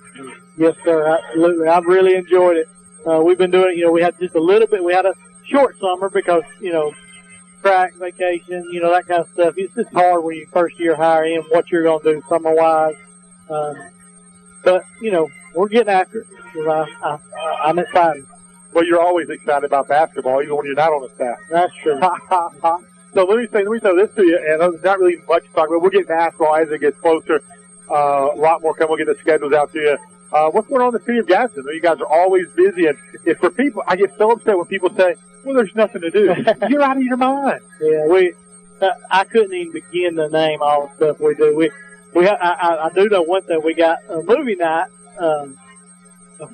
Yes, sir. Absolutely. I've really enjoyed it. We've been doing it. We had just a little bit. We had a short summer because track, vacation, that kind of stuff. It's just hard when you first year hire in what you're going to do summer wise. But we're getting after it. I'm excited. Well, you're always excited about basketball, even when you're not on the staff. That's true. So let me say this to you, and there's not really much to talk about. We'll get basketball as it gets closer. A lot more coming. We'll get the schedules out to you. What's going on in the city of Gadsden? You guys are always busy, and if for people, I get so upset when people say, "Well, there's nothing to do." You're out of your mind. Yeah, I couldn't even begin to name all the stuff we do. I do know one thing. We got a movie night, a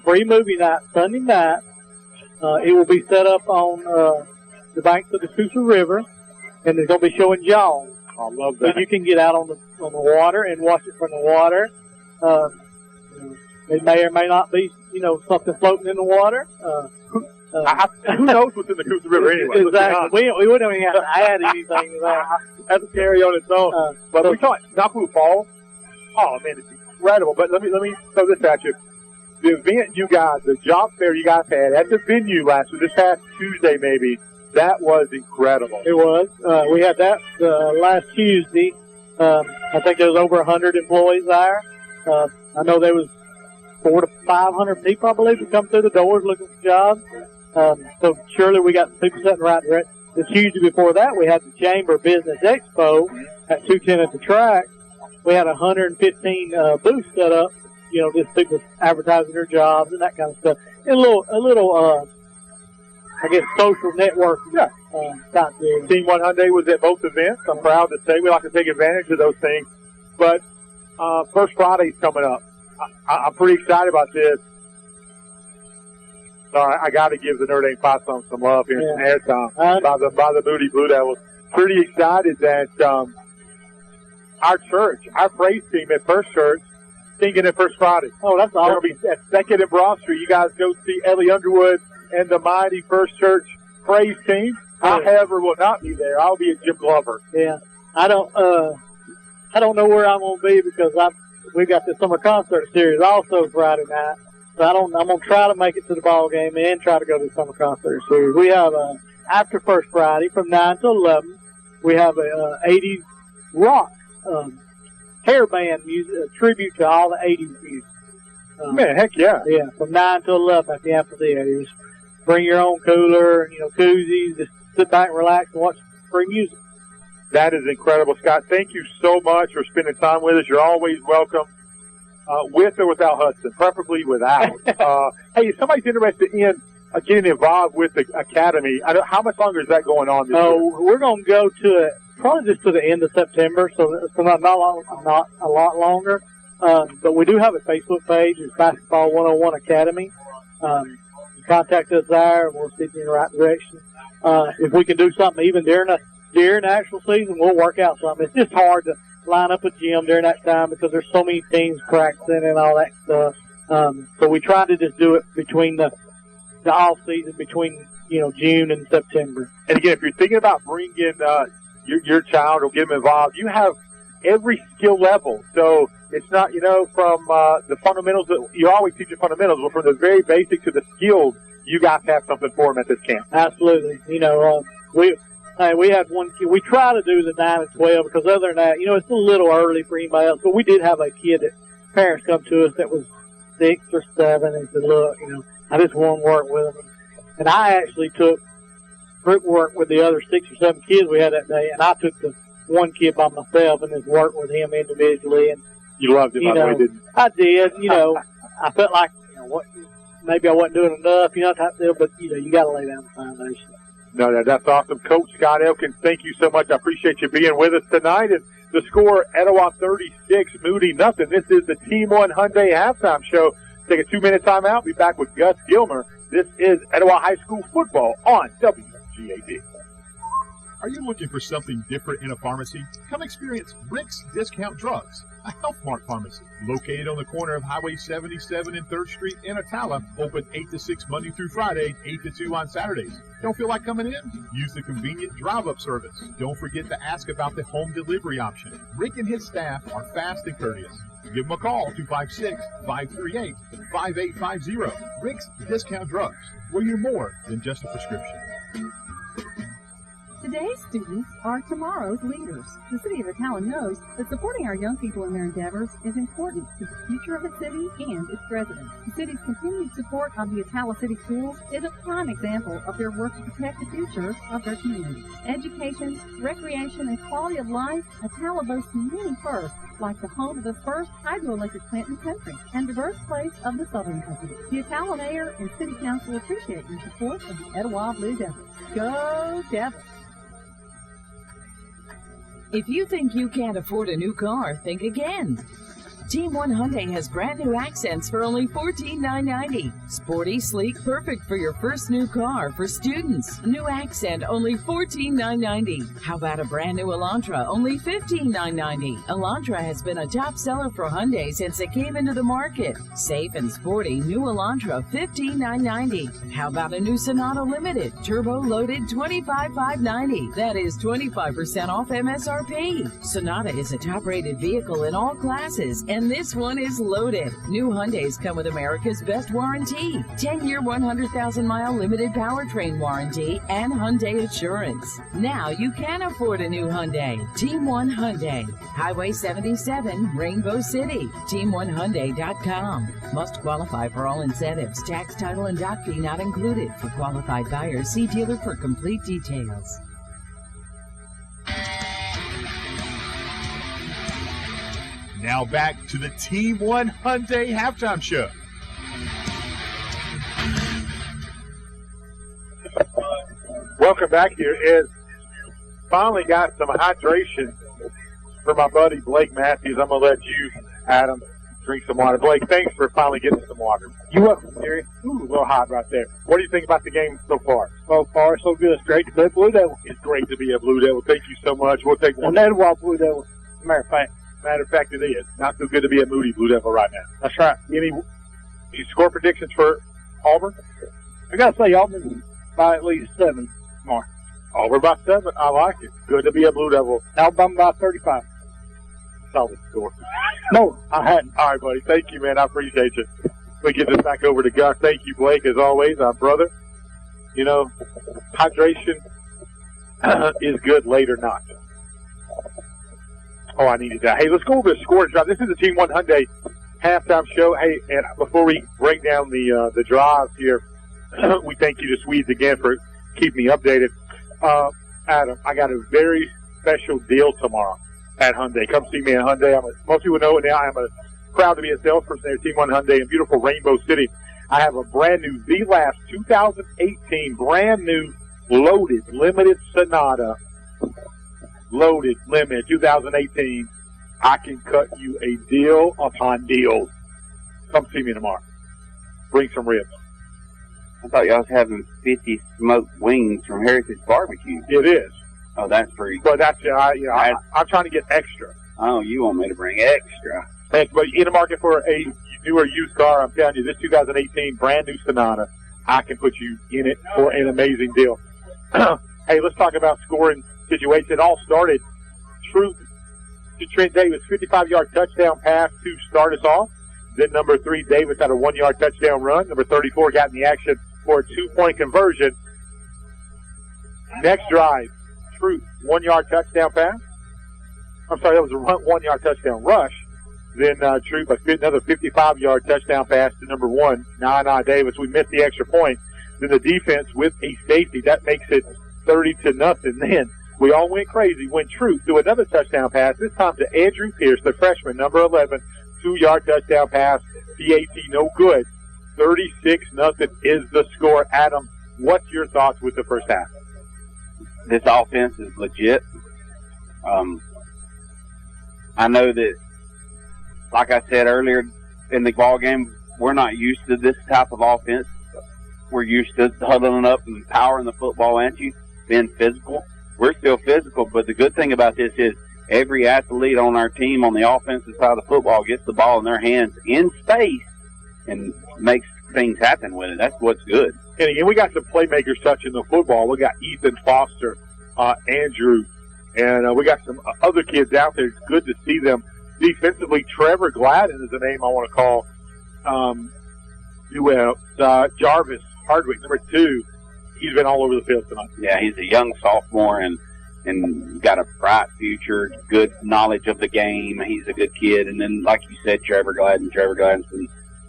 free movie night Sunday night. It will be set up on the banks of the Coosa River, and it's going to be showing Jaws. I love that. So you can get out on the water and watch it from the water. It may or may not be, something floating in the water. Who knows what's in the Coosa River anyway? Exactly. We wouldn't even have to add anything to that. That's a carry on its own. But we talked Naku Falls. Oh man, it's incredible. But let me throw this at you. The event you guys, the job fair you guys had at the venue this past Tuesday maybe, that was incredible. It was. We had that last Tuesday. I think there was over 100 employees there. I know there was 400 to 500 people, I believe, who come through the doors looking for jobs. So surely we got people set in the right direction. The Tuesday before that, we had the Chamber Business Expo at 210 at the track. We had 115 booths set up. Just people advertising their jobs and that kind of stuff. And a little, I guess, social network. Yeah. Team 100 was at both events. I'm proud to say we like to take advantage of those things. But First Friday's coming up. I'm pretty excited about this. Sorry, I got to give the Notre Dame Possum some love here in airtime by the Moody Blue Devils. Pretty excited that our church, our praise team at First Church, singing at First Friday. Oh, that's awesome. It'll be at 2nd and Broad Street. You guys go see Ellie Underwood and the mighty First Church praise team. I, however, will not be there. I'll be at Jim Glover. Yeah, I don't know where I'm gonna be because we got the summer concert series also Friday night. So I'm gonna try to make it to the ball game and try to go to the summer concert series. We have after First Friday from 9 to 11. We have a 80s rock hair band music, a tribute to all the 80s music. Man, heck yeah. Yeah, from 9 to 11 at the amphitheater. Just bring your own cooler, koozies, just sit back and relax and watch free music. That is incredible, Scott. Thank you so much for spending time with us. You're always welcome, with or without Hudson, preferably without. Hey, if somebody's interested in getting involved with the Academy, how much longer is that going on this year? We're going to go to it probably just to the end of September, so not a lot longer. But we do have a Facebook page. It's Basketball 101 Academy. Contact us there, and we'll steer you in the right direction. If we can do something even during the actual season, we'll work out something. It's just hard to line up a gym during that time because there's so many teams practicing and all that stuff. So we try to just do it between the off season, between June and September. And again, if you're thinking about bringing your child or get them involved, you have every skill level. So it's not, from the fundamentals, you're always teaching fundamentals, but from the very basic to the skills, you guys have something for them at this camp. Absolutely. We had one kid. We try to do the 9 and 12 because other than that, it's a little early for anybody else. But we did have a kid that parents come to us that was 6 or 7 and said, look, I just want to work with them. And I actually took group work with the other 6 or 7 kids we had that day, and I took the one kid by myself and just worked with him individually. And you loved him, by the way, didn't you? I did. I felt like maybe I wasn't doing enough, type deal. But you got to lay down the foundation. No, that's awesome. Coach Scott Elkins, thank you so much. I appreciate you being with us tonight. And the score, Etowah 36, Moody nothing. This is the Team 1 Hyundai halftime show. Take a 2-minute timeout. Be back with Gus Gilmer. This is Etowah High School football on WGAD. Are you looking for something different in a pharmacy? Come experience Rick's Discount Drugs, a Health Mart pharmacy located on the corner of Highway 77 and 3rd Street in Attala. Open 8 to 6 Monday through Friday, 8 to 2 on Saturdays. Don't feel like coming in? Use the convenient drive-up service. Don't forget to ask about the home delivery option. Rick and his staff are fast and courteous. Give them a call, 256-538-5850. Rick's Discount Drugs, where you're more than just a prescription. Today's students are tomorrow's leaders. The City of Attala knows that supporting our young people in their endeavors is important to the future of its city and its residents. The city's continued support of the Attala City Schools is a prime example of their work to protect the future of their community. Education, recreation, and quality of life, Attala boasts many firsts, like the home of the first hydroelectric plant in the country and the birthplace of the Southern Company. The Attala Mayor and City Council appreciate your support of the Etowah Blue Devils. Go Devils! If you think you can't afford a new car, think again. Team 1 Hyundai has brand new accents for only $14,990. Sporty, sleek, perfect for your first new car. For students, new accent, only $14,990. How about a brand new Elantra, only $15,990. Elantra has been a top seller for Hyundai since it came into the market. Safe and sporty, new Elantra, $15,990. How about a new Sonata Limited, turbo loaded, $25,590. That is 25% off MSRP. Sonata is a top-rated vehicle in all classes, and this one is loaded. New Hyundais come with America's best warranty, 10-year, 100,000-mile limited powertrain warranty, and Hyundai Assurance. Now you can afford a new Hyundai. Team 1 Hyundai, Highway 77, Rainbow City. Team1Hyundai.com. Must qualify for all incentives. Tax, title, and dock fee not included. For qualified buyers, see dealer for complete details. Now back to the Team 1 Hyundai halftime show. Welcome back here. Is finally got some hydration for my buddy Blake Matthews. I'm going to let you, Adam, drink some water. Blake, thanks for finally getting some water. You're welcome, Terry. Ooh, a little hot right there. What do you think about the game so far? So far, so good. It's great to be a Blue Devil. It's great to be a Blue Devil. Thank you so much. We'll take one. An Etowah Blue Devil, matter of fact. Matter of fact, it is. Not so good to be a Moody Blue Devil right now. That's right. Any score predictions for Auburn? I got to say, Auburn by at least 7 more. Auburn by 7. I like it. Good to be a Blue Devil. Alabama by 35. Solid score. No, I hadn't. All right, buddy. Thank you, man. I appreciate you. We get this back over to Gus. Thank you, Blake, as always, our brother. You know, hydration is good late or not. Oh, I needed that. Hey, let's go over the score drive. This is the Team 1 Hyundai halftime show. Hey, and before we break down the drives here, we thank you to Swedes again for keeping me updated. Adam, I got a very special deal tomorrow at Hyundai. Come see me at Hyundai. Most people know it now. I'm proud to be a salesperson there at Team 1 Hyundai in beautiful Rainbow City. I have a brand new V-Last 2018 brand new loaded limited Sonata. Loaded, limited, 2018. I can cut you a deal upon deal. Come see me tomorrow. Bring some ribs. I thought y'all was having 50 smoked wings from Heritage Barbecue. It is. Oh, that's free. But that's, I'm trying to get extra. Oh, you want me to bring extra? Thanks, but in the market for a newer used car, I'm telling you, this 2018 brand new Sonata, I can put you in it for an amazing deal. Hey, let's talk about scoring situation. It all started, Truth to Trent Davis, 55-yard touchdown pass to start us off. Then number 3, Davis had a 1-yard touchdown run. Number 34 got in the action for a 2-point conversion. Next drive, Truth, 1-yard touchdown pass. I'm sorry, that was a 1-yard touchdown rush. Then Truth, another 55-yard touchdown pass to number 1, Nana Davis. We missed the extra point. Then the defense with a safety, that makes it 30-0. Then we all went crazy when Truth threw another touchdown pass, this time to Andrew Pierce, the freshman, number 11, 2-yard touchdown pass. PAT, no good. 36-0 is the score. Adam, what's your thoughts with the first half? this offense is legit. I know that, like I said earlier in the ball game, we're not used to this type of offense. We're used to huddling up and powering the football at you, being physical. We're still physical, but the good thing about this is every athlete on our team on the offensive side of the football gets the ball in their hands in space and makes things happen with it. That's what's good. And again, we got some playmakers touching the football. We got Ethan Foster, Andrew, and we got some other kids out there. It's good to see them. Defensively, Trevor Gladden is the name I want to call. Jarvis Hardwick, number 2. He's been all over the field tonight. Yeah, he's a young sophomore and got a bright future, good knowledge of the game. He's a good kid. And then, like you said, Trevor Gladden's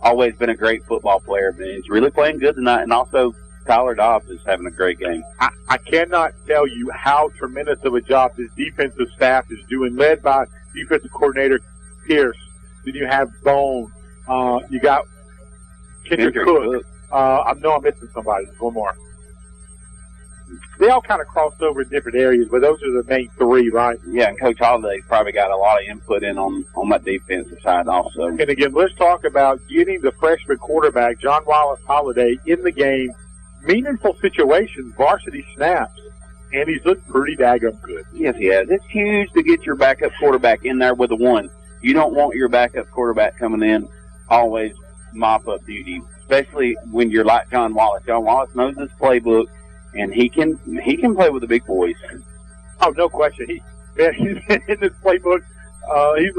always been a great football player, but he's really playing good tonight. And also, Tyler Dobbs is having a great game. I cannot tell you how tremendous of a job this defensive staff is doing, led by defensive coordinator Pierce. Then you have Bone. You got Kendrick Cook. I know I'm missing somebody. There's one more. They all kind of cross over in different areas, but those are the main 3, right? Yeah, and Coach Holiday's probably got a lot of input in on that defensive side also. And again, let's talk about getting the freshman quarterback, John Wallace Holiday, in the game. Meaningful situations, varsity snaps, and he's looked pretty daggum good. Yes, he has. It's huge to get your backup quarterback in there with a 1. You don't want your backup quarterback coming in always mop-up duty, especially when you're like John Wallace. John Wallace knows his playbook, and he can play with the big boys. Oh, no question. He's been in this playbook. He's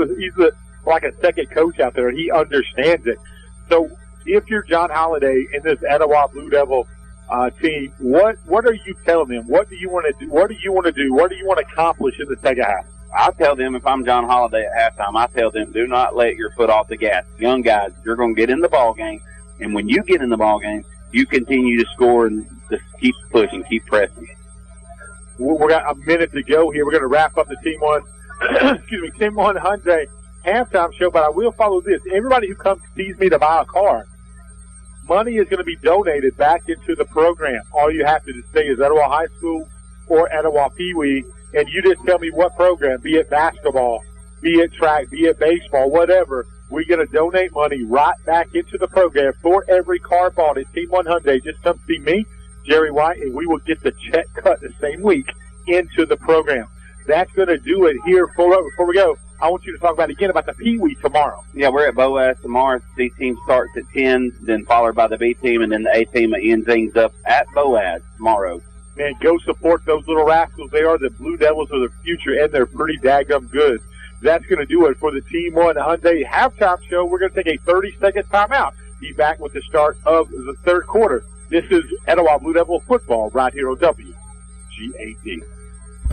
like a second coach out there, and he understands it. So if you're John Holiday in this Etowah Blue Devil team, what are you telling them? What do you want to do? What do you want to do? What do you want to accomplish in the second half? I tell them, if I'm John Holiday at halftime, I tell them, do not let your foot off the gas. Young guys, you're going to get in the ball game, and when you get in the ball game, you continue to score and just keep pushing, keep pressing. We got a minute to go here. We're going to wrap up the Team 1 Hyundai halftime show, but I will follow this. Everybody who comes sees me to buy a car, money is going to be donated back into the program. All you have to say is Etowah High School or Etowah Pee Wee, and you just tell me what program, be it basketball, be it track, be it baseball, whatever. We're going to donate money right back into the program for every car bought at Team 1 Hyundai. Just come see me, Jerry White, and we will get the check cut the same week into the program. That's going to do it here. Before we go, I want you to talk about the Pee Wee tomorrow. Yeah, we're at Boaz tomorrow. The C team starts at 10, then followed by the B team, and then the A team ends things up at Boaz tomorrow. Man, go support those little rascals. They are the Blue Devils of the future, and they're pretty daggum good. That's going to do it for the Team 1 Hyundai halftime show. We're going to take a 30-second timeout. Be back with the start of the third quarter. This is Etowah Blue Devil football right here on WGAD.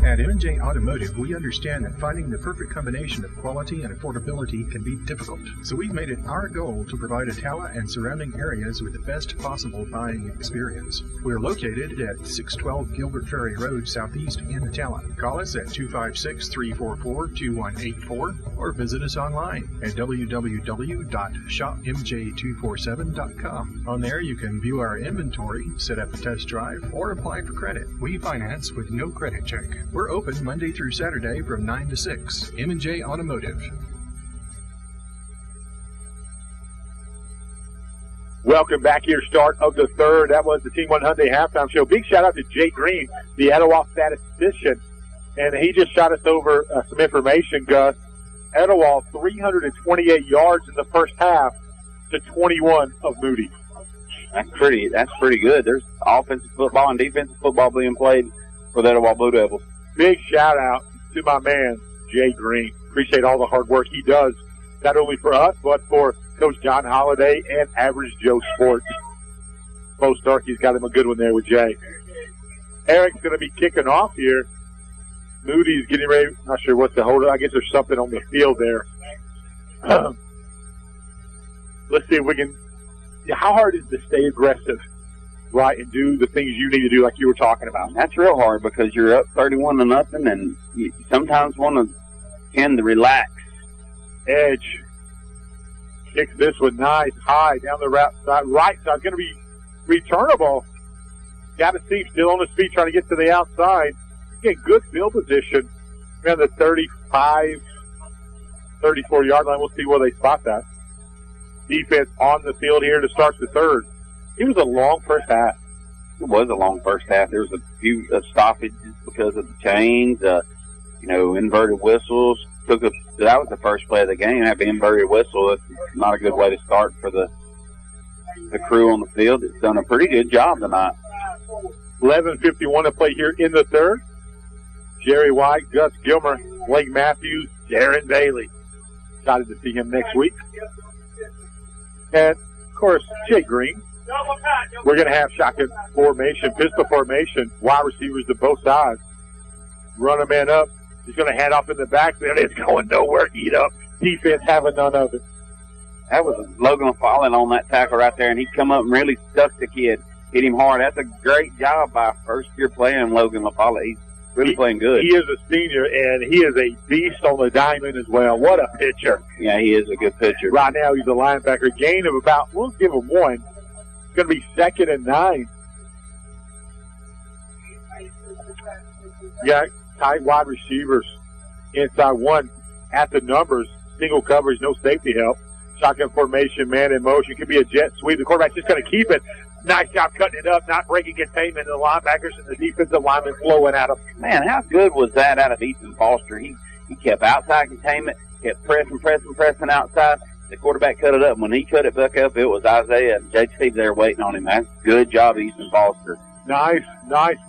At M&J Automotive, we understand that finding the perfect combination of quality and affordability can be difficult. So we've made it our goal to provide Etowah and surrounding areas with the best possible buying experience. We're located at 612 Gilbert Ferry Road, Southeast in Etowah. Call us at 256-344-2184 or visit us online at www.shopmj247.com. On there, you can view our inventory, set up a test drive, or apply for credit. We finance with no credit check. We're open Monday through Saturday from 9 to 6. M&J Automotive. Welcome back here, start of the third. That was the Team 1 Hyundai halftime show. Big shout out to Jay Green, the Etowah statistician, and he just shot us over some information, Gus. Etowah 328 yards in the first half to 21 of Moody. That's pretty good. There's offensive football and defensive football being played for the Etowah Blue Devils. Big shout out to my man, Jay Green. Appreciate all the hard work he does, not only for us, but for Coach John Holiday and Average Joe Sports. Bo Starkey's got him a good one there with Jay. Eric's going to be kicking off here. Moody's getting ready. Not sure what's the hold. I guess there's something on the field there. Let's see if we can. How hard is it to stay aggressive, right, and do the things you need to do like you were talking about? That's real hard because you're up 31-0, and you sometimes want to tend to relax. Edge kicks this one nice, high down the right side. It's going to be returnable. Got to see still on his feet trying to get to the outside. Again, good field position around the 35, 34-yard line. We'll see where they spot that. Defense on the field here to start the third. It was a long first half. It was a long first half. There was a few stoppages because of the chains, inverted whistles. That was the first play of the game. Have an inverted whistle. That's not a good way to start for the crew on the field. It's done a pretty good job tonight. 11:51 to play here in the third. Jerry White, Gus Gilmer, Blake Matthews, Darren Bailey. Excited to see him next week. And, of course, Jay Green. We're going to have shotgun formation, pistol formation, wide receivers to both sides. Run a man up. He's going to hand off in the backfield. It's going nowhere. Eat up. Defense having none of it. That was Logan falling on that tackle right there, and he come up and really stuck the kid. Hit him hard. That's a great job by first-year playing Logan LaFollette. He's really playing good. He is a senior, and he is a beast on the diamond as well. What a pitcher. Yeah, he is a good pitcher. Right now he's a linebacker. Gain of about, we'll give him one. It's going to be 2nd and 9. Yeah, tight wide receivers. Inside one at the numbers. Single coverage, no safety help. Shotgun formation, man in motion. Could be a jet sweep. The quarterback's just going to keep it. Nice job cutting it up, not breaking containment. The linebackers and the defensive linemen flowing at him. Man, how good was that out of Ethan Foster? He kept outside containment, kept pressing outside. The quarterback cut it up. When he cut it back up, it was Isaiah and JT there waiting on him. That's good job, Ethan Foster. Nice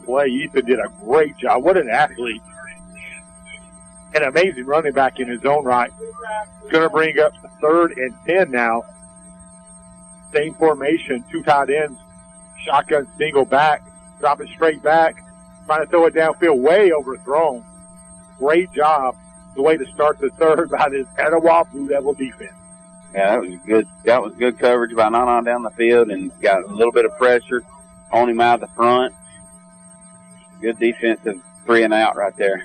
play. Ethan did a great job. What an athlete. An amazing running back in his own right. Going to bring up 3rd and 10 now. Same formation, 2 tight ends. Shotgun single back. Drop it straight back. Trying to throw it downfield. Way overthrown. Great job. The way to start the third by this Etowah Blue Devil defense. Yeah, that was good. That was good coverage by Nana down the field and got a little bit of pressure on him out the front. Good defensive 3 and out right there.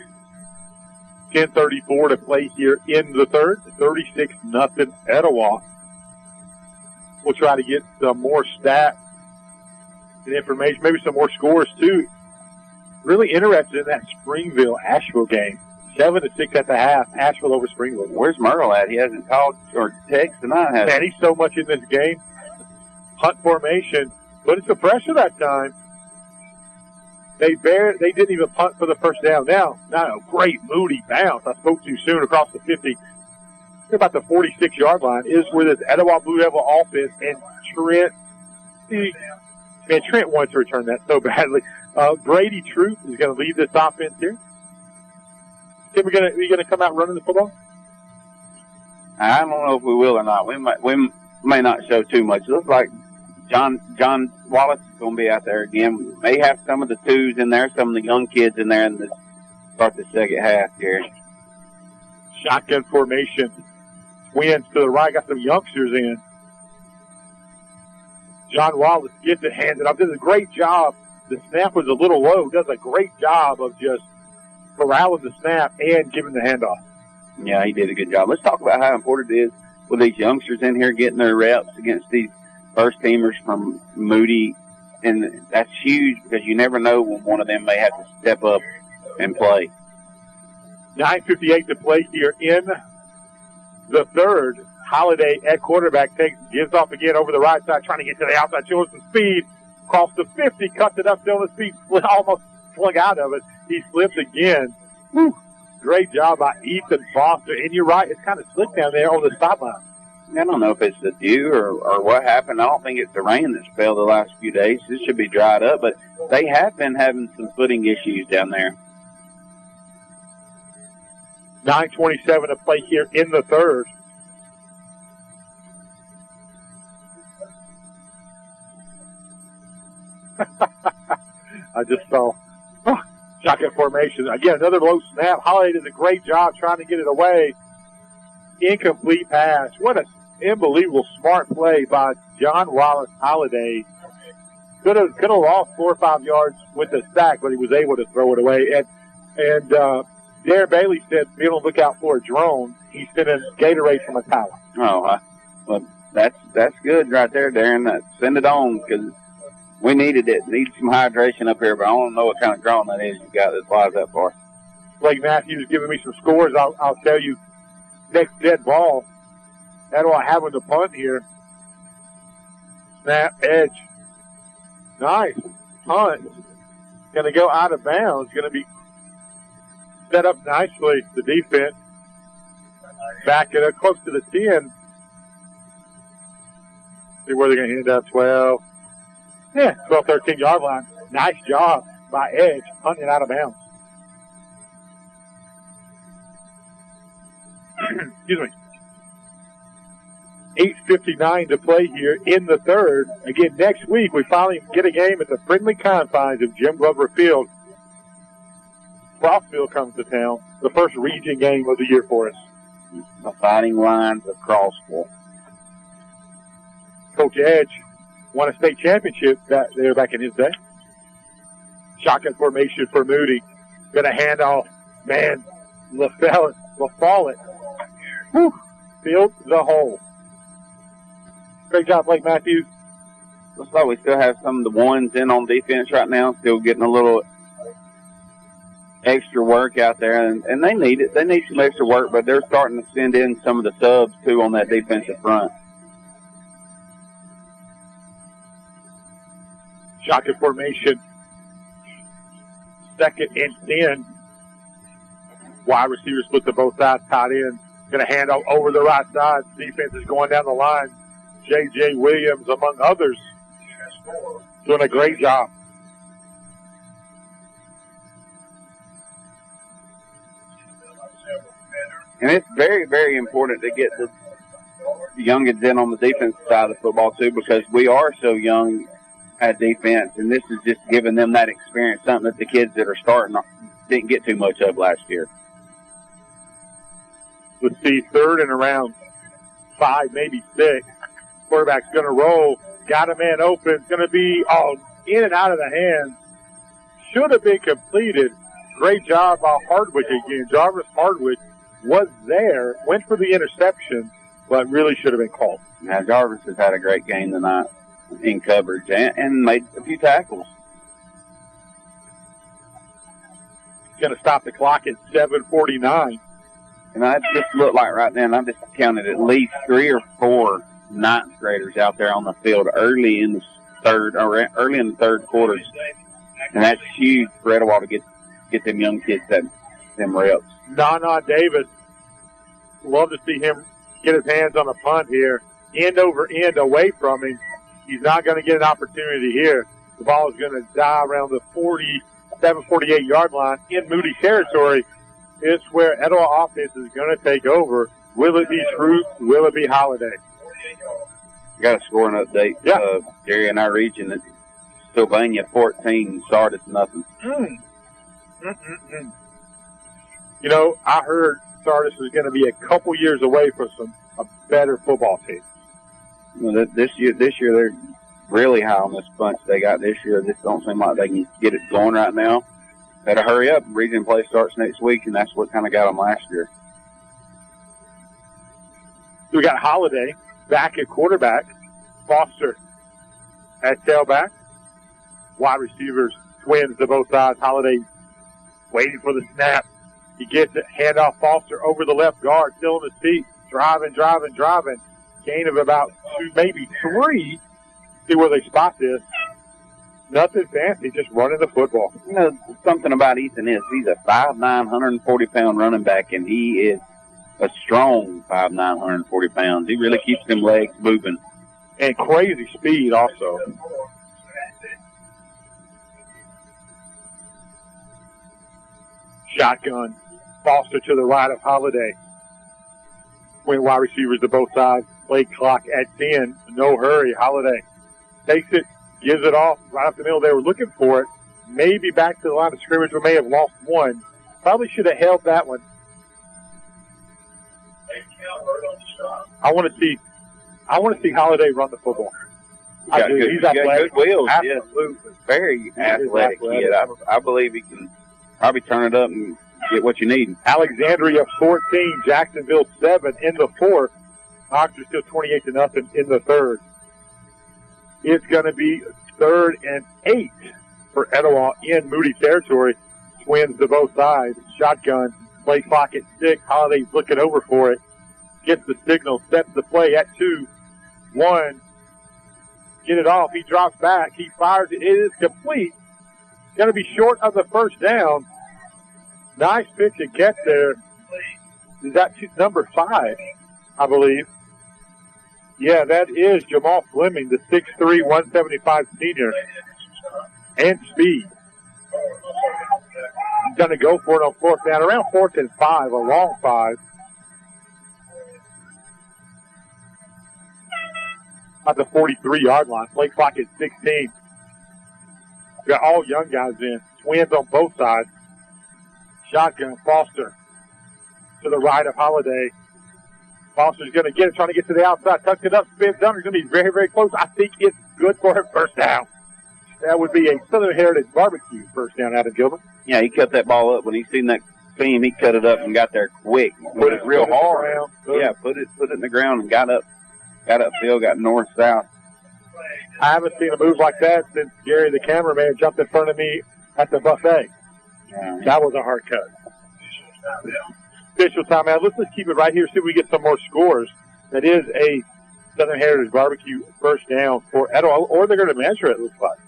10:34 to play here in the third. 36-0 Etowah. We'll try to get some more stats and information, maybe some more scores too. Really interested in that Springville-Asheville game. 7-6 at the half. Asheville over Springville. Where's Merle at? He hasn't called or texted tonight, has he? Man, he's so much in this game. Hunt formation, but it's the pressure that time. They didn't even punt for the first down. Now a great Moody bounce. I spoke too soon across the 50. About the 46-yard line is where this Etowah Blue Devil offense and Trent wants to return that so badly. Brady Truth is going to lead this offense here. Are we going to come out running the football? I don't know if we will or not. We may not show too much. It looks like John Wallace is going to be out there again. We may have some of the twos in there, some of the young kids in there, and start the second half here. Shotgun formation. Twins to the right. Got some youngsters in. John Wallace gets it handed up. Does a great job. The snap was a little low. Does a great job of just corralling the snap and giving the handoff. Yeah, he did a good job. Let's talk about how important it is with these youngsters in here getting their reps against these first-teamers from Moody. And that's huge because you never know when one of them may have to step up and play. 9:58 to play here in the third. Holiday at quarterback gives off again over the right side, trying to get to the outside, showing some speed. Across the 50, cuts it up, still the speed, almost slung out of it. He slipped again. Whew. Great job by Ethan Foster. And you're right, it's kind of slick down there on the sideline. I don't know if it's the dew or what happened. I don't think it's the rain that's fell the last few days. This should be dried up, but they have been having some footing issues down there. 9:27 to play here in the third. I just saw shotgun formation. Again, another low snap. Holiday does a great job trying to get it away. Incomplete pass. What an unbelievable smart play by John Wallace Holiday. Could have lost 4 or 5 yards with the sack, but he was able to throw it away. And Darren Bailey said, be on the lookout for a drone. He's sending Gatorade from a tower. Oh, well, that's good right there, Darren. Send it on because We needed it. Needed some hydration up here, but I don't know what kind of ground that is you got that flies that far. Blake Matthews giving me some scores. I'll tell you, next dead ball, Etowah having the punt here. Snap, edge. Nice. Punt. Going to go out of bounds. Going to be set up nicely. The defense. Back it up close to the 10. See where they're going to hand up 12. Yeah, 12, 13 yard line. Nice job by Edge, punting it out of bounds. Excuse me. 8:59 to play here in the third. Again, next week we finally get a game at the friendly confines of Jim Glover Field. Crossville comes to town. The first region game of the year for us. The Fighting Lions of Crossville. Coach Edge won a state championship there back in his day. Shotgun formation for Moody. Gonna hand off. Man, LaFollette. Whew. Filled the hole. Great job, Blake Matthews. Looks like we still have some of the ones in on defense right now, still getting a little extra work out there, and they need it. They need some extra work, but they're starting to send in some of the subs, too, on that defensive front. Shotgun formation. 2nd and 10. Wide receivers split to both sides, tight end. Going to hand off over the right side. Defense is going down the line. J.J. Williams, among others, doing a great job. And it's very, very important to get the youngins in on the defensive side of the football, too, because we are so young at defense, and this is just giving them that experience, something that the kids that are starting didn't get too much of last year. Let's see, 3rd and around 5, maybe 6. Quarterback's going to roll. Got a man open. Going to be in and out of the hands. Should have been completed. Great job by Hardwick again. Jarvis Hardwick was there, went for the interception, but really should have been called. Now, Jarvis has had a great game tonight in coverage and made a few tackles. Going to stop the clock at 7:49. And I just looked like right then, I just counted at least 3 or 4 ninth graders out there on the field early in the third quarters. And that's huge for Etowah to get them young kids them reps. Nana Davis, love to see him get his hands on the punt here. End over end away from him. He's not going to get an opportunity here. The ball is going to die around the 47, 48-yard line in Moody territory. It's where Etowah offense is going to take over. Will it be Truth? Will it be Holiday? Got a scoring update. Yeah. Gary, in our region, it's Sylvania 14, Sardis nothing. You know, I heard Sardis is going to be a couple years away from a better football team. Well, this year they're really high on this bunch they got this year. This don't seem like they can get it going right now. Better hurry up. Region play starts next week, and that's what kind of got them last year. We got Holiday back at quarterback, Foster at tailback, wide receivers, twins to both sides. Holiday waiting for the snap. He gets it, handoff Foster over the left guard, still in his feet, driving. Gain of about 2, maybe 3. See where they spot this. Nothing fancy, just running the football. You know, something about Ethan is he's a 5'9", 140-pound running back, and he is a strong 5'9", 140 pounds. He really keeps them legs moving. And crazy speed also. Shotgun. Foster to the right of Holiday. Twin wide receivers to both sides. Play clock at 10. No hurry. Holiday takes it, gives it off right up the middle. They were looking for it. Maybe back to the line of scrimmage. We may have lost one. Probably should have held that one. I want to see Holiday run the football. He's athletic. Good wheels. Absolutely. Yes. Very athletic kid. I believe he can probably turn it up and get what you need. Alexandria 14, Jacksonville 7 in the fourth. Hawks are still 28-0 in the third. It's going to be 3rd and 8 for Etowah in Moody territory. Twins to both sides. Shotgun. Play clock at 6. Holiday's looking over for it. Gets the signal. Sets the play at 2. 1. Get it off. He drops back. He fires it. It is complete. Going to be short of the first down. Nice pitch and catch there. Is that number 5, I believe? Yeah, that is Jamal Fleming, the 6'3", 175 senior. And speed. He's going to go for it on 4th down. Around 4th and 5, a long 5. At the 43-yard line. Play clock at 16. Got all young guys in. Twins on both sides. Shotgun, Foster to the right of Holiday. Foster's going to get it, trying to get to the outside. Tucks it up, spins under. It's going to be very, very close. I think it's good for a first down. That would be a Southern Heritage Barbecue first down, Adam Gilman. Yeah, he cut that ball up. When he seen that seam, he cut it up and got there quick. Put it real hard. Yeah, put it in the ground and got upfield, got north-south. I haven't seen a move like that since Gary, the cameraman, jumped in front of me at the buffet. Yeah. That was a hard cut. Official timeout. Let's just keep it right here, see if we get some more scores. That is a Southern Heritage Barbecue first down for Etowah, or they're going to measure it, looks like.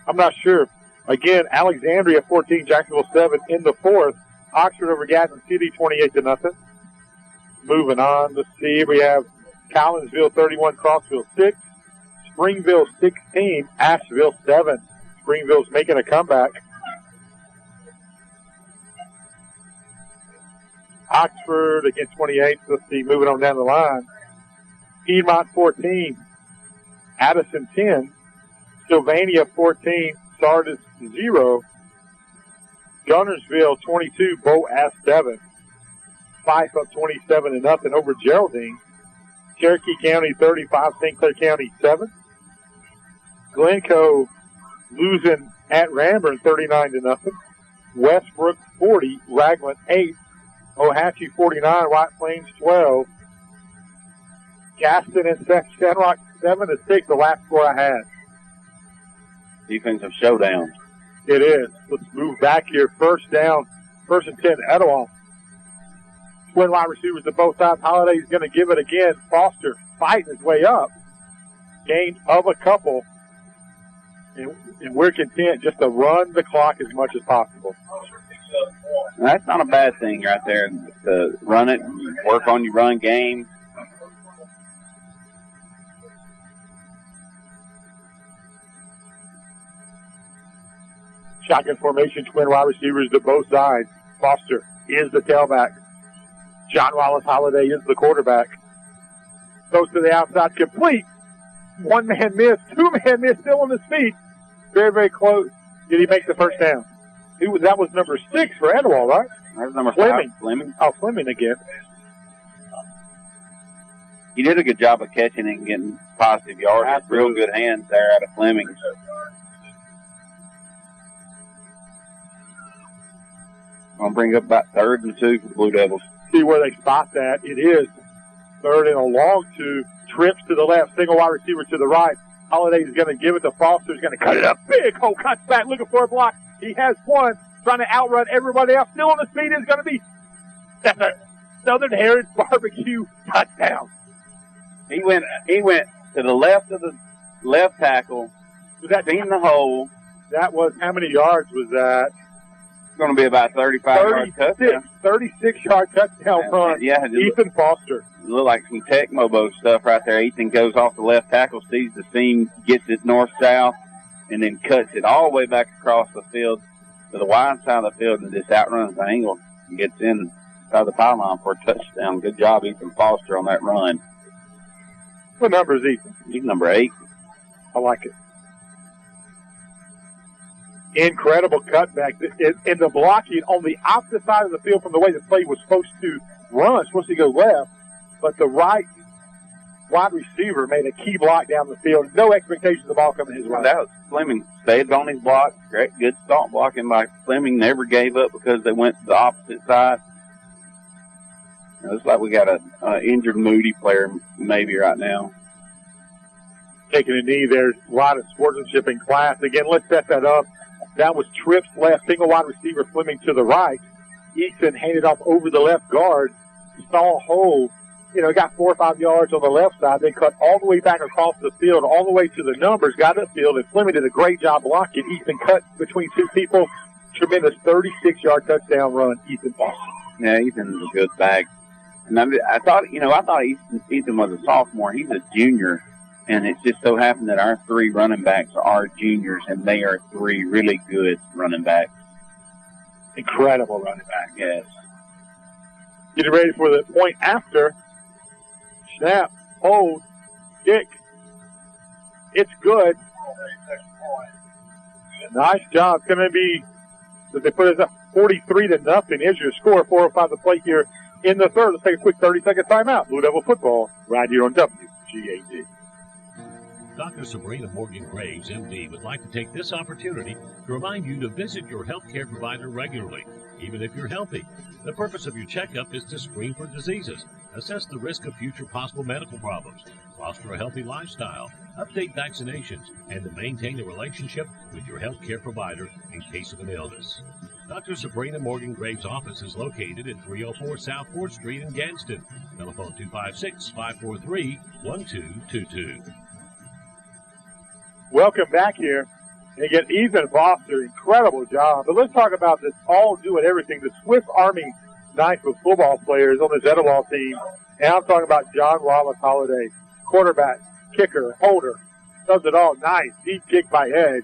I'm not sure. Again, Alexandria 14, Jacksonville 7 in the 4th. Oxford over Gadsden City 28-0. Moving on, let's see. We have Collinsville 31, Crossville 6. Springville 16, Asheville 7. Springville's making a comeback. Oxford against 28. Let's see, moving on down the line. Piedmont 14, Addison 10. Sylvania 14, Sardis 0. Gunnersville 22, Boaz 7. Fife up 27-0 over Geraldine. Cherokee County 35, St. Clair County 7. Glencoe losing at Ranburne 39-0. Westbrook 40, Raglan 8. Ohatchee 49, White Plains 12. Gaston and Sandrock 7-6, the last score I had. Defensive showdown. It is. Let's move back here. First down, 1st and 10, Etowah. Twin wide receivers to both sides. Holiday's going to give it again. Foster fighting his way up. Gain of a couple. And we're content just to run the clock as much as possible. That's not a bad thing right there. To run it, work on your run game. Shotgun formation, twin wide receivers to both sides. Foster is the tailback. John Wallace Holiday is the quarterback. Goes to the outside, complete. 1-man miss, 2-man miss, still on his feet. Very, very close. Did he make the first down? That was number 6 for Etowah, right? That was number Fleming. 5. Fleming. Oh, Fleming again. He did a good job of catching and getting positive yards. Real good hands there out of Fleming. I'll bring up about 3rd and 2 for the Blue Devils. See where they spot that. It is 3rd and a long 2. Trips to the left, single wide receiver to the right. Holiday's going to give it to Foster. He's going to cut it up. Big hole, cuts back, looking for a block. He has one, trying to outrun everybody else. Still on the speed is going to be Southern Heritage Barbecue touchdown. He went to the left of the left tackle. Was that seen the hole? That was, how many yards was that? It's going to be about 35-yard touchdown. 36-yard touchdown run. Yeah, Ethan Foster. Look like some Tech Mobo stuff right there. Ethan goes off the left tackle, sees the seam, gets it north-south, and then cuts it all the way back across the field to the wide side of the field and just outruns the angle and gets inside the pylon for a touchdown. Good job, Ethan Foster, on that run. What number is Ethan? He's number 8. I like it. Incredible cutback. And the blocking on the opposite side of the field from the way the play was supposed to run, supposed to go left, but the right wide receiver made a key block down the field. No expectations of the ball coming his way. That was Fleming. Stayed on his block. Great, good stop blocking by Fleming. Never gave up because they went to the opposite side. It looks like we got an injured Moody player maybe right now. taking a knee. There's a lot of sportsmanship in class. Again, let's set that up. That was trips left, single wide receiver Fleming to the right. Easton handed off over the left guard, saw a hole, got 4 or 5 yards on the left side, then cut all the way back across the field, all the way to the numbers, got upfield, and Fleming did a great job blocking. Easton cut between two people. Tremendous 36-yard touchdown run, Ethan Foster. Yeah, Ethan's a good back. And I thought Ethan was a sophomore. He's a junior. And it just so happened that our 3 running backs are juniors, and they are 3 really good running backs. Incredible running back. Yes. Getting ready for the point after. Snap, hold, kick. It's good. Nice job. It's going to be, they put us up 43-0. Here's your score, 4:05 to play here in the third. Let's take a quick 30-second timeout. Blue Devil football right here on WGAD. Dr. Sabrina Morgan Graves, MD, would like to take this opportunity to remind you to visit your health care provider regularly, even if you're healthy. The purpose of your checkup is to screen for diseases, assess the risk of future possible medical problems, foster a healthy lifestyle, update vaccinations, and to maintain a relationship with your health care provider in case of an illness. Dr. Sabrina Morgan Graves' office is located at 304 South 4th Street in Gadsden. Telephone 256-543-1222. Welcome back here. And again, Ethan Foster, incredible job. But let's talk about this all doing everything. The Swiss Army knife of football players on this Etowah team. And I'm talking about John Wallace Holiday, quarterback, kicker, holder, does it all. Nice, deep kick by Edge.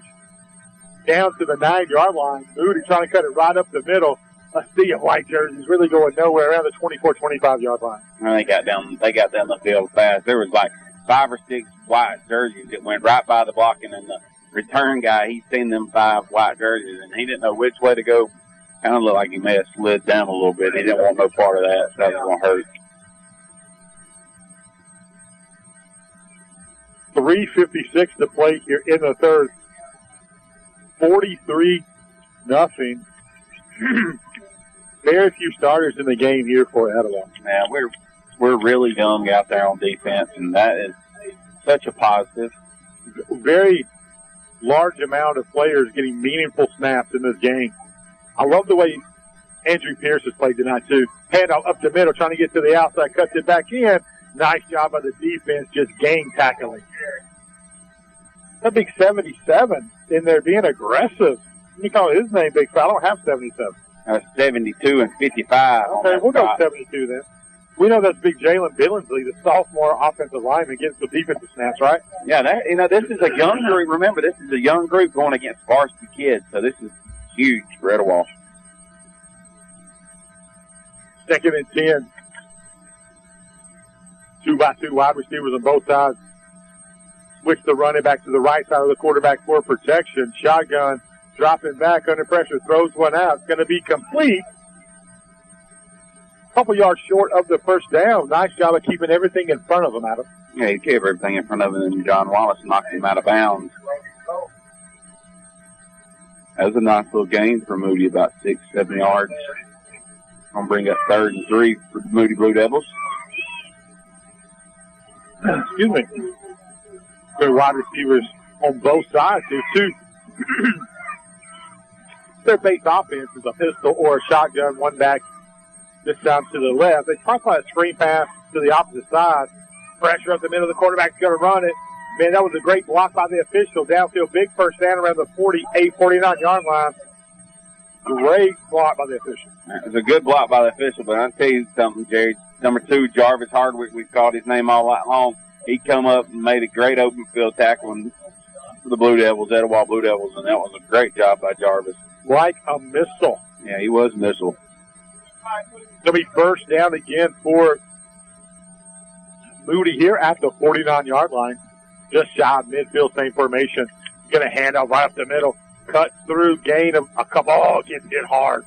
Down to the 9-yard line. Moody trying to cut it right up the middle. A sea of white jerseys really going nowhere around the 24, 25-yard line. And they got down the field fast. There was like 5 or 6 white jerseys that went right by the blocking, and the return guy, he's seen them 5 white jerseys, and he didn't know which way to go. Kind of looked like he may have slid down a little bit. He didn't want no part of that, so that was going to hurt. 3:56 to play here in the third. 43-0. Very few starters in the game here for Etowah. Yeah, we're really young out there on defense, and that is such a positive. Very large amount of players getting meaningful snaps in this game. I love the way Andrew Pierce has played tonight, too. Handoff up the middle, trying to get to the outside, cuts it back in. Nice job by the defense, just gang tackling. That big 77 in there being aggressive. Let me call his name, Big Fella. I don't have 77. 72 and 55. Okay, we'll go 72 then. We know that's big Jalen Billingsley, the sophomore offensive lineman, getting some defensive snaps, right? Yeah, this is a young group. Remember, this is a young group going against varsity kids, so this is huge for Etowah. 2nd and 10. 2-by-2 wide receivers on both sides. Switch the running back to the right side of the quarterback for protection. Shotgun dropping back under pressure, throws one out. It's going to be complete. Couple yards short of the first down. Nice job of keeping everything in front of him, Adam. Yeah, he kept everything in front of him, and John Wallace knocked him out of bounds. That was a nice little gain for Moody, about 6-7 yards. Going to bring up 3rd and 3 for the Moody Blue Devils. Excuse me. Their wide receivers on both sides. There's 2. Their base offense is a pistol or a shotgun, one back. This time to the left. They try to play a screen pass to the opposite side. Pressure up the middle. The quarterback's going to run it. Man, that was a great block by the official. Downfield, big first down around the 48, 49-yard line. Great block by the official. It was a good block by the official, but I'll tell you something, Jerry. Number 2, Jarvis Hardwick, we've called his name all night long. He come up and made a great open field tackle for the Blue Devils, Etowah Blue Devils, and that was a great job by Jarvis. Like a missile. Yeah, he was a missile. It'll be first down again for Moody here at the 49-yard line. Just shy of midfield, same formation. Going to hand out right up the middle. Cut through, gain of a couple. Oh, getting hit hard.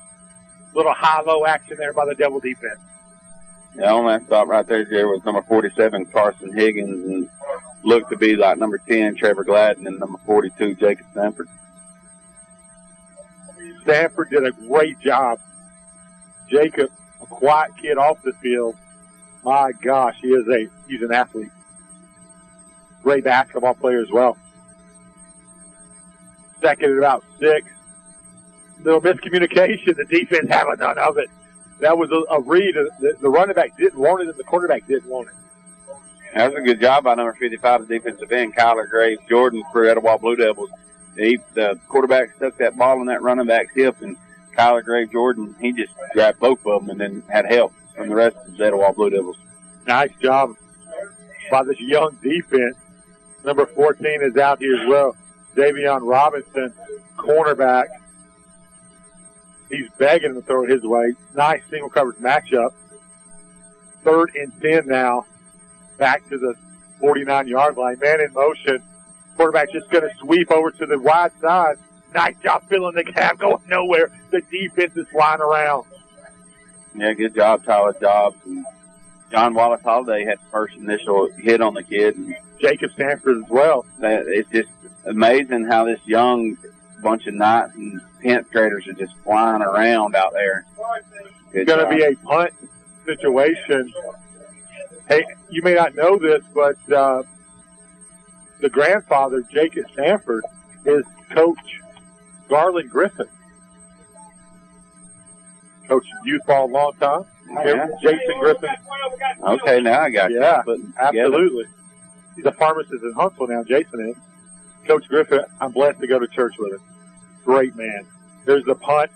Little high-low action there by the Devil defense. Yeah, on that stop right there, Jerry, was number 47, Carson Higgins, and looked to be like number 10, Trevor Gladden, and number 42, Jacob Stanford. Stanford did a great job. Jacob, a quiet kid off the field. My gosh, he's an athlete. great basketball player as well. Second at about 6. Little miscommunication. The defense having none of it. That was a read. The running back didn't want it, and the quarterback didn't want it. That was a good job by number 55, the defensive end, Kyler Graves Jordan for Etowah Blue Devils. The quarterback stuck that ball in that running back's hip, and Kyler Graves Jordan, he just grabbed both of them and then had help from the rest of the Etowah Blue Devils. Nice job by this young defense. Number 14 is out here as well. Davion Robinson, cornerback. He's begging him to throw it his way. Nice single coverage matchup. 3rd and 10 now. Back to the 49-yard line. Man in motion. Quarterback just going to sweep over to the wide side. Nice job filling the gap, going nowhere. The defense is flying around. Yeah, good job, Tyler Dobbs. And John Wallace Holiday had the first initial hit on the kid. And Jacob Stanford as well. It's just amazing how this young bunch of 9th and 10th graders are just flying around out there. It's going to be a punt situation. Hey, you may not know this, but the grandfather, Jacob Stanford, is Coach Garland Griffin. Coached youth ball a long time. Yeah. Jason Griffin. Okay, now I got you. Yeah, absolutely. He's a pharmacist in Huntsville now, Jason is. Coach Griffin, I'm blessed to go to church with him. Great man. There's the punt.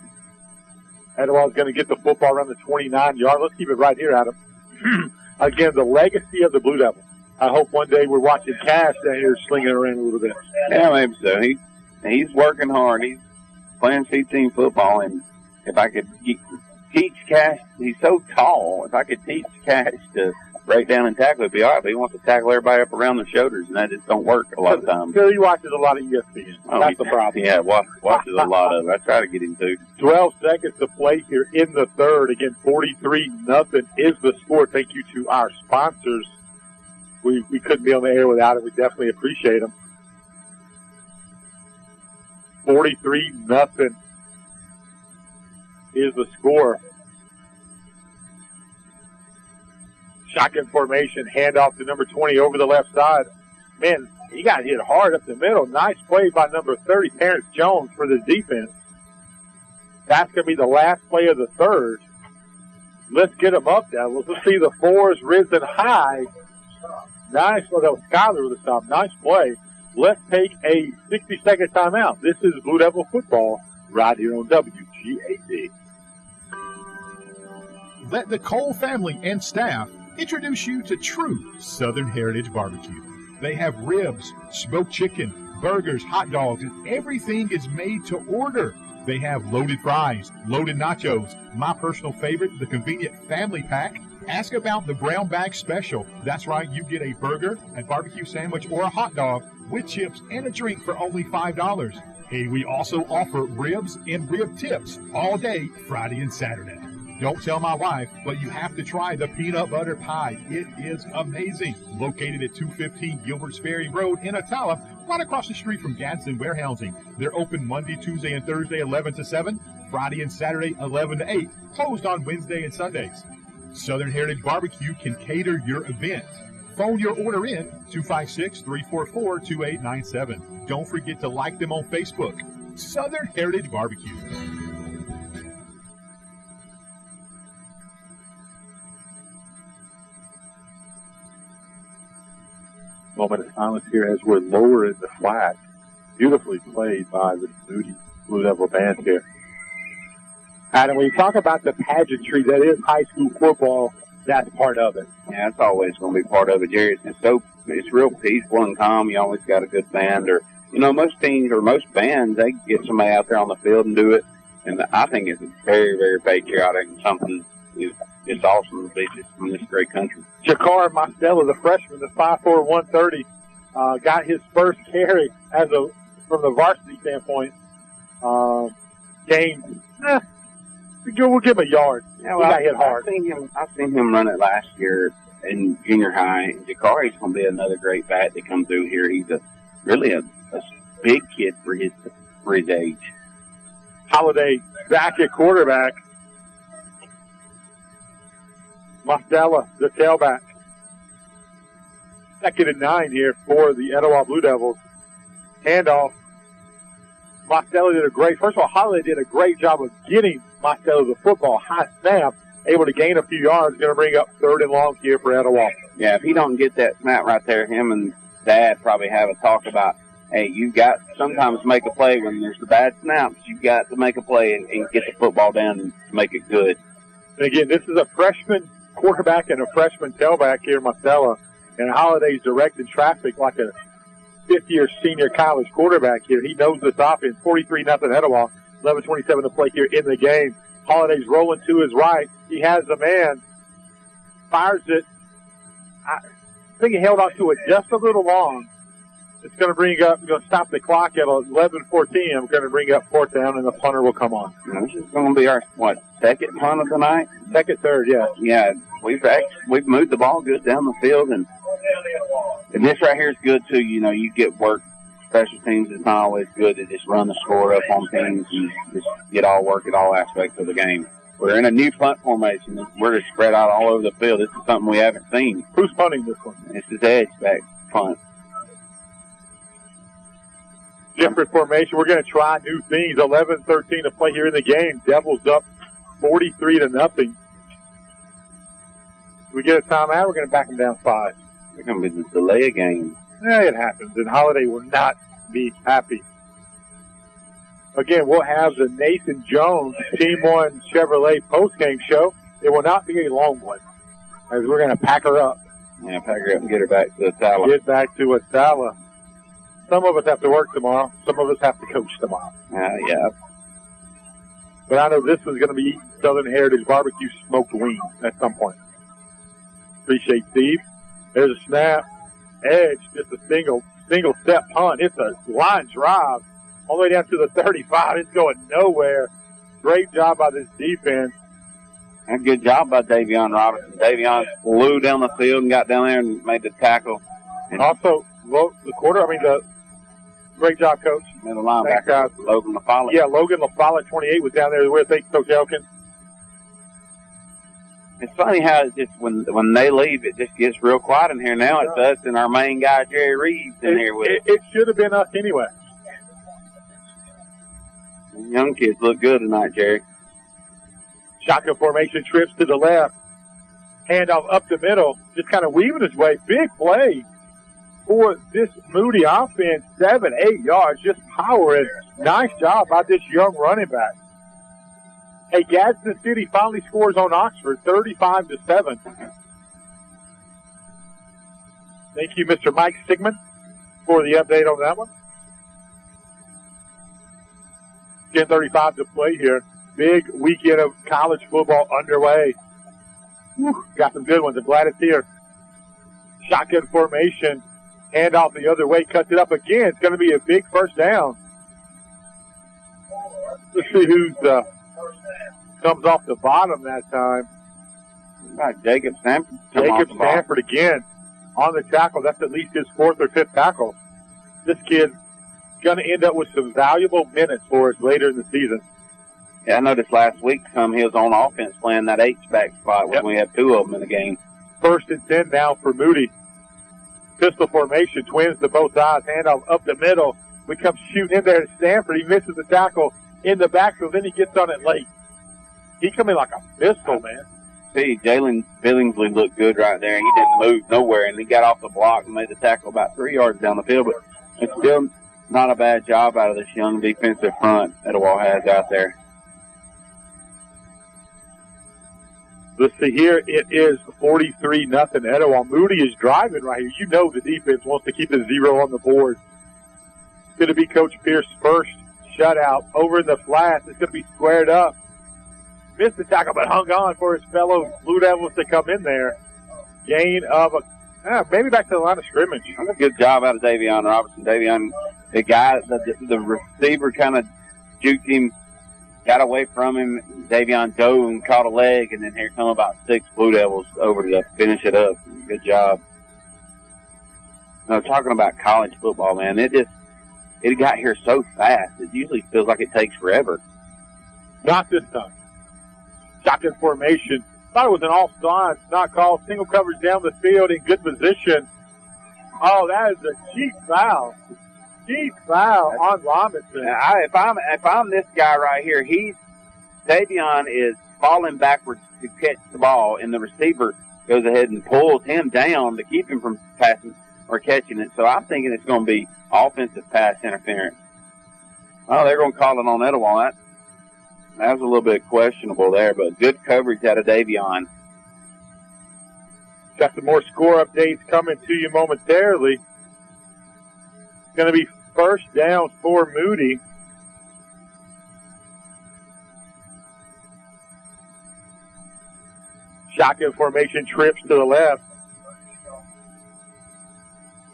Etowah's going to get the football around the 29-yard. Let's keep it right here, Adam. Again, the legacy of the Blue Devils. I hope one day we're watching Cash down here slinging it around a little bit. Yeah, maybe so. He's working hard. He's playing C-team football, and if I could teach Cash, he's so tall. If I could teach Cash to break down and tackle, it'd be all right. But he wants to tackle everybody up around the shoulders, and that just don't work a lot of times. Phil, he watches a lot of ESPN. That's the problem. Yeah, watches a lot of it. I try to get him to. 12 seconds to play here in the 3rd. Again, 43-0 is the score. Thank you to our sponsors. We couldn't be on the air without it. We definitely appreciate them. 43-0 is the score. Shotgun formation, handoff to number 20 over the left side. Man, he got hit hard up the middle. Nice play by number 30, Terrence Jones, for the defense. That's going to be the last play of the 3rd. Let's get them up now. Let's see the 4s risen high. Nice. Well, that was Skyler with the stop. Nice play. Let's take a 60-second timeout. This is Blue Devil football right here on WGAD. Let the Cole family and staff introduce you to true Southern Heritage Barbecue. They have ribs, smoked chicken, burgers, hot dogs, and everything is made to order. They have loaded fries, loaded nachos, my personal favorite, the convenient family pack. Ask about the brown bag special. That's right, you get a burger, a barbecue sandwich, or a hot dog with chips and a drink for only $5. Hey, we also offer ribs and rib tips all day, Friday and Saturday. Don't tell my wife, but you have to try the peanut butter pie. It is amazing. Located at 215 Gilbert's Ferry Road in Etowah, right across the street from Gadsden Warehousing. They're open Monday, Tuesday, and Thursday, 11 to 7. Friday and Saturday, 11 to 8. Closed on Wednesday and Sundays. Southern Heritage Barbecue can cater your event. Phone your order in 256-344-2897. Don't forget to like them on Facebook. Southern Heritage Barbecue. Moment of silence here as we're lower in the flat. Beautifully played by the Moody Blue Devil band here. And when you talk about the pageantry that is high school football, that's part of it. Yeah, it's always going to be part of it, Jerry. It's real peaceful and calm. You always got a good band, or most teams or most bands, they get somebody out there on the field and do it. And I think it's very, very patriotic and something it's awesome to be just from this great country. Jakar Mostella, the freshman, the 5'4", 130, got his first carry from the varsity standpoint. Game. We'll give him a yard. Yeah, well, he got hit hard. I've seen him run it last year in junior high. Jakari's going to be another great bat that come through here. He's really a big kid for his age. Holiday back at quarterback. Mostella, the tailback. Second and 9 here for the Etowah Blue Devils. Handoff. Mostello did first of all, Holiday did a great job of getting Mostello the football. High snap, able to gain a few yards, going to bring up 3rd and long here for Etowah. Yeah, if he don't get that snap right there, him and Dad probably have a talk about, hey, you've got to sometimes make a play when there's the bad snaps. You've got to make a play and get the football down and make it good. And again, this is a freshman quarterback and a freshman tailback here, Mostello. And Holiday's directing traffic like a fifth-year senior college quarterback here. He knows this offense. 43-0 Etowah. 11:27 to play here in the game. Holiday's rolling to his right. He has the man. Fires it. I think he held on to it just a little long. It's going to stop the clock at 11:14. I'm going to bring up 4th down, and the punter will come on. This is going to be our, second punt of the night? Second, third, yeah. Yeah, we've moved the ball good down the field, and this right here is good, too. You know, you get work. Special teams, it's not always good to just run the score up on teams and just get all work at all aspects of the game. We're in a new punt formation. We're just spread out all over the field. This is something we haven't seen. Who's punting this one? This is edge back punt. Different formation. We're going to try new things. 11:13 to play here in the game. Devils up 43-0. We get a timeout. We're going to back them down 5. It's going to be the delay game. Yeah, it happens, and Holiday will not be happy. Again, we'll have the Nathan Jones Team 1 Chevrolet postgame show. It will not be a long one, as we're going to pack her up. Yeah, pack her up and get her back to Atala. Get back to Atala. Some of us have to work tomorrow. Some of us have to coach tomorrow. Yeah. But I know this is going to be Southern Heritage Barbecue smoked wings at some point. Appreciate Steve. There's a snap. Edge, just a single step punt. It's a line drive all the way down to the 35. It's going nowhere. Great job by this defense. And good job by Davion Robinson. Davion flew down the field and got down there and made the tackle. And also, great job, Coach. And the linebacker, Logan LaFollette. Yeah, Logan LaFollette, 28, was down there with. Thanks, Coach Elkins. It's funny how it just when they leave, it just gets real quiet in here. Now it's us and our main guy, Jerry Reeves, in here with it. It should have been us anyway. Young kids look good tonight, Jerry. Shotgun formation, trips to the left. Handoff up the middle, just kind of weaving his way. Big play for this Moody offense. 7-8 yards, just powering. Nice job by this young running back. Hey, Gadsden City finally scores on Oxford, 35-7. Thank you, Mr. Mike Sigmund, for the update on that one. 10:35 to play here. Big weekend of college football underway. Got some good ones. I'm glad it's here. Shotgun formation. Handoff the other way. Cuts it up again. It's going to be a big first down. Let's see who's comes off the bottom that time. Jacob Stanford. Jacob Stanford again on the tackle. That's at least his 4th or 5th tackle. This kid's going to end up with some valuable minutes for us later in the season. Yeah, I noticed last week he was on offense playing that H-back spot when we had 2 of them in the game. 1st and 10 now for Moody. Pistol formation, twins to both sides, handoff up the middle. We come shooting in there to Stanford. He misses the tackle in the backfield, then he gets on it late. He come in like a pistol, man. See, Jalen Billingsley looked good right there. He didn't move nowhere, and he got off the block and made the tackle about 3 yards down the field. But it's still not a bad job out of this young defensive front Etowah has out there. Let's see here. It is 43-0 Etowah. Moody is driving right here. You know the defense wants to keep the 0 on the board. It's going to be Coach Pierce's first shutout over in the flats. It's going to be squared up. Missed the tackle, but hung on for his fellow Blue Devils to come in there. Gain of maybe back to the line of scrimmage. That's a good job out of Davion Robertson. Davion, the guy, the receiver kind of juked him, got away from him. Davion dove and caught a leg, and then here come about 6 Blue Devils over to finish it up. Good job. Talking about college football, man, it got here so fast. It usually feels like it takes forever. Not this time. Shotgun formation. Thought it was an offside. Not called. Single coverage down the field in good position. Oh, that is a cheap foul. Cheap foul on Robinson. If I'm this guy right here, Davion is falling backwards to catch the ball, and the receiver goes ahead and pulls him down to keep him from passing or catching it. So I'm thinking it's going to be offensive pass interference. Oh, they're going to call it on Etowah. That was a little bit questionable there, but good coverage out of Davion. Got some more score updates coming to you momentarily. It's going to be first down for Moody. Shotgun formation, trips to the left.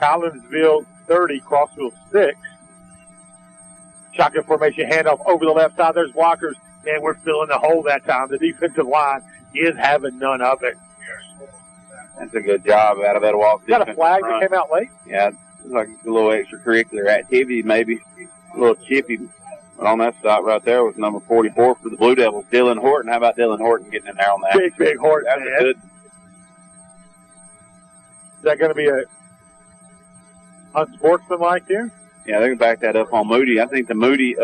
Collinsville 30, Crossville 6. Shotgun formation, handoff over the left side. There's Walker's, and we're filling the hole that time. The defensive line is having none of it. That's a good job out of Etowah. Is that a flag that came out late? Yeah, it's like a little extracurricular activity, maybe. A little chippy. But on that stop right there was number 44 for the Blue Devils, Dylan Horton. How about Dylan Horton getting in there on that? Big Horton. That's a good. Is that going to be a unsportsmanlike here? Yeah, they're going to back that up on Moody. I think the Moody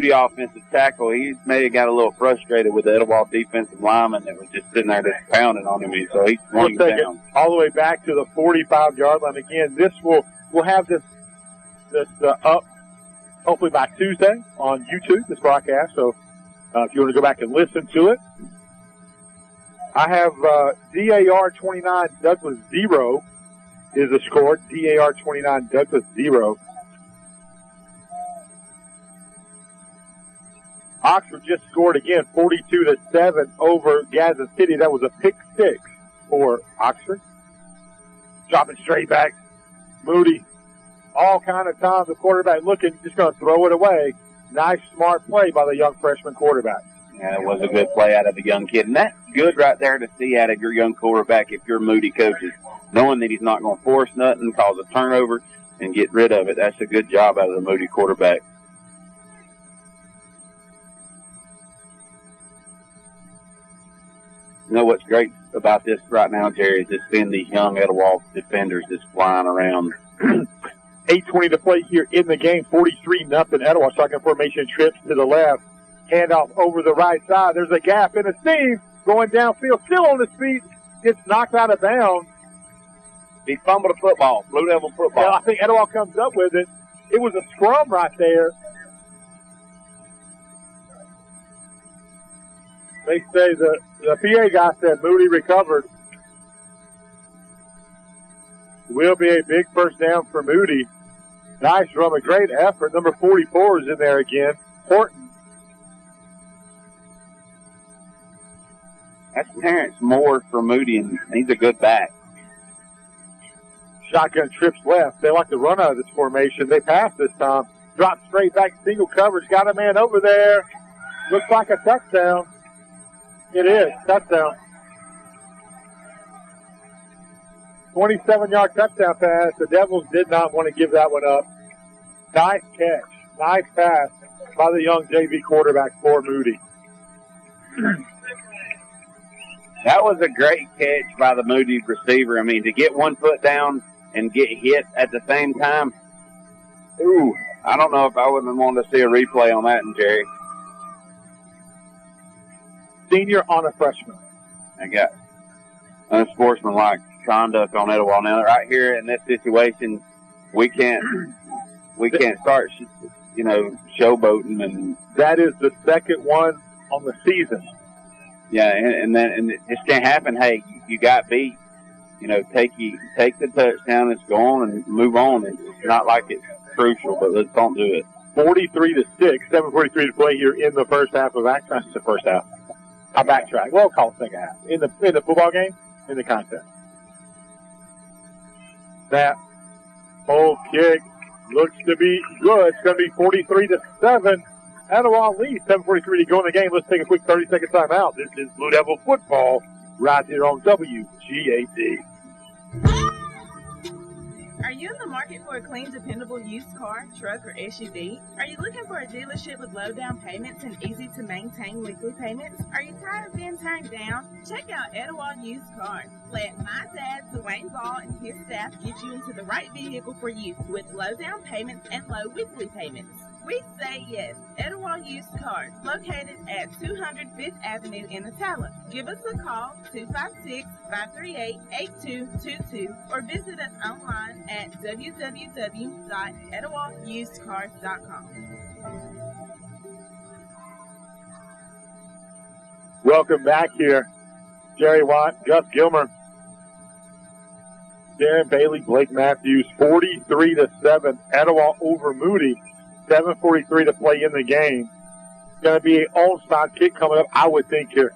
offensive tackle, he may have got a little frustrated with the Etowah defensive lineman that was just sitting there just pounding on him. So he's swung down. All the way back to the 45-yard line. Again, we'll have this up hopefully by Tuesday on YouTube, this broadcast. So if you want to go back and listen to it. I have DAR 29, Douglas 0 is the score. DAR 29, Douglas 0. Oxford just scored again, 42-7 over Gadsden City. That was a pick 6 for Oxford. Dropping straight back. Moody, all kind of times the quarterback looking, just going to throw it away. Nice, smart play by the young freshman quarterback. Yeah, it was a good play out of the young kid. And that's good right there to see out of your young quarterback if you're Moody coaches, knowing that he's not going to force nothing, cause a turnover, and get rid of it. That's a good job out of the Moody quarterback. You know what's great about this right now, Jerry, is just seeing these young Etowah defenders just flying around. 8:20 to play here in the game. 43-0. Etowah shotgun formation, trips to the left. Handoff over the right side. There's a gap in a seam going downfield. Still on his feet. Gets knocked out of bounds. He fumbled a football. Blue Devil football. Yeah, I think Etowah comes up with it. It was a scrum right there. They say the PA guy said Moody recovered. Will be a big first down for Moody. Nice run, a great effort. Number 44 is in there again. Horton. That's Terrence Moore for Moody, and he's a good back. Shotgun trips left. They like to run out of this formation. They pass this time. Drop straight back, single coverage. Got a man over there. Looks like a touchdown. It is. Touchdown. 27-yard touchdown pass. The Devils did not want to give that one up. Nice catch. Nice pass by the young JV quarterback for Moody. That was a great catch by the Moody receiver. I mean, to get one foot down and get hit at the same time. Ooh, I don't know if I wouldn't want to see a replay on that one, Jerry. Senior on a freshman. I got unsportsmanlike conduct on Etowah. Now, right here in this situation, we can't start, showboating, and that is the second one on the season. Yeah, and it just can't happen. Hey, you got beat. Take the touchdown. Let's go on and move on. It's not like it's crucial, but let's don't do it. 43-6, 7:43 to play here in the first half of action. That's the first half. I backtrack. We'll call it second half. In the football game, in the contest. That whole kick looks to be good. It's going to be 43-7. Etowah lead. 7:43 to go in the game. Let's take a quick 30-second timeout. This is Blue Devil football right here on WGAD. Are you in the market for a clean, dependable used car, truck, or SUV? Are you looking for a dealership with low down payments and easy to maintain weekly payments? Are you tired of being turned down? Check out Etowah Used Cars. Let my dad, Dwayne Ball, and his staff get you into the right vehicle for you with low down payments and low weekly payments. We say yes. Etowah Used Cars, located at 200 5th Avenue in Attala. Give us a call, 256-538-8222, or visit us online at www.etowahusedcars.com. Welcome back here. Jerry Watt, Gus Gilmer, Darren Bailey, Blake Matthews, 43-7. Etowah over Moody. 7:43 to play in the game. Going to be an onside kick coming up, I would think, here.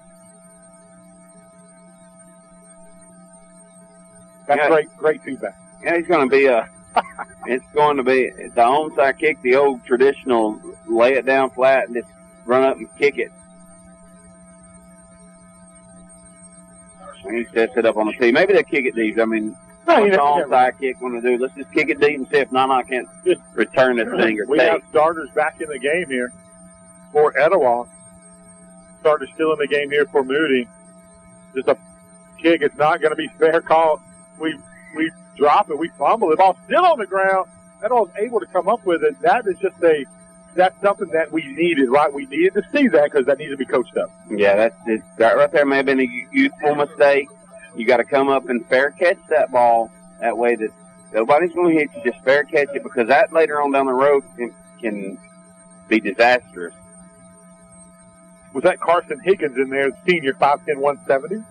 That's great feedback. Yeah, it's going to be the onside kick, the old traditional lay it down flat and just run up and kick it. And he sets it up on the tee. Maybe they'll kick it deep. I mean, what's the onside kick want to do? Let's just kick it deep and see if Nana can't return this thing or we take. have starters back in the game here for Etowah. Starters still in the game here for Moody. Just a kick. It's not going to be fair call. We drop it. We fumble. The ball's still on the ground. Etowah's able to come up with it. That is just that's something that we needed, right? We needed to see that because that needs to be coached up. Yeah, that right there may have been a youthful mistake. You got to come up and fair catch that ball that way that nobody's going to hit you. Just fair catch it because that later on down the road can be disastrous. Was that Carson Higgins in there, senior, 5'10", 170?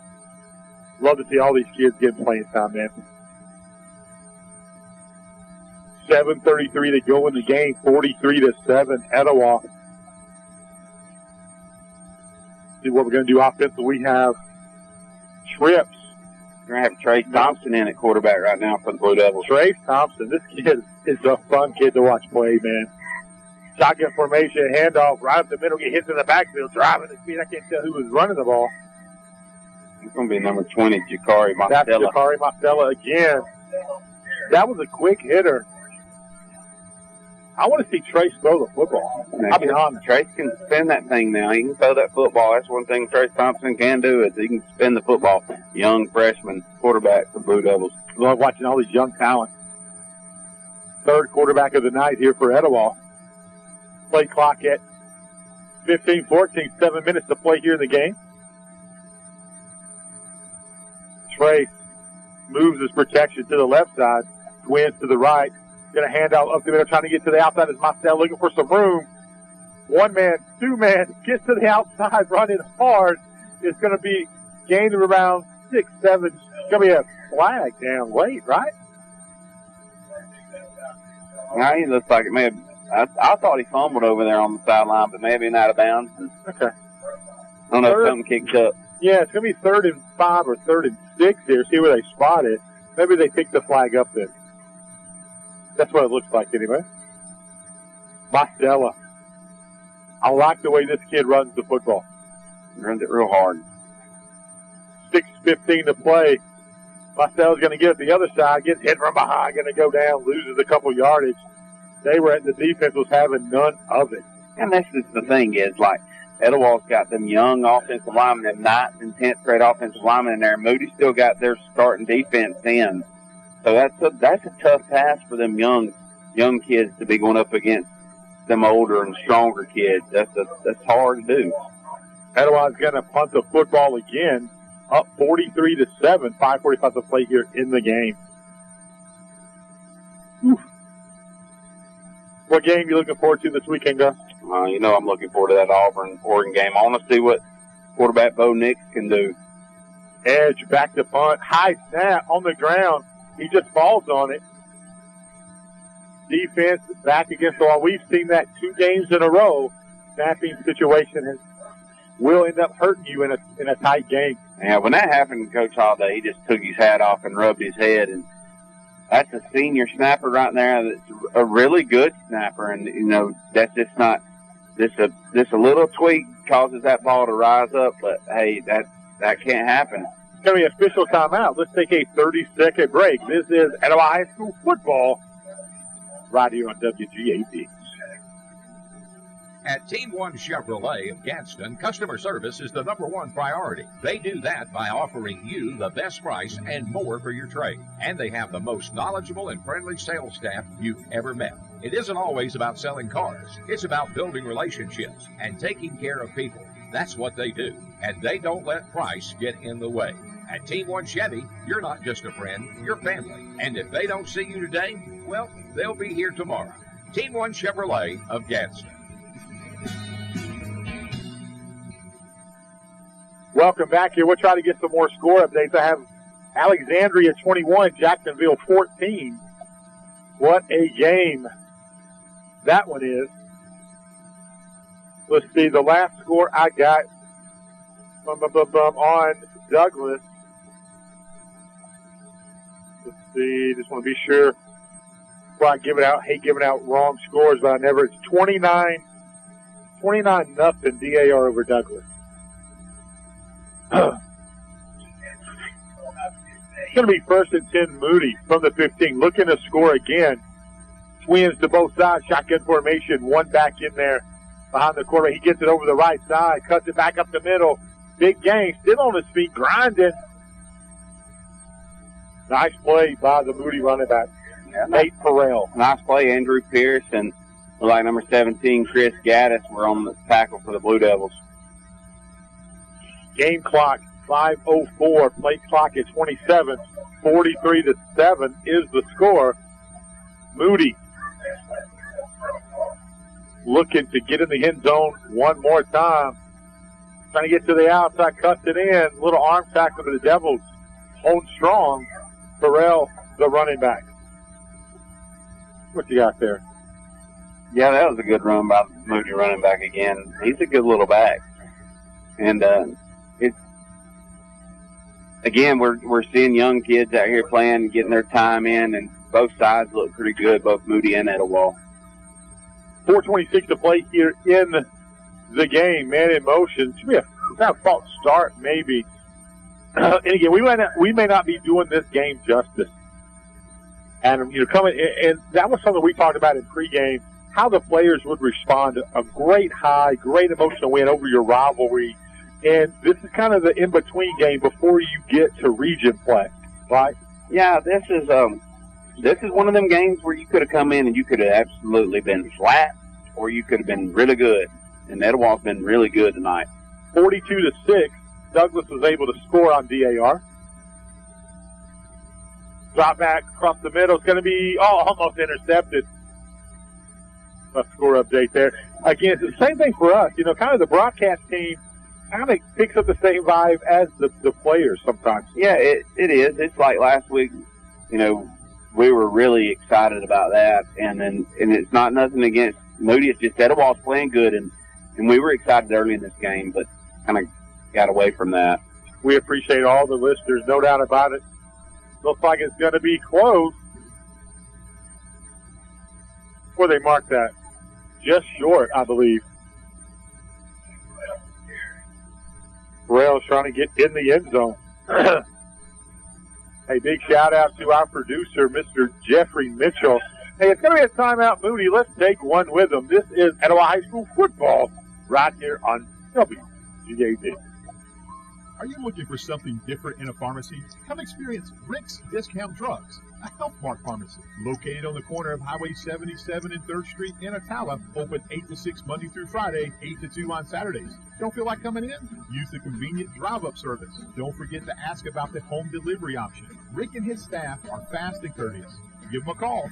Love to see all these kids getting playing time, man. 7:33 to go in the game, 43-7, Etowah. See what we're going to do offensively. We have trips. We're going to have Trace Thompson in at quarterback right now for the Blue Devils. Trace Thompson, this kid is a fun kid to watch play, man. Shotgun formation, handoff, right up the middle, get hit in the backfield, driving his feet. I can't tell who was running the ball. It's going to be number 20, Jakari Mastella. That's Jakari Mastella again. That was a quick hitter. I want to see Trace throw the football. I'll be honest. Trace can spin that thing now. He can throw that football. That's one thing Trace Thompson can do is he can spin the football. Young freshman quarterback for Blue Devils. Love watching all these young talent. Third quarterback of the night here for Etowah. Play clock at 15-14, 7 minutes to play here in the game. Trace moves his protection to the left side, twins to the right. Going to hand out up the middle, trying to get to the outside as Marcel looking for some room. One man, two man, gets to the outside, running hard. It's going to be gained of around 6, 7. It's going to be a flag down late, right? Now he looks like it may have. I thought he fumbled over there on the sideline, but maybe not out of bounds. Okay. I don't know if something kicked up. Yeah, it's going to be 3rd and 5 or 3rd and 6 here. See where they spot it. Maybe they pick the flag up then. That's what it looks like anyway. Mastella. I like the way this kid runs the football. He runs it real hard. 6:15 to play. Mastella's going to get it the other side, gets hit from behind, going to go down, loses a couple yardage. The defense was having none of it. And that's just the thing is, like, Etowah's got them young offensive linemen, them 9th and 10th grade offensive linemen in there. Moody still got their starting defense in. So that's a tough task for them young kids to be going up against them older and stronger kids. That's hard to do. Etowah's going to punt the football again, up 43-7. 5:45 to play here in the game. Oof. What game are you looking forward to this weekend, Gus? I'm looking forward to that Auburn-Oregon game. I want to see what quarterback Bo Nix can do. Edge, back to punt, high snap on the ground. He just falls on it. Defense back against the wall. We've seen that 2 games in a row. Snapping situation will end up hurting you in a tight game. Yeah, when that happened, Coach Holiday, he just took his hat off and rubbed his head. And that's a senior snapper right there. That's a really good snapper. And, that's just not just a little tweak causes that ball to rise up. But, hey, that can't happen. going to be official timeout. Let's take a 30-second break. This is Etowah High School football right here on WGAP. At Team One Chevrolet of Gadsden, customer service is the #1 priority. They do that by offering you the best price and more for your trade. And they have the most knowledgeable and friendly sales staff you've ever met. It isn't always about selling cars. It's about building relationships and taking care of people. That's what they do. And they don't let price get in the way. At Team One Chevy, you're not just a friend, you're family. And if they don't see you today, well, they'll be here tomorrow. Team One Chevrolet of Gadsden. Welcome back here. We'll try to get some more score updates. I have Alexandria 21, Jacksonville 14. What a game that one is. Let's see, the last score I got on Douglas. Let's see, just want to be sure before I give it out. Hate giving out wrong scores, but I never. It's 29-0 DAR over Douglas. It's going to be 1st and 10 Moody from the 15. Looking to score again. Twins to both sides. Shotgun formation. One back in there behind the quarterback. He gets it over the right side. Cuts it back up the middle. Big game. Still on his feet. Grinding. Nice play by the Moody running back. Yeah, Nate Farrell. Nice play. Andrew Pierce and like number 17, Chris Gaddis were on the tackle for the Blue Devils. Game clock, 5:04. Play clock at 27. 43-7 is the score. Moody looking to get in the end zone one more time. Trying to get to the outside, cuts it in. Little arm tackle to the Devils. Hold strong. Farrell, the running back. What you got there? Yeah, that was a good run by Moody running back again. He's a good little back. And it's again, we're seeing young kids out here playing, getting their time in, and both sides look pretty good, both Moody and Etowah. 4:26 to play here in the game. Man in motion. Should be a false start, maybe. And again, we may not be doing this game justice. And coming, and that was something we talked about in pregame. How the players would respond to a great high, great emotional win over your rivalry. And this is kind of the in-between game before you get to region play, right? Yeah, this is one of them games where you could have come in and you could have absolutely been flat, or you could have been really good. And Etowah's been really good tonight. 42-6, Douglas was able to score on DAR. Drop back across the middle. It's going to be almost intercepted. A score update there. Again, it's the same thing for us. Kind of the broadcast team kind of picks up the same vibe as the players sometimes. Yeah, it is. It's like last week, we were really excited about that. And it's not nothing against Moody. It's just Etowah's playing good. And we were excited early in this game, but kind of got away from that. We appreciate all the listeners, no doubt about it. Looks like it's going to be close. Where they mark that? Just short, I believe. Farrell's trying to get in the end zone. A big shout out to our producer, Mr. Jeffrey Mitchell. Hey, it's going to be a timeout, Moody. Let's take one with them. This is Etowah High School football right here on WGAD. Are you looking for something different in a pharmacy? Come experience Rick's Discount Drugs, a Health Mart pharmacy located on the corner of Highway 77 and 3rd Street in Attala. Open 8 to 6 Monday through Friday, 8 to 2 on Saturdays. Don't feel like coming in? Use the convenient drive-up service. Don't forget to ask about the home delivery option. Rick and his staff are fast and courteous. Give them a call,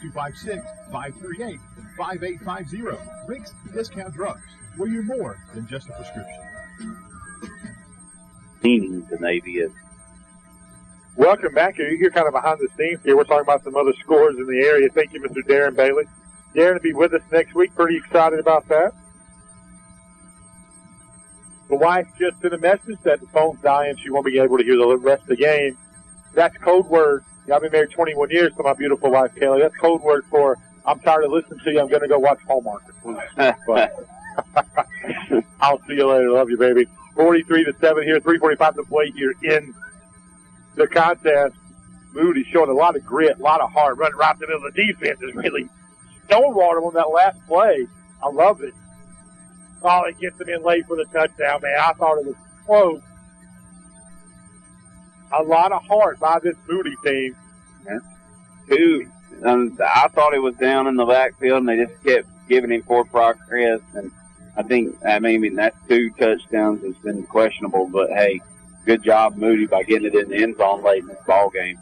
256-538-5850. Rick's Discount Drugs, where you're more than just a prescription. Meaning the Navy is. Welcome back. You're here kind of behind the scenes here. We're talking about some other scores in the area. Thank you, Mr. Darren Bailey. Darren will be with us next week. Pretty excited about that. The wife just sent a message that the phone's dying. She won't be able to hear the rest of the game. That's code word. I've been married 21 years to my beautiful wife, Kelly. That's code word for I'm tired of listening to you. I'm going to go watch Hallmark. But I'll see you later. Love you, baby. 43-7 here. 3:45 to play here in the contest. Moody showing a lot of grit, a lot of heart, running right in the middle of the defense is really stonewalled him on that last play. I love it. Oh, it gets him in late for the touchdown, man. I thought it was close. A lot of heart by this Moody team. Yeah. I thought it was down in the backfield, and they just kept giving him poor progress. And I mean, that's 2 touchdowns. It's been questionable, but hey, good job, Moody, by getting it in the end zone late in this ball game.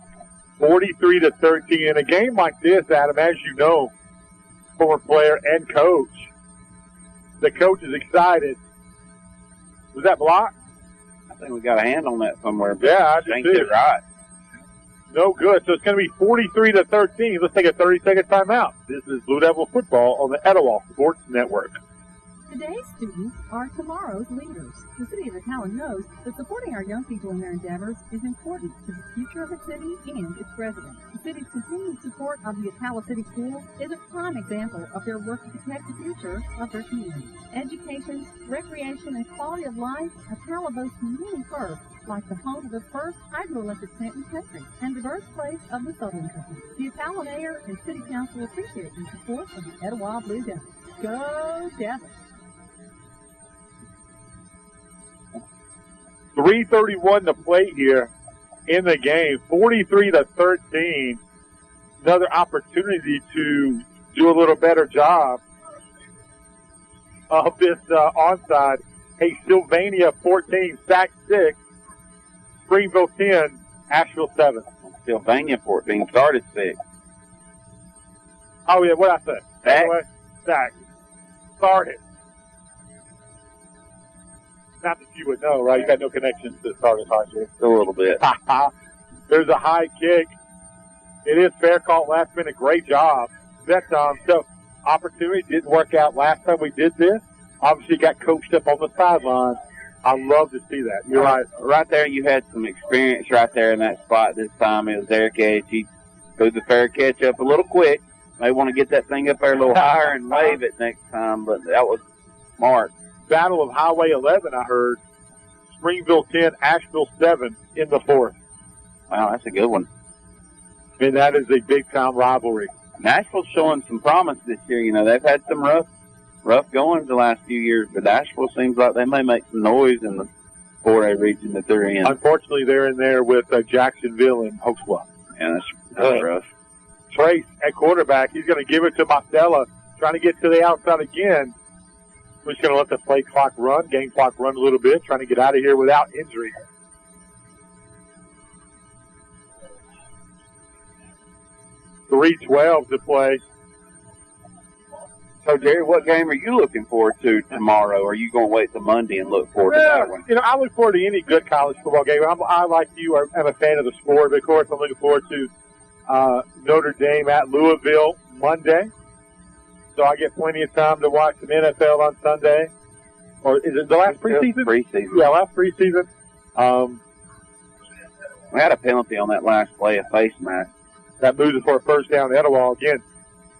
43-13 in a game like this, Adam, as you know, former player and coach. The coach is excited. Was that blocked? I think we got a hand on that somewhere. Yeah, I just ain't it right. No good. So it's going to be 43-13. Let's take a 30-second timeout. This is Blue Devil football on the Etowah Sports Network. Today's students are tomorrow's leaders. The City of Etowah knows that supporting our young people in their endeavors is important to the future of the city and its residents. The city's continued support of the Etowah City Schools is a prime example of their work to protect the future of their community. Education, recreation, and quality of life, Etowah boasts many firsts, like the home of the first hydroelectric plant in the country and the birthplace of the Southern Company. The Etowah Mayor and City Council appreciate the support of the Etowah Blue Devils. Go Devils! 3:31 to play here in the game. 43-13. Another opportunity to do a little better job of this onside. Hey, Sylvania 14, Sac 6, Springville 10, Asheville 7. Sylvania 14 started 6. Oh, yeah, what did I say? Sac. Anyway, Sac. Started. Not that you would know, right? You got no connections to the starters, aren't A little bit. There's a high kick. It is fair call last minute. Great job. So opportunity didn't work out last time we did this. Obviously got coached up on the sideline. I love to see that. You're right. Right there, you had some experience right there in that spot this time. It was Eric Edge. He threw the fair catch up a little quick. May want to get that thing up there a little higher and wave it next time, but that was smart. Battle of Highway 11, I heard. Springville 10, Asheville 7 in the 4th. Wow, that's a good one. And that is a big-time rivalry. Nashville's showing some promise this year. You know, they've had some rough goings the last few years, but Asheville seems like they may make some noise in the 4A region that they're in. Unfortunately, they're in there with Jacksonville and Hopewell. Yeah, that's rough. Trace at quarterback. He's going to give it to Marcella, trying to get to the outside again. We're just going to let the play clock run, game clock run a little bit, trying to get out of here without injury. .312 to play. So, Jerry, what game are you looking forward to tomorrow? Or are you going to wait till Monday and look forward to that one? You know, I look forward to any good college football game. I like you, I'm a fan of the sport, but of course I'm looking forward to Notre Dame at Louisville Monday. So I get plenty of time to watch some NFL on Sunday. Or is it the last preseason? Preseason. Yeah, last preseason. We had a penalty on that last play, a face mask. That moves it for a first down to Etowah. Again,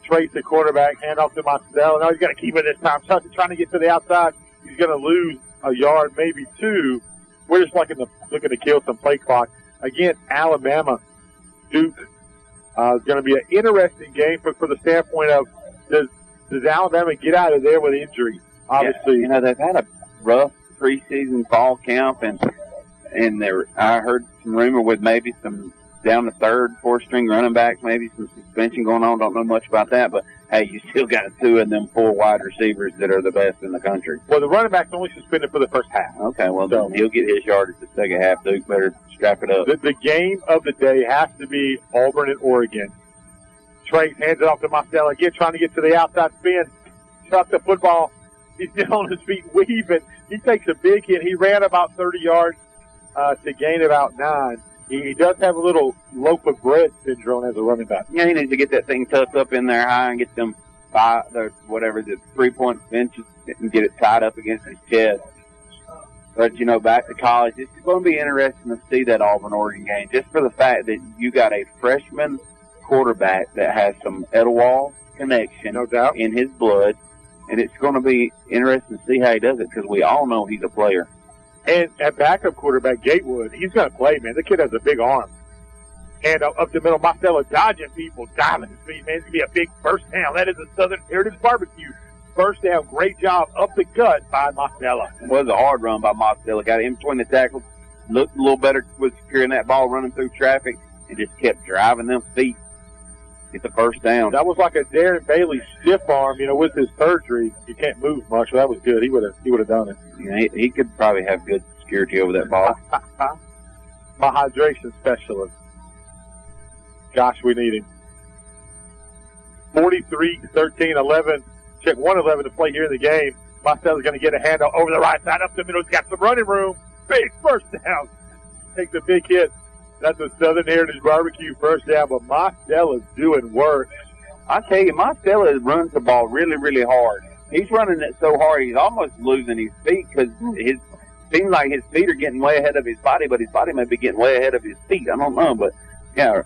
Trace the quarterback, hand off to Marcel. Now he's got to keep it this time. Trying to get to the outside. He's going to lose a yard, maybe 2. We're just looking to kill some play clock. Again, Alabama, Duke is going to be an interesting game for the standpoint of does Alabama get out of there with injuries? Obviously, yeah, you know, they've had a rough preseason fall camp, and I heard some rumor with maybe some down the 3rd, 4th string running backs, maybe some suspension going on. Don't know much about that, but hey, you still got 2 of them 4 wide receivers that are the best in the country. Well, the running back's only suspended for the first half. Okay, well, then he'll get his yardage the second half. Duke better strap it up. The game of the day has to be Auburn and Oregon. Trace hands it off to Marcel again, trying to get to the outside spin. Chuck the football. He's still on his feet, weaving. He takes a big hit. He ran about 30 yards to gain about 9. He does have a little loaf of bread syndrome as a running back. Yeah, he needs to get that thing tucked up in there high and get them 3-point benches and get it tied up against his chest. But, you know, back to college, it's going to be interesting to see that Auburn-Oregon game just for the fact that you got a freshman quarterback that has some Etowah connection, no doubt, in his blood, and it's going to be interesting to see how he does it because we all know he's a player. And at backup quarterback, Gatewood, he's going to play, man. The kid has a big arm. And up the middle, Marcella dodging people, diving his feet, man. It's going to be a big first down. That is a Southern Heritage Barbecue. First down, great job up the gut by Marcella. It was a hard run by Marcella. Got in between the tackles, looked a little better with securing that ball, running through traffic, and just kept driving them feet. Get the first down. That was like a Darren Bailey stiff arm, with his surgery. He can't move much, so that was good. He would have done it. Yeah, he could probably have good security over that ball. My hydration specialist. Gosh, we need him. 43-13-11. Check 111 to play here in the game. Marcella's going to get a handoff over the right side, up the middle. He's got some running room. Big first down. Takes a big hit. That's a Southern Heritage Barbecue first down, but Marcella's doing work. I tell you, Marcella runs the ball really, really hard. He's running it so hard he's almost losing his feet because it seems like his feet are getting way ahead of his body, but his body may be getting way ahead of his feet. I don't know, but yeah.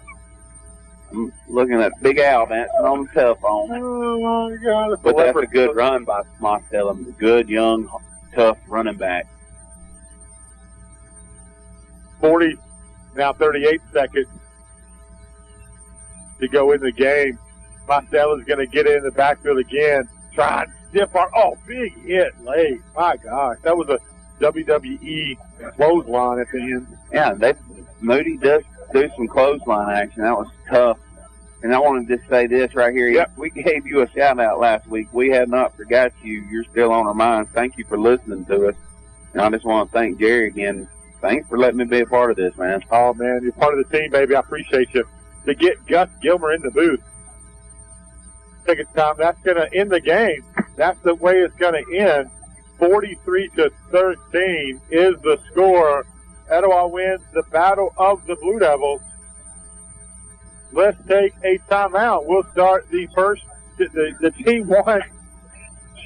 I'm looking at Big Al dancing on the telephone. Oh, my God. But that's a good run by Marcella. Good, young, tough running back. 40, now 38 seconds to go in the game. Marcella's going to get in the backfield again. Try and stiff arm. Oh, big hit late. My gosh. That was a WWE clothesline at the end. Yeah, Moody does do some clothesline action. That was tough. And I want to just say this right here. Yep. We gave you a shout-out last week. We have not forgot you. You're still on our minds. Thank you for listening to us. And I just want to thank Jerry again. Thanks for letting me be a part of this, man. Oh, man, you're part of the team, baby. I appreciate you. To get Gus Gilmer in the booth. Second time, that's going to end the game. That's the way it's going to end. 43-13 is the score. Etowah wins the Battle of the Blue Devils. Let's take a timeout. We'll start the Team 1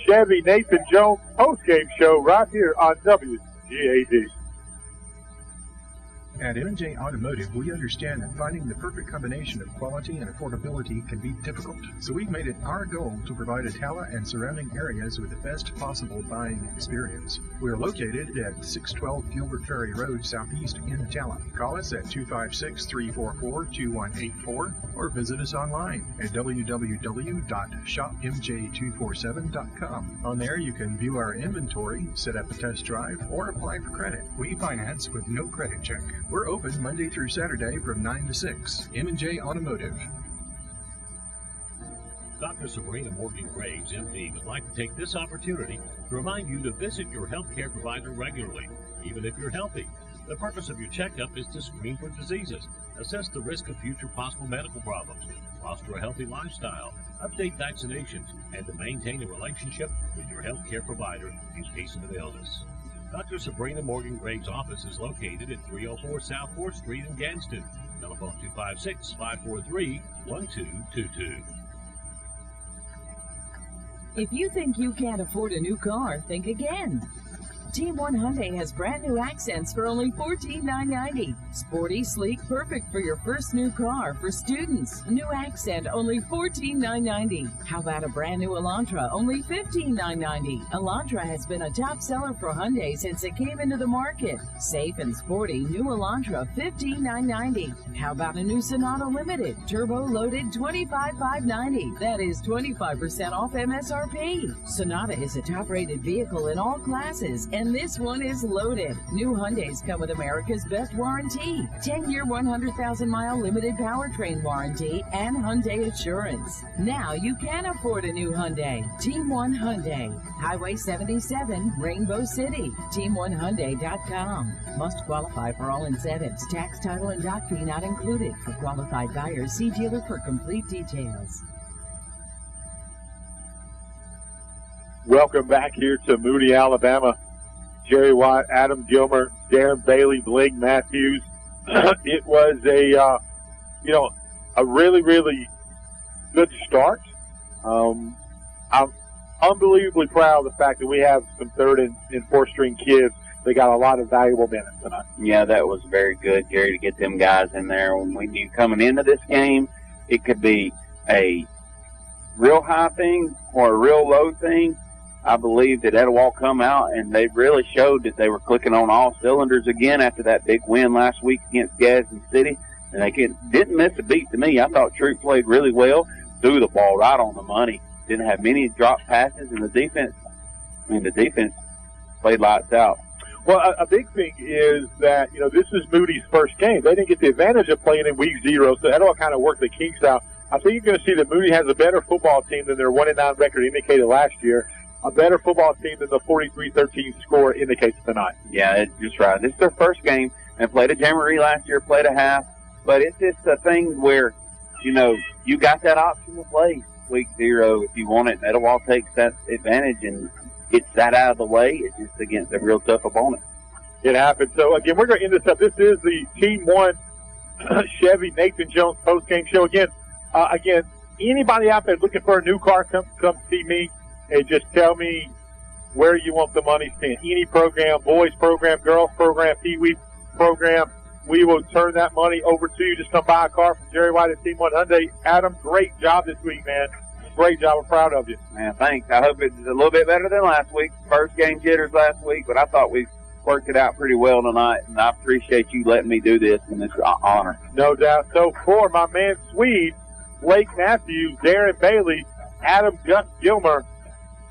Chevy Nathan Jones postgame show right here on WGAD. At M&J Automotive, we understand that finding the perfect combination of quality and affordability can be difficult. So we've made it our goal to provide Attala and surrounding areas with the best possible buying experience. We are located at 612 Gilbert Ferry Road, Southeast in Attala. Call us at 256-344-2184 or visit us online at www.shopmj247.com. On there, you can view our inventory, set up a test drive, or apply for credit. We finance with no credit check. We're open Monday through Saturday from 9 to 6. M&J Automotive. Dr. Sabrina Morgan Graves, MD, would like to take this opportunity to remind you to visit your healthcare provider regularly, even if you're healthy. The purpose of your checkup is to screen for diseases, assess the risk of future possible medical problems, foster a healthy lifestyle, update vaccinations, and to maintain a relationship with your healthcare provider in case of an illness. Dr. Sabrina Morgan Graves' office is located at 304 South 4th Street in Gadsden. Telephone 256-543-1222. If you think you can't afford a new car, think again. Team 1 Hyundai has brand new accents for only $14,990. Sporty, sleek, perfect for your first new car. For students, new accent, only $14,990. How about a brand new Elantra, only $15,990. Elantra has been a top seller for Hyundai since it came into the market. Safe and sporty, new Elantra, $15,990. How about a new Sonata Limited, turbo loaded, $25,590. That is 25% off MSRP. Sonata is a top-rated vehicle in all classes, and this one is loaded. New Hyundais come with America's best warranty. 10-year, 100,000-mile limited powertrain warranty and Hyundai Assurance. Now you can afford a new Hyundai. Team 1 Hyundai. Highway 77, Rainbow City. Team1Hyundai.com. Must qualify for all incentives. Tax, title, and dock fee not included. For qualified buyers, see dealer for complete details. Welcome back here to Moody, Alabama. Jerry Watt, Adam Gilmer, Darren Bailey, Blake Matthews. It was a really, really good start. I'm unbelievably proud of the fact that we have some third and fourth string kids. They got a lot of valuable minutes tonight. Yeah, that was very good, Gary, to get them guys in there. When we knew coming into this game, it could be a real high thing or a real low thing. I believe that Etowah come out and they really showed that they were clicking on all cylinders again after that big win last week against Gadsden City. And they didn't miss a beat to me. I thought Troop played really well, threw the ball right on the money, didn't have many drop passes, and the defense played lights out. Well, a big thing is that, this is Moody's first game. They didn't get the advantage of playing in week 0, so Etowah kind of worked the kinks out. I think you're going to see that Moody has a better football team than their 1-9 record indicated last year, a better football team than the 43-13 score indicates tonight. Yeah, that's just right. This is their first game, and played a Jamboree last year, played a half, but it's just a thing where, you got that option to play week 0 if you want it. Etowah takes that advantage and gets that out of the way. It's just against a real tough opponent. It happened. So, again, we're going to end this up. This is the Team 1 Chevy Nathan Jones postgame show. Again, anybody out there looking for a new car, come see me and just tell me where you want the money spent. Any program, boys program, girls program, Pee-wee program, we will turn that money over to you. Just come buy a car from Jerry White at Team 1 Hyundai. Adam, great job this week, man. Great job. I'm proud of you. Man, thanks. I hope it's a little bit better than last week. First game jitters last week, but I thought we worked it out pretty well tonight, and I appreciate you letting me do this, and it's an honor. No doubt. So for my man Swede, Blake Matthews, Darren Bailey, Adam Gus Gilmer,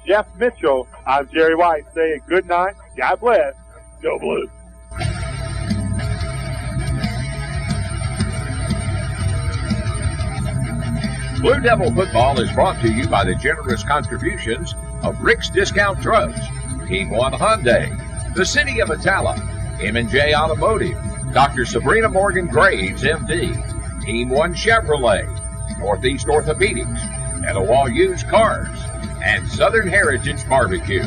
Jeff Mitchell, I'm Jerry White saying good night. God bless. Go Blue. Blue Devil football is brought to you by the generous contributions of Rick's Discount Drugs, Team 1 Hyundai, the City of Etowah, M&J Automotive, Dr. Sabrina Morgan Graves, MD, Team 1 Chevrolet, Northeast Orthopedics, Etowah Used Cars, and Southern Heritage Barbecue.